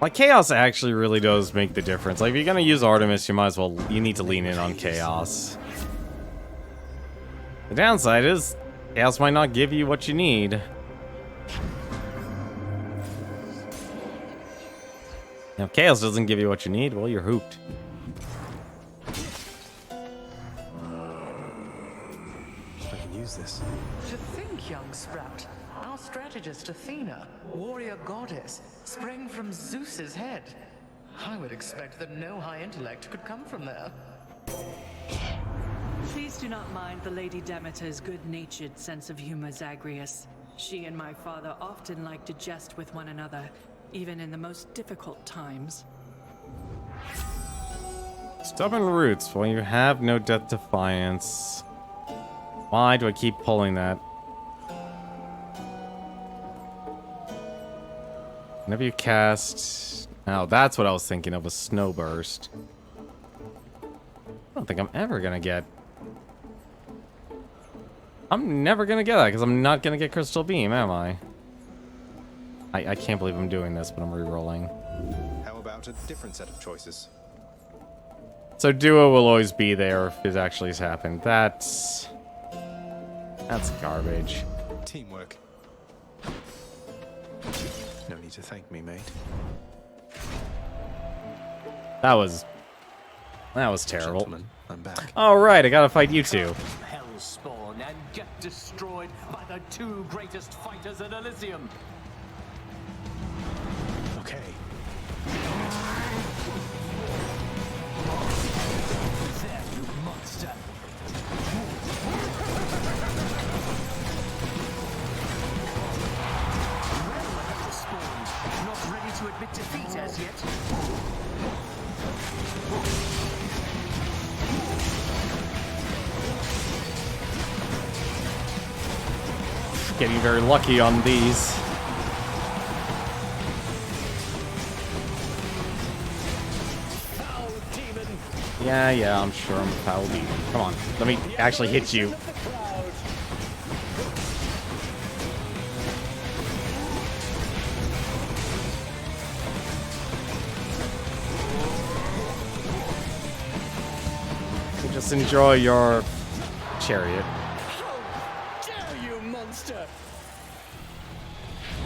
[SPEAKER 1] Like, chaos actually really does make the difference. Like, if you're gonna use Artemis, you might as well. You need to lean in on chaos. The downside is, chaos might not give you what you need. Now, if chaos doesn't give you what you need, well, you're hooped.
[SPEAKER 2] I can use this.
[SPEAKER 7] To think, young Sprout, our strategist Athena, warrior goddess, sprang from Zeus's head. I would expect that no high intellect could come from there.
[SPEAKER 3] Please do not mind the Lady Demeter's good-natured sense of humor, Zagreus. She and my father often like to jest with one another, even in the most difficult times.
[SPEAKER 1] Stubborn roots. Well, you have no death defiance. Why do I keep pulling that? Whenever you cast... Oh, that's what I was thinking of, a snow burst. I don't think I'm ever gonna get... I'm never gonna get that, because I'm not gonna get Crystal Beam, am I? I can't believe I'm doing this, but I'm re-rolling.
[SPEAKER 2] How about a different set of choices?
[SPEAKER 1] So duo will always be there if it actually has happened. That's garbage.
[SPEAKER 2] Teamwork. No need to thank me, mate.
[SPEAKER 1] That was terrible.
[SPEAKER 2] Gentlemen, I'm back.
[SPEAKER 1] All right, I gotta fight you two.
[SPEAKER 12] Hellspawn and get destroyed by the two greatest fighters in Elysium.
[SPEAKER 2] Okay.
[SPEAKER 12] There, you monster. Well, Hellspawn, not ready to admit defeat as yet.
[SPEAKER 1] Getting very lucky on these. Yeah, I'm sure I'm a foul demon. Come on, let me actually hit you. Just enjoy your chariot.
[SPEAKER 12] Dare you, monster!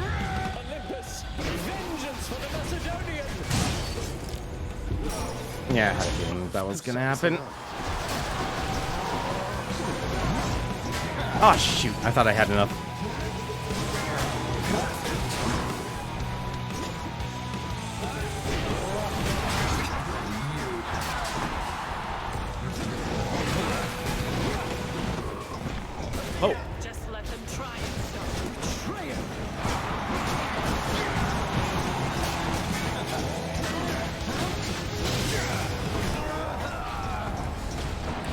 [SPEAKER 12] Olympus, vengeance for the Macedonian!
[SPEAKER 1] Yeah, I had a feeling that was gonna happen. Oh shoot, I thought I had enough. Oh.
[SPEAKER 3] Just let them try and stop.
[SPEAKER 12] Betrayer!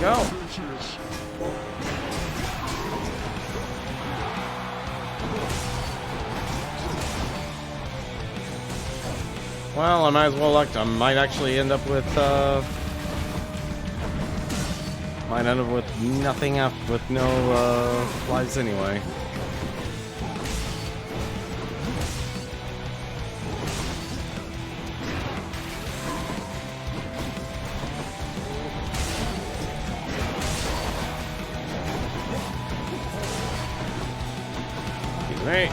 [SPEAKER 1] Go. Well, I might as well look. I might actually end up with might end up with nothing up with no lives anyway. Right.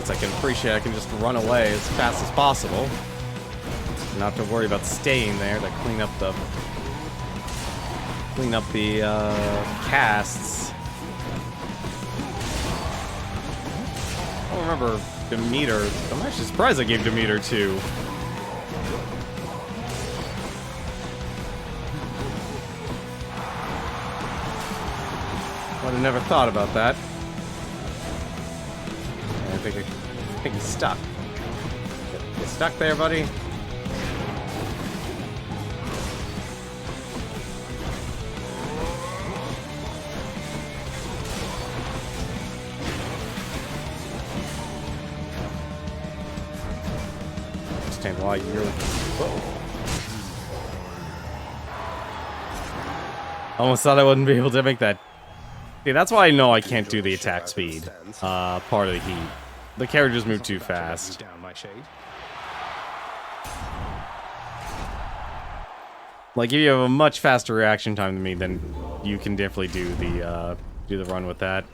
[SPEAKER 1] I can appreciate I can just run away as fast as possible. Not have to worry about staying there to clean up the casts. I don't remember Demeter. I'm actually surprised I gave Demeter 2. Would have never thought about that. I think he's stuck. Get stuck there, buddy. Understand why you're. Whoa. Almost thought I wouldn't be able to make that. See, that's why I know I can't do the attack speed. Part of the heat. The characters move too fast. Like, if you have a much faster reaction time than me, then you can definitely do the run with that.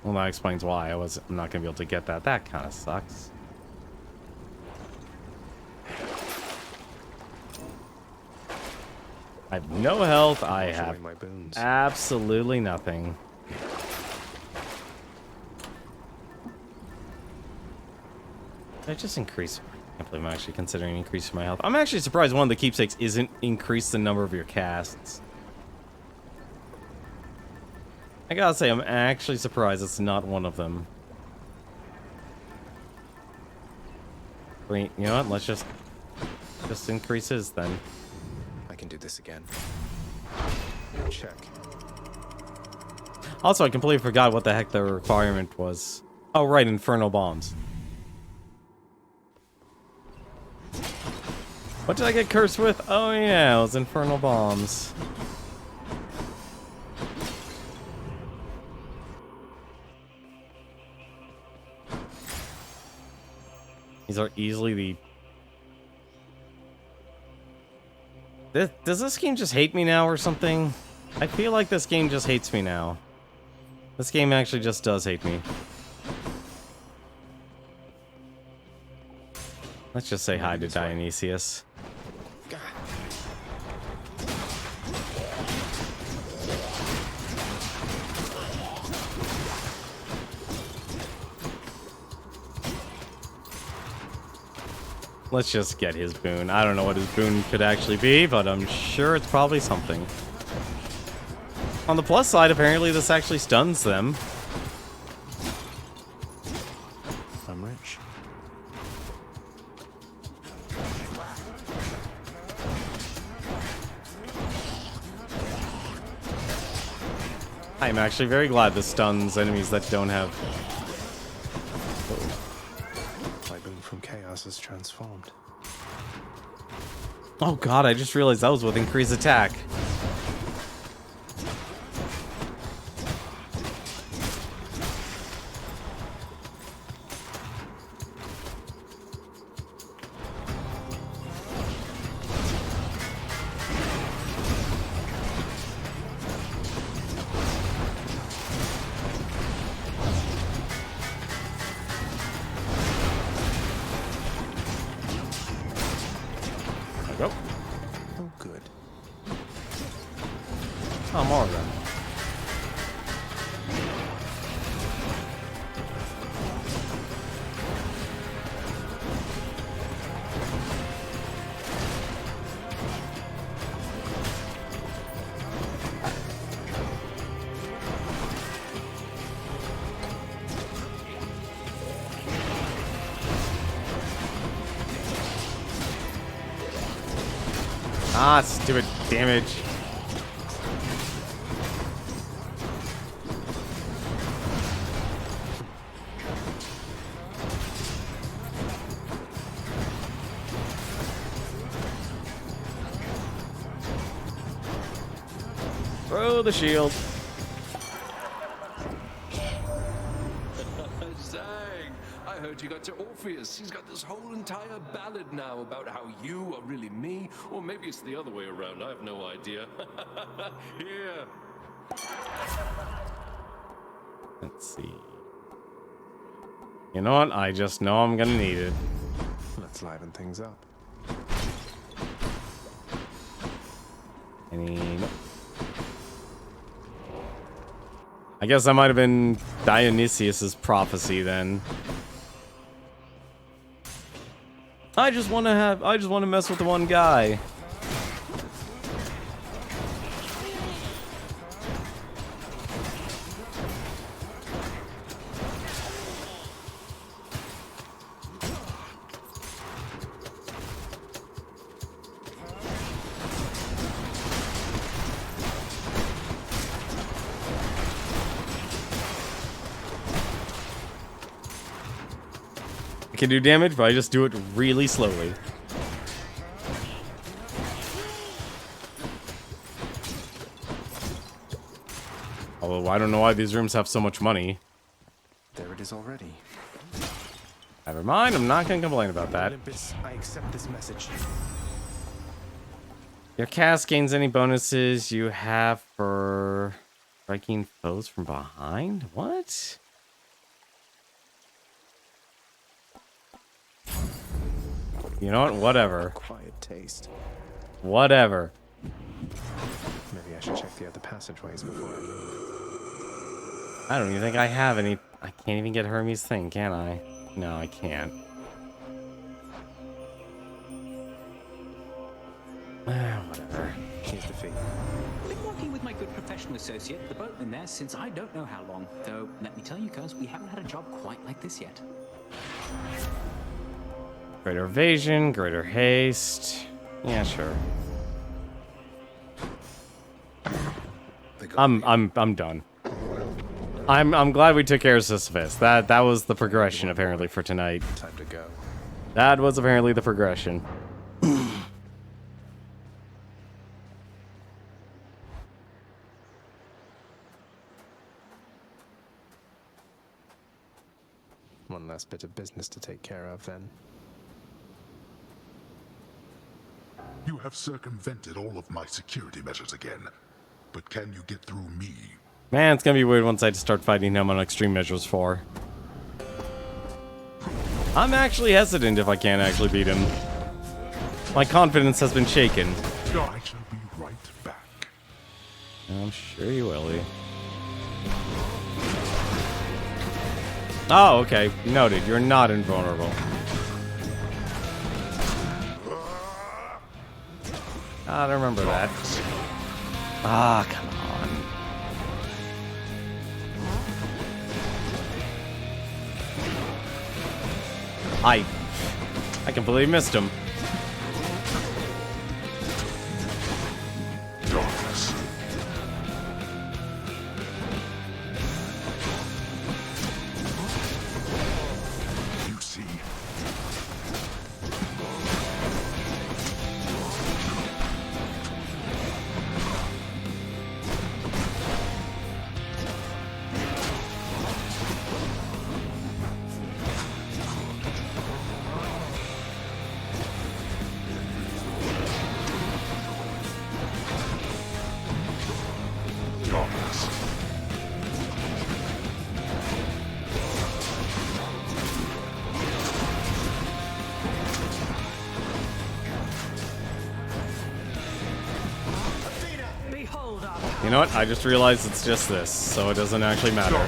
[SPEAKER 1] Well, that explains why I'm not gonna be able to get that. That kind of sucks. I have no health. I have absolutely nothing. I just increase. I can't believe I'm actually considering increasing my health. I'm actually surprised one of the keepsakes isn't increase the number of your casts. I gotta say, I'm actually surprised it's not one of them. Wait, you know what? Let's just increase his then.
[SPEAKER 2] I can do this again. Check.
[SPEAKER 1] Also, I completely forgot what the heck the requirement was. Oh, right, Infernal Bombs. What did I get cursed with? Oh yeah, it was Infernal Bombs. These are easily the... Does this game just hate me now or something? I feel like this game just hates me now. This game actually just does hate me. Let's just say hi to Dionysius. Let's just get his boon. I don't know what his boon could actually be, but I'm sure it's probably something. On the plus side, apparently this actually stuns them.
[SPEAKER 2] I'm rich.
[SPEAKER 1] I'm actually very glad this stuns enemies that don't have...
[SPEAKER 2] My boon from chaos is transformed.
[SPEAKER 1] Oh god, I just realized that was with increased attack. Go.
[SPEAKER 2] Oh, good.
[SPEAKER 1] Oh, more of them. Ah, stupid damage. Throw the shield.
[SPEAKER 4] Zang, I heard you got to Orpheus. He's got this whole entire ballad now about how you are really me, or maybe it's the other way around. I have no idea. Here.
[SPEAKER 1] Let's see. You know what? I just know I'm gonna need it.
[SPEAKER 2] Let's liven things up.
[SPEAKER 1] Nope. I guess that might have been Dionysius's prophecy then. I just want to mess with the one guy. I can do damage, but I just do it really slowly. Although I don't know why these rooms have so much money.
[SPEAKER 2] There it is already.
[SPEAKER 1] Never mind, I'm not gonna complain about that.
[SPEAKER 2] Olympus, I accept this message.
[SPEAKER 1] Your cast gains any bonuses you have for striking foes from behind? What? You know what? Whatever.
[SPEAKER 2] Quiet taste.
[SPEAKER 1] Whatever.
[SPEAKER 2] Maybe I should check the other passageways before I move.
[SPEAKER 1] I don't even think I have any. I can't even get Hermes' thing, can I? No, I can't. Whatever.
[SPEAKER 2] Here's the fee.
[SPEAKER 20] I've been working with my good professional associate, the boatman there, since I don't know how long. Though, let me tell you guys, we haven't had a job quite like this yet.
[SPEAKER 1] Greater evasion, greater haste. Yeah, sure. I'm done. I'm glad we took care of Sisyphus. That was the progression apparently for tonight.
[SPEAKER 2] Time to go.
[SPEAKER 1] That was apparently the progression.
[SPEAKER 2] One last bit of business to take care of then.
[SPEAKER 6] You have circumvented all of my security measures again. But can you get through me?
[SPEAKER 1] Man, it's gonna be weird once I start fighting him on extreme measures 4. I'm actually hesitant if I can't actually beat him. My confidence has been shaken.
[SPEAKER 6] I shall be right back.
[SPEAKER 1] I'm sure you will be. Oh, okay. Noted. You're not invulnerable. I don't remember that. Ah, come on. I completely missed him.
[SPEAKER 6] Darkness. You see.
[SPEAKER 1] You know what? I just realized it's just this, so it doesn't actually matter.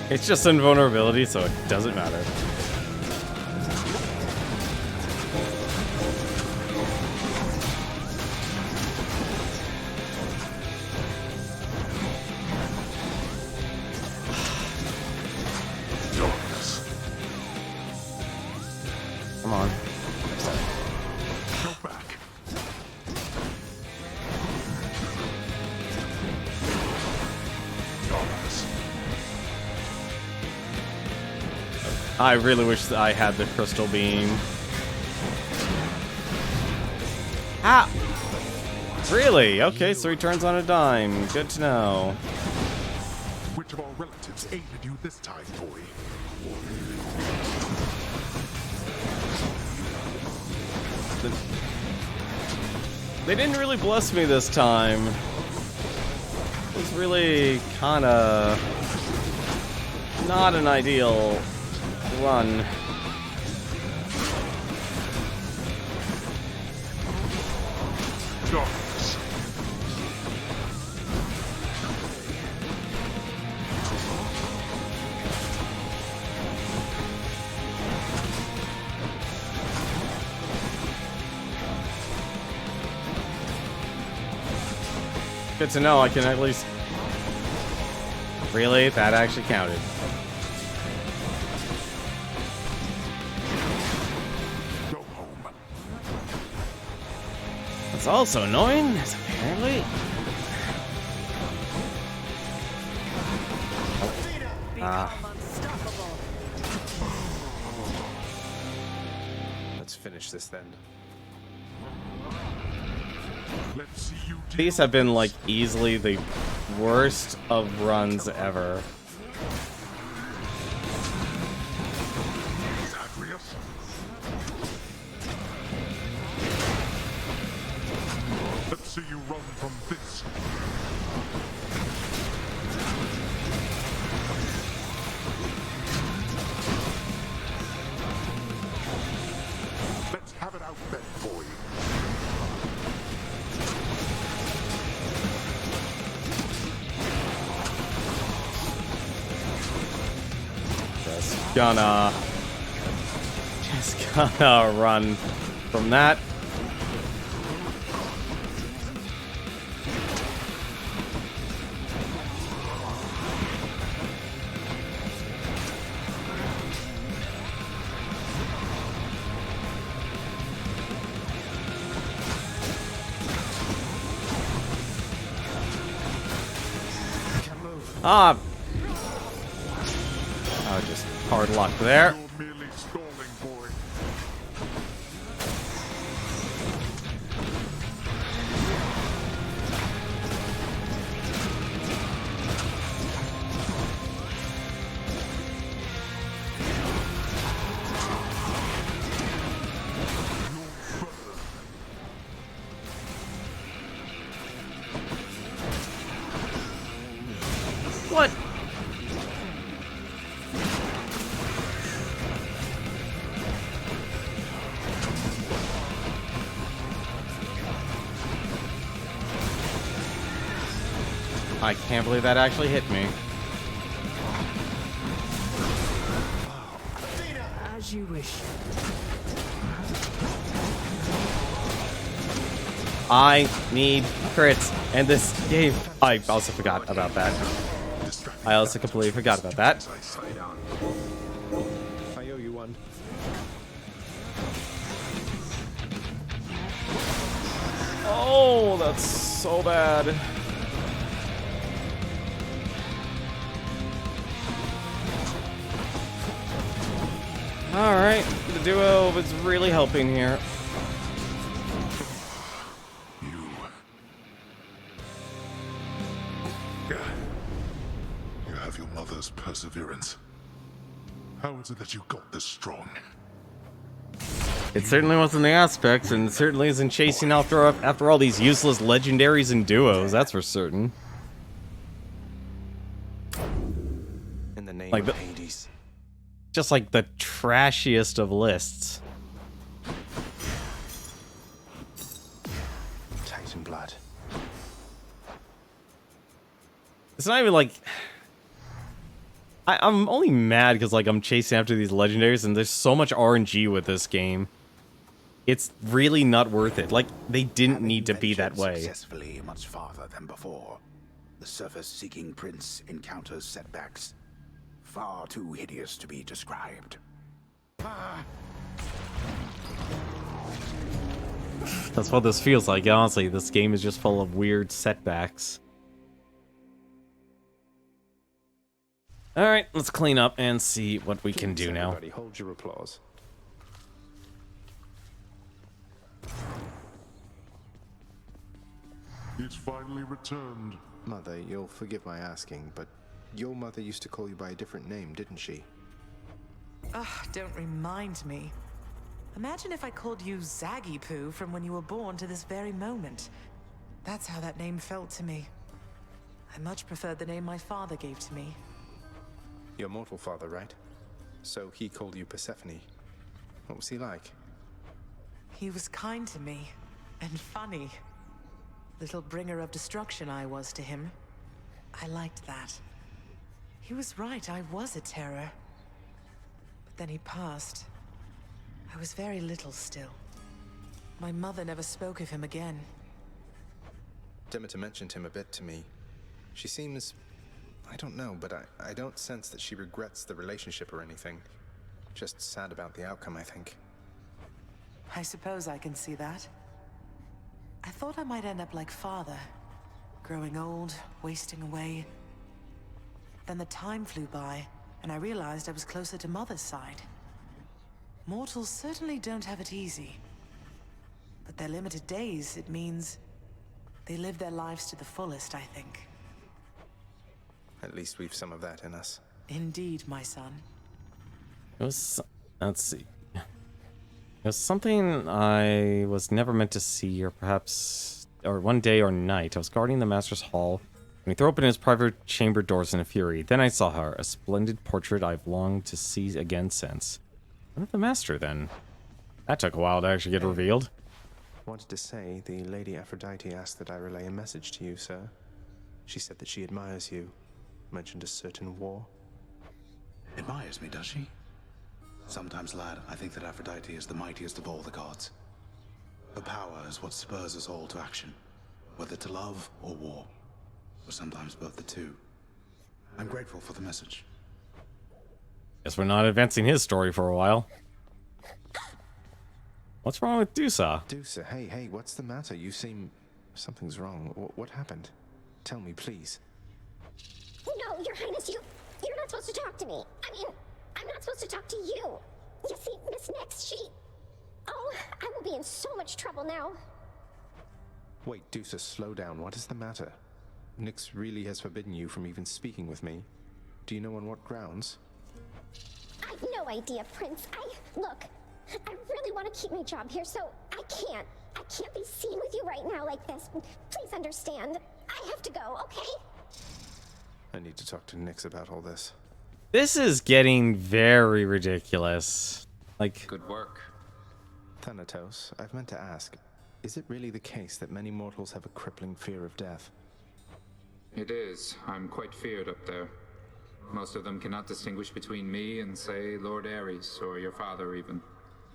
[SPEAKER 1] It's just invulnerability, so it doesn't matter. Come on.
[SPEAKER 6] Go back.
[SPEAKER 1] I really wish that I had the crystal beam. Ah! Really? Okay, so he turns on a dime. Good to know.
[SPEAKER 6] Which of our relatives aided you this time, boy?
[SPEAKER 1] They didn't really bless me this time. It was really kinda not an ideal run.
[SPEAKER 6] Darkness.
[SPEAKER 1] Good to know I can at least... Really? That actually counted.
[SPEAKER 6] Go home.
[SPEAKER 1] What's also annoying is apparently...
[SPEAKER 2] Let's finish this then.
[SPEAKER 6] Let's see you do.
[SPEAKER 1] These have been, like, easily the worst of runs ever.
[SPEAKER 6] Zagreus. Let's see you run from this. Let's have it out then, boy.
[SPEAKER 1] Just gonna run from that. Ah! Oh, just hard luck there.
[SPEAKER 6] You're merely stalling, boy.
[SPEAKER 1] What? I can't believe that actually hit me.
[SPEAKER 3] As you wish.
[SPEAKER 1] I need crits in this game. I also forgot about that. I also completely forgot about that.
[SPEAKER 2] I owe you one.
[SPEAKER 1] Oh, that's so bad. Alright, the duo is really helping here.
[SPEAKER 6] You have your mother's perseverance. How is it that you got this strong?
[SPEAKER 1] It certainly wasn't the aspects, and it certainly isn't chasing after all these useless legendaries and duos, that's for certain.
[SPEAKER 2] In the name
[SPEAKER 1] Like
[SPEAKER 2] of Hades.
[SPEAKER 1] Just like the trashiest of lists.
[SPEAKER 2] Titan blood.
[SPEAKER 1] It's not even like... I'm only mad because like I'm chasing after these legendaries and there's so much RNG with this game. It's really not worth it. Like, they didn't need to be that way.
[SPEAKER 13] Successfully much farther than before. The surface-seeking prince encounters setbacks far too hideous to be described.
[SPEAKER 1] That's what this feels like, honestly. This game is just full of weird setbacks. Alright, let's clean up and see what we can do now.
[SPEAKER 2] Everybody, hold your applause.
[SPEAKER 6] It's finally returned.
[SPEAKER 2] Mother, you'll forgive my asking, but your mother used to call you by a different name, didn't she?
[SPEAKER 7] Ugh, don't remind me. Imagine if I called you Zaggy Poo from when you were born to this very moment. That's how that name felt to me. I much preferred the name my father gave to me.
[SPEAKER 2] Your mortal father, right? So he called you Persephone. What was he like?
[SPEAKER 7] He was kind to me, and funny. Little bringer of destruction I was to him. I liked that. He was right, I was a terror. But then he passed. I was very little still. My mother never spoke of him again.
[SPEAKER 2] Demeter mentioned him a bit to me. She seems... I don't know, but I don't sense that she regrets the relationship or anything. Just sad about the outcome, I think.
[SPEAKER 7] I suppose I can see that. I thought I might end up like father. Growing old, wasting away. Then the time flew by, and I realized I was closer to mother's side. Mortals certainly don't have it easy. But their limited days, it means they live their lives to the fullest, I think.
[SPEAKER 2] At least we've some of that in us.
[SPEAKER 7] Indeed, my son.
[SPEAKER 1] It was... let's see. It was something I was never meant to see, or perhaps... or one day or night. I was guarding the Master's Hall, and he threw open his private chamber doors in a fury. Then I saw her, a splendid portrait I've longed to see again since. What of the Master, then? That took a while to actually get revealed.
[SPEAKER 2] Wanted to say, the Lady Aphrodite asked that I relay a message to you, sir. She said that she admires you. Mentioned a certain war.
[SPEAKER 13] Admires me, does she? Sometimes, lad, I think that Aphrodite is the mightiest of all the gods. Her power is what spurs us all to action, whether to love or war, or sometimes both the two. I'm grateful for the message.
[SPEAKER 1] Guess we're not advancing his story for a while. What's wrong with Dusa?
[SPEAKER 2] Dusa, hey, what's the matter? You seem... something's wrong. What happened? Tell me, please.
[SPEAKER 17] No, Your Highness, you're not supposed to talk to me. I mean, I'm not supposed to talk to you. You see, Miss Nix, she... Oh, I will be in so much trouble now.
[SPEAKER 2] Wait, Dusa, slow down. What is the matter? Nix really has forbidden you from even speaking with me. Do you know on what grounds?
[SPEAKER 17] I've no idea, Prince. Look, I really want to keep my job here, so I can't be seen with you right now like this. Please understand. I have to go, okay?
[SPEAKER 2] I need to talk to Nix about all this.
[SPEAKER 1] This is getting very ridiculous. Like...
[SPEAKER 10] Good work.
[SPEAKER 2] Thanatos, I've meant to ask, is it really the case that many mortals have a crippling fear of death?
[SPEAKER 10] It is. I'm quite feared up there. Most of them cannot distinguish between me and, say, Lord Ares, or your father even.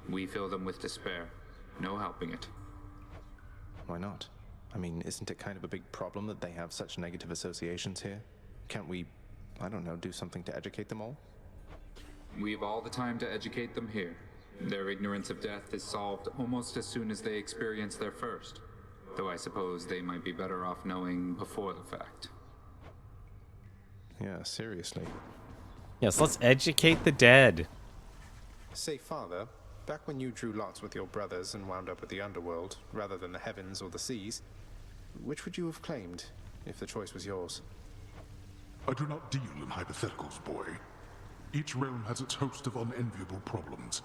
[SPEAKER 10] We fill them with despair. No helping it.
[SPEAKER 2] Why not? I mean, isn't it kind of a big problem that they have such negative associations here? Can't we, I don't know, do something to educate them all?
[SPEAKER 10] We've all the time to educate them here. Their ignorance of death is solved almost as soon as they experience their first. Though I suppose they might be better off knowing before the fact.
[SPEAKER 2] Yeah, seriously.
[SPEAKER 1] Yes, let's educate the dead.
[SPEAKER 2] Say, Father, back when you drew lots with your brothers and wound up with the underworld, rather than the heavens or the seas, which would you have claimed, if the choice was yours?
[SPEAKER 6] I do not deal in hypotheticals, boy. Each realm has its host of unenviable problems.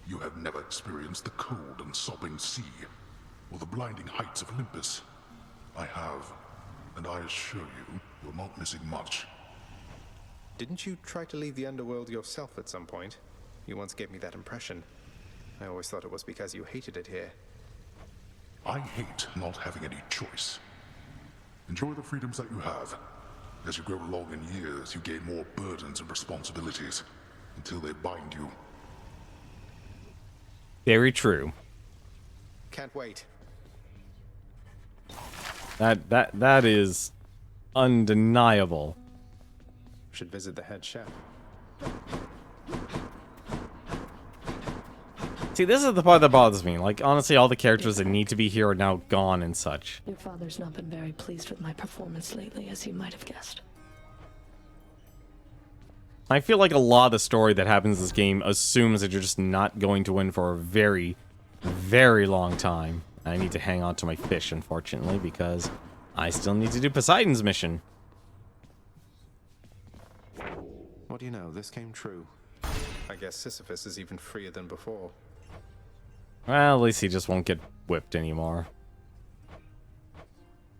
[SPEAKER 6] You have never experienced the cold and sobbing sea, or the blinding heights of Olympus. I have, and I assure you, you're not missing much.
[SPEAKER 2] Didn't you try to leave the underworld yourself at some point? You once gave me that impression. I always thought it was because you hated it here.
[SPEAKER 6] I hate not having any choice. Enjoy the freedoms that you have. As you grow along in years, you gain more burdens and responsibilities, until they bind you.
[SPEAKER 1] Very true.
[SPEAKER 2] Can't wait.
[SPEAKER 1] That is undeniable.
[SPEAKER 2] Should visit the head chef.
[SPEAKER 1] See, this is the part that bothers me. Like, honestly, all the characters that need to be here are now gone and such.
[SPEAKER 15] Your father's not been very pleased with my performance lately, as you might have guessed.
[SPEAKER 1] I feel like a lot of the story that happens in this game assumes that you're just not going to win for a very, very long time. I need to hang on to my fish, unfortunately, because I still need to do Poseidon's mission.
[SPEAKER 2] What do you know? This came true. I guess Sisyphus is even freer than before.
[SPEAKER 1] Well, at least he just won't get whipped anymore.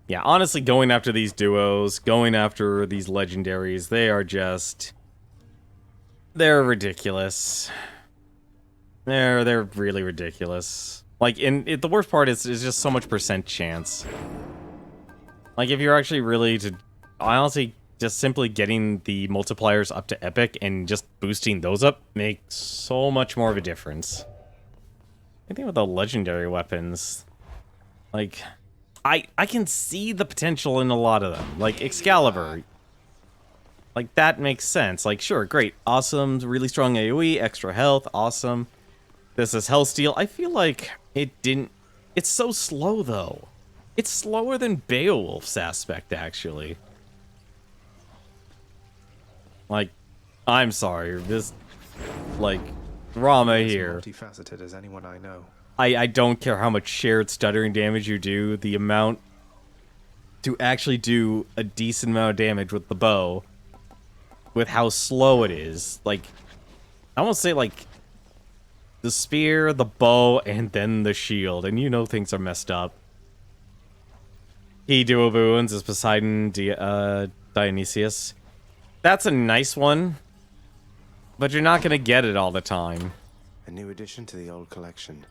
[SPEAKER 1] Yeah, honestly, going after these duos, going after these legendaries, they are just... They're ridiculous. They're really ridiculous. Like, the worst part is just so much percent chance. Like, if you're actually really to... Honestly, just simply getting the multipliers up to epic and just boosting those up makes so much more of a difference. I think with the legendary weapons, like, I can see the potential in a lot of them. Like, Excalibur. Like, that makes sense. Like, sure, great. Awesome, really strong AoE, extra health, awesome. This is Hellsteel. I feel like it didn't... It's so slow, though. It's slower than Beowulf's aspect, actually. Like, I'm sorry, this... Like, Rama here.
[SPEAKER 2] As multifaceted as anyone I know.
[SPEAKER 1] I don't care how much shared stuttering damage you do, the amount to actually do a decent amount of damage with the bow, with how slow it is. Like, I won't say, like, the spear, the bow, and then the shield, and you know things are messed up. He dual wounds is Poseidon, Dionysius. That's a nice one, but you're not gonna get it all the time.
[SPEAKER 2] A new addition to the old collection.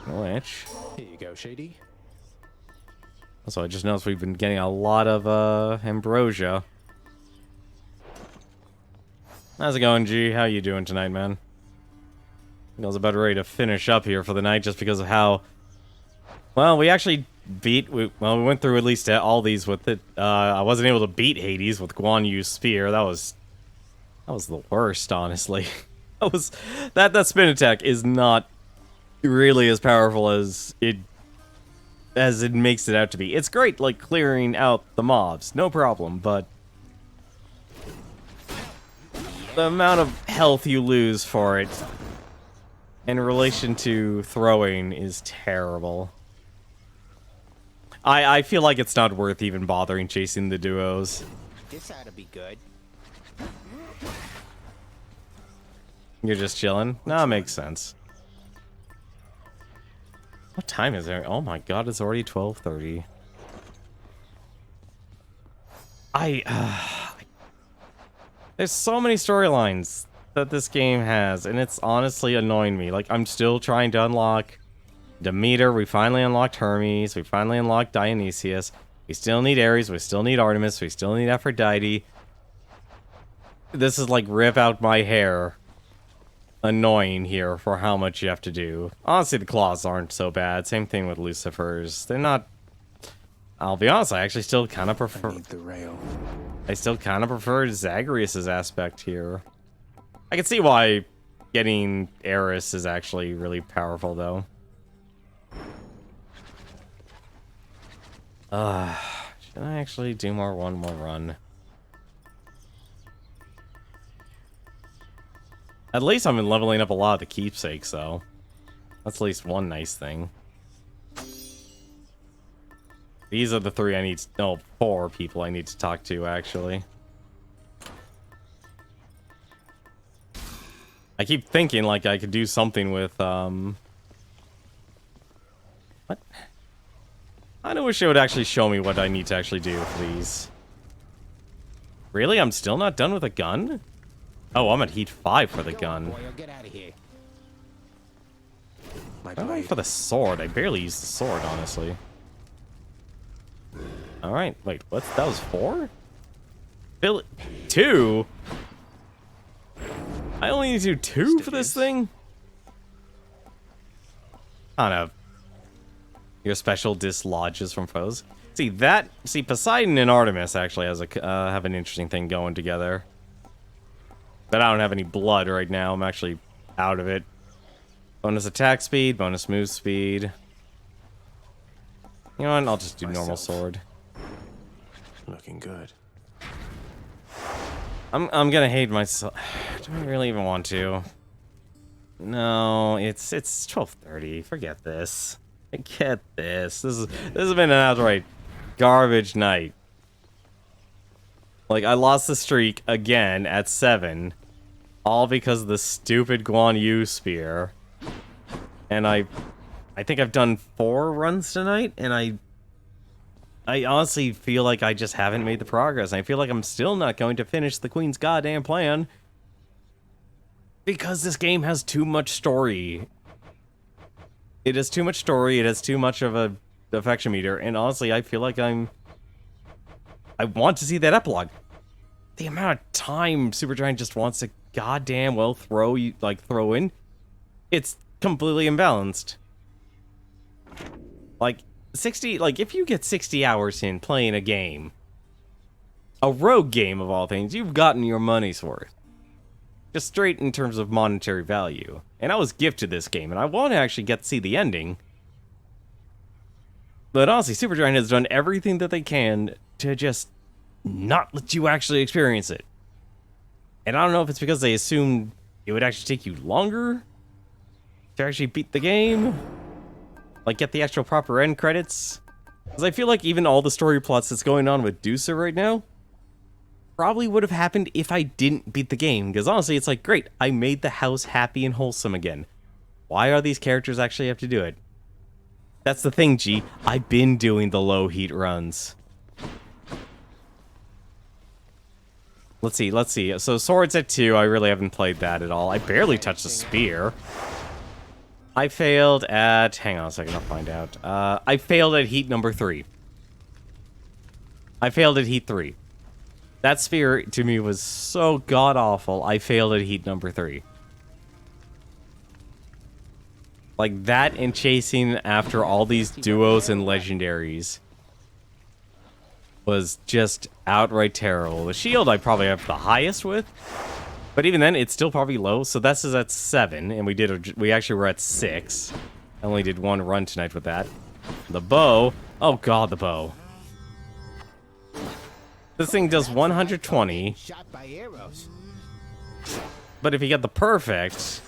[SPEAKER 1] Which?
[SPEAKER 2] Here you go, Shady.
[SPEAKER 1] Also, I just noticed we've been getting a lot of ambrosia. How's it going, G? How you doing tonight, man? I was about ready to finish up here for the night just because of how... Well, we actually beat... we went through at least all these with it. I wasn't able to beat Hades with Guan Yu's spear. That was the worst, honestly. That spin attack is not really as powerful as it makes it out to be. It's great, like, clearing out the mobs. No problem, but... the amount of health you lose for it in relation to throwing is terrible. I feel like it's not worth even bothering chasing the duos.
[SPEAKER 11] This ought to be good.
[SPEAKER 1] You're just chilling? No, makes sense. What time is it? Oh my god, it's already 12:30. There's so many storylines that this game has, and it's honestly annoying me. Like, I'm still trying to unlock Demeter, we finally unlocked Hermes, we finally unlocked Dionysius, we still need Ares, we still need Artemis, we still need Aphrodite. This is like rip out my hair annoying here for how much you have to do. Honestly, the claws aren't so bad. Same thing with Lucifer's. They're not... I'll be honest, I actually still kind of prefer...
[SPEAKER 2] I need the rail.
[SPEAKER 1] I still kind of prefer Zagreus' aspect here. I can see why getting Eris is actually really powerful, though. Should I actually do one more run? At least I've been leveling up a lot of the keepsakes, though. That's at least one nice thing. These are the three I need to... No, 4 people I need to talk to, actually. I keep thinking, like, I could do something with, What? I wish it would actually show me what I need to actually do, please. Really? I'm still not done with a gun? Oh, I'm at heat 5 for the gun.
[SPEAKER 11] Get out of here.
[SPEAKER 1] I'm waiting for the sword. I barely used the sword, honestly. Alright, wait, what? That was 4? 2? I only need to do 2 for this thing? I don't know. Your special dislodges from foes. See, Poseidon and Artemis actually has have an interesting thing going together. But I don't have any blood right now. I'm actually out of it. Bonus attack speed, bonus move speed. You know what? I'll just do normal sword.
[SPEAKER 2] Looking good.
[SPEAKER 1] I'm gonna hate myself. Do I really even want to? No, it's 12:30. Forget this. Forget this. This has been an outright garbage night. Like, I lost the streak again at 7, all because of the stupid Guan Yu spear. And I think I've done 4 runs tonight, and I honestly feel like I just haven't made the progress. I feel like I'm still not going to finish the Queen's goddamn plan. Because this game has too much story. It has too much story, it has too much of a affection meter, and honestly, I feel like I want to see that epilogue. The amount of time Supergiant just wants to goddamn well throw in, it's completely imbalanced. Like, 60, like, if you get 60 hours in playing a game, a rogue game of all things, you've gotten your money's worth. Just straight in terms of monetary value. And I was gifted this game, and I want to actually get to see the ending. But honestly, Supergiant has done everything that they can to just not let you actually experience it. And I don't know if it's because they assumed it would actually take you longer to actually beat the game. Like, get the actual proper end credits. Because I feel like even all the story plots that's going on with Deucer right now probably would have happened if I didn't beat the game. Because honestly, it's like, great, I made the house happy and wholesome again. Why are these characters actually have to do it? That's the thing, G. I've been doing the low heat runs. Let's see. So Swords at 2, I really haven't played that at all. I barely touched the spear. I failed at... Hang on a second, I'll find out. I failed at heat number 3. I failed at heat 3. That spear, to me, was so god-awful, I failed at heat number 3. Like, that and chasing after all these duos and legendaries was just outright terrible. The shield I probably have the highest with, but even then, it's still probably low, so this is at 7, and we actually were at 6. I only did 1 run tonight with that. The bow, oh god, the bow. This thing does 120.
[SPEAKER 11] Shot by arrows.
[SPEAKER 1] But if you get the perfect...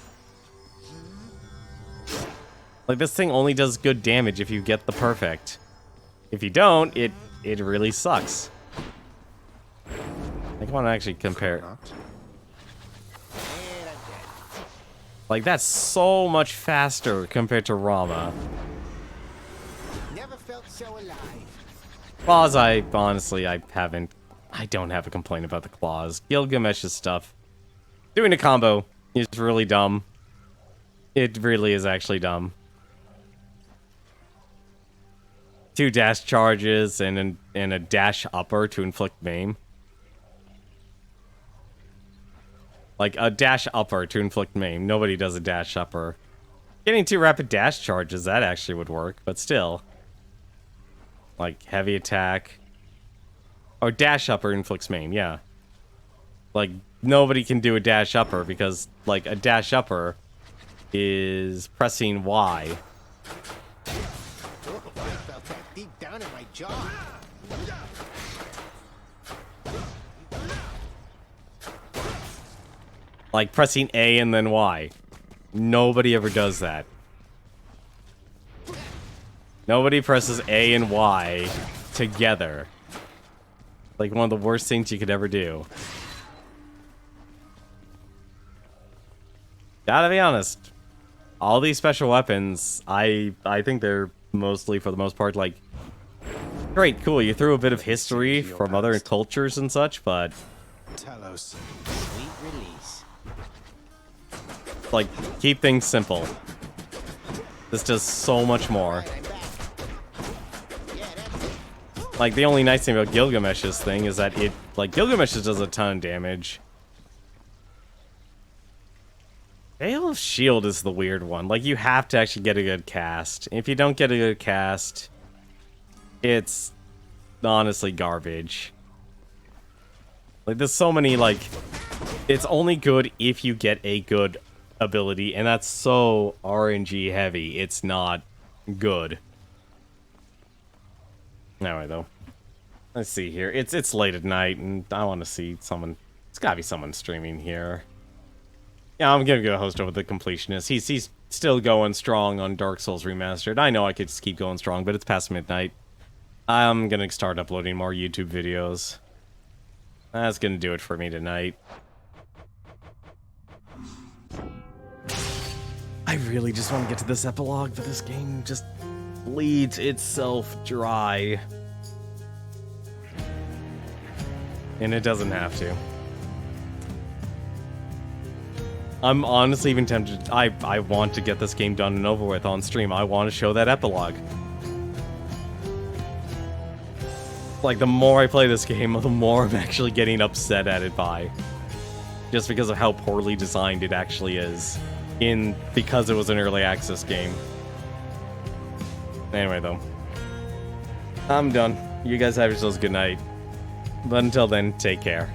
[SPEAKER 1] Like, this thing only does good damage if you get the perfect. If you don't, it really sucks. I want to actually compare. Like, that's so much faster compared to Rama.
[SPEAKER 11] Never felt so alive.
[SPEAKER 1] Claws, I don't have a complaint about the claws. Gilgamesh's stuff. Doing a combo is really dumb. It really is actually dumb. 2 dash charges and a dash upper to inflict maim. Like, a dash upper to inflict maim. Nobody does a dash upper. Getting 2 rapid dash charges, that actually would work, but still. Like, heavy attack. Or dash upper inflicts maim, yeah. Like, nobody can do a dash upper because, like, a dash upper is pressing Y.
[SPEAKER 11] Oh, I felt that deep down in my jaw.
[SPEAKER 1] Like, pressing A and then Y. Nobody ever does that. Nobody presses A and Y together. Like, one of the worst things you could ever do. Gotta be honest. All these special weapons, I think they're mostly, for the most part, like... Great, cool, you threw a bit of history from other cultures and such, but...
[SPEAKER 11] Talos. Sweet release.
[SPEAKER 1] Like, keep things simple. This does so much more. Like, the only nice thing about Gilgamesh's thing is that it... Like, Gilgamesh's does a ton of damage. Veil of Shield is the weird one. Like, you have to actually get a good cast. If you don't get a good cast, it's honestly garbage. Like, there's so many, like... It's only good if you get a good ability, and that's so RNG heavy, it's not good. Anyway, though. Let's see here. It's late at night, and I want to see someone It's gotta be someone streaming here. Yeah, I'm gonna go host over the completionist. He's still going strong on Dark Souls Remastered. I know I could just keep going strong, but it's past midnight. I'm gonna start uploading more YouTube videos. That's gonna do it for me tonight. I really just want to get to this epilogue, but this game just bleeds itself dry. And it doesn't have to. I'm honestly even tempted. I want to get this game done and over with on stream. I want to show that epilogue. Like, the more I play this game, the more I'm actually getting upset at it by. Just because of how poorly designed it actually is. Because it was an early access game. Anyway, though. I'm done. You guys have yourselves a good night. But until then, take care.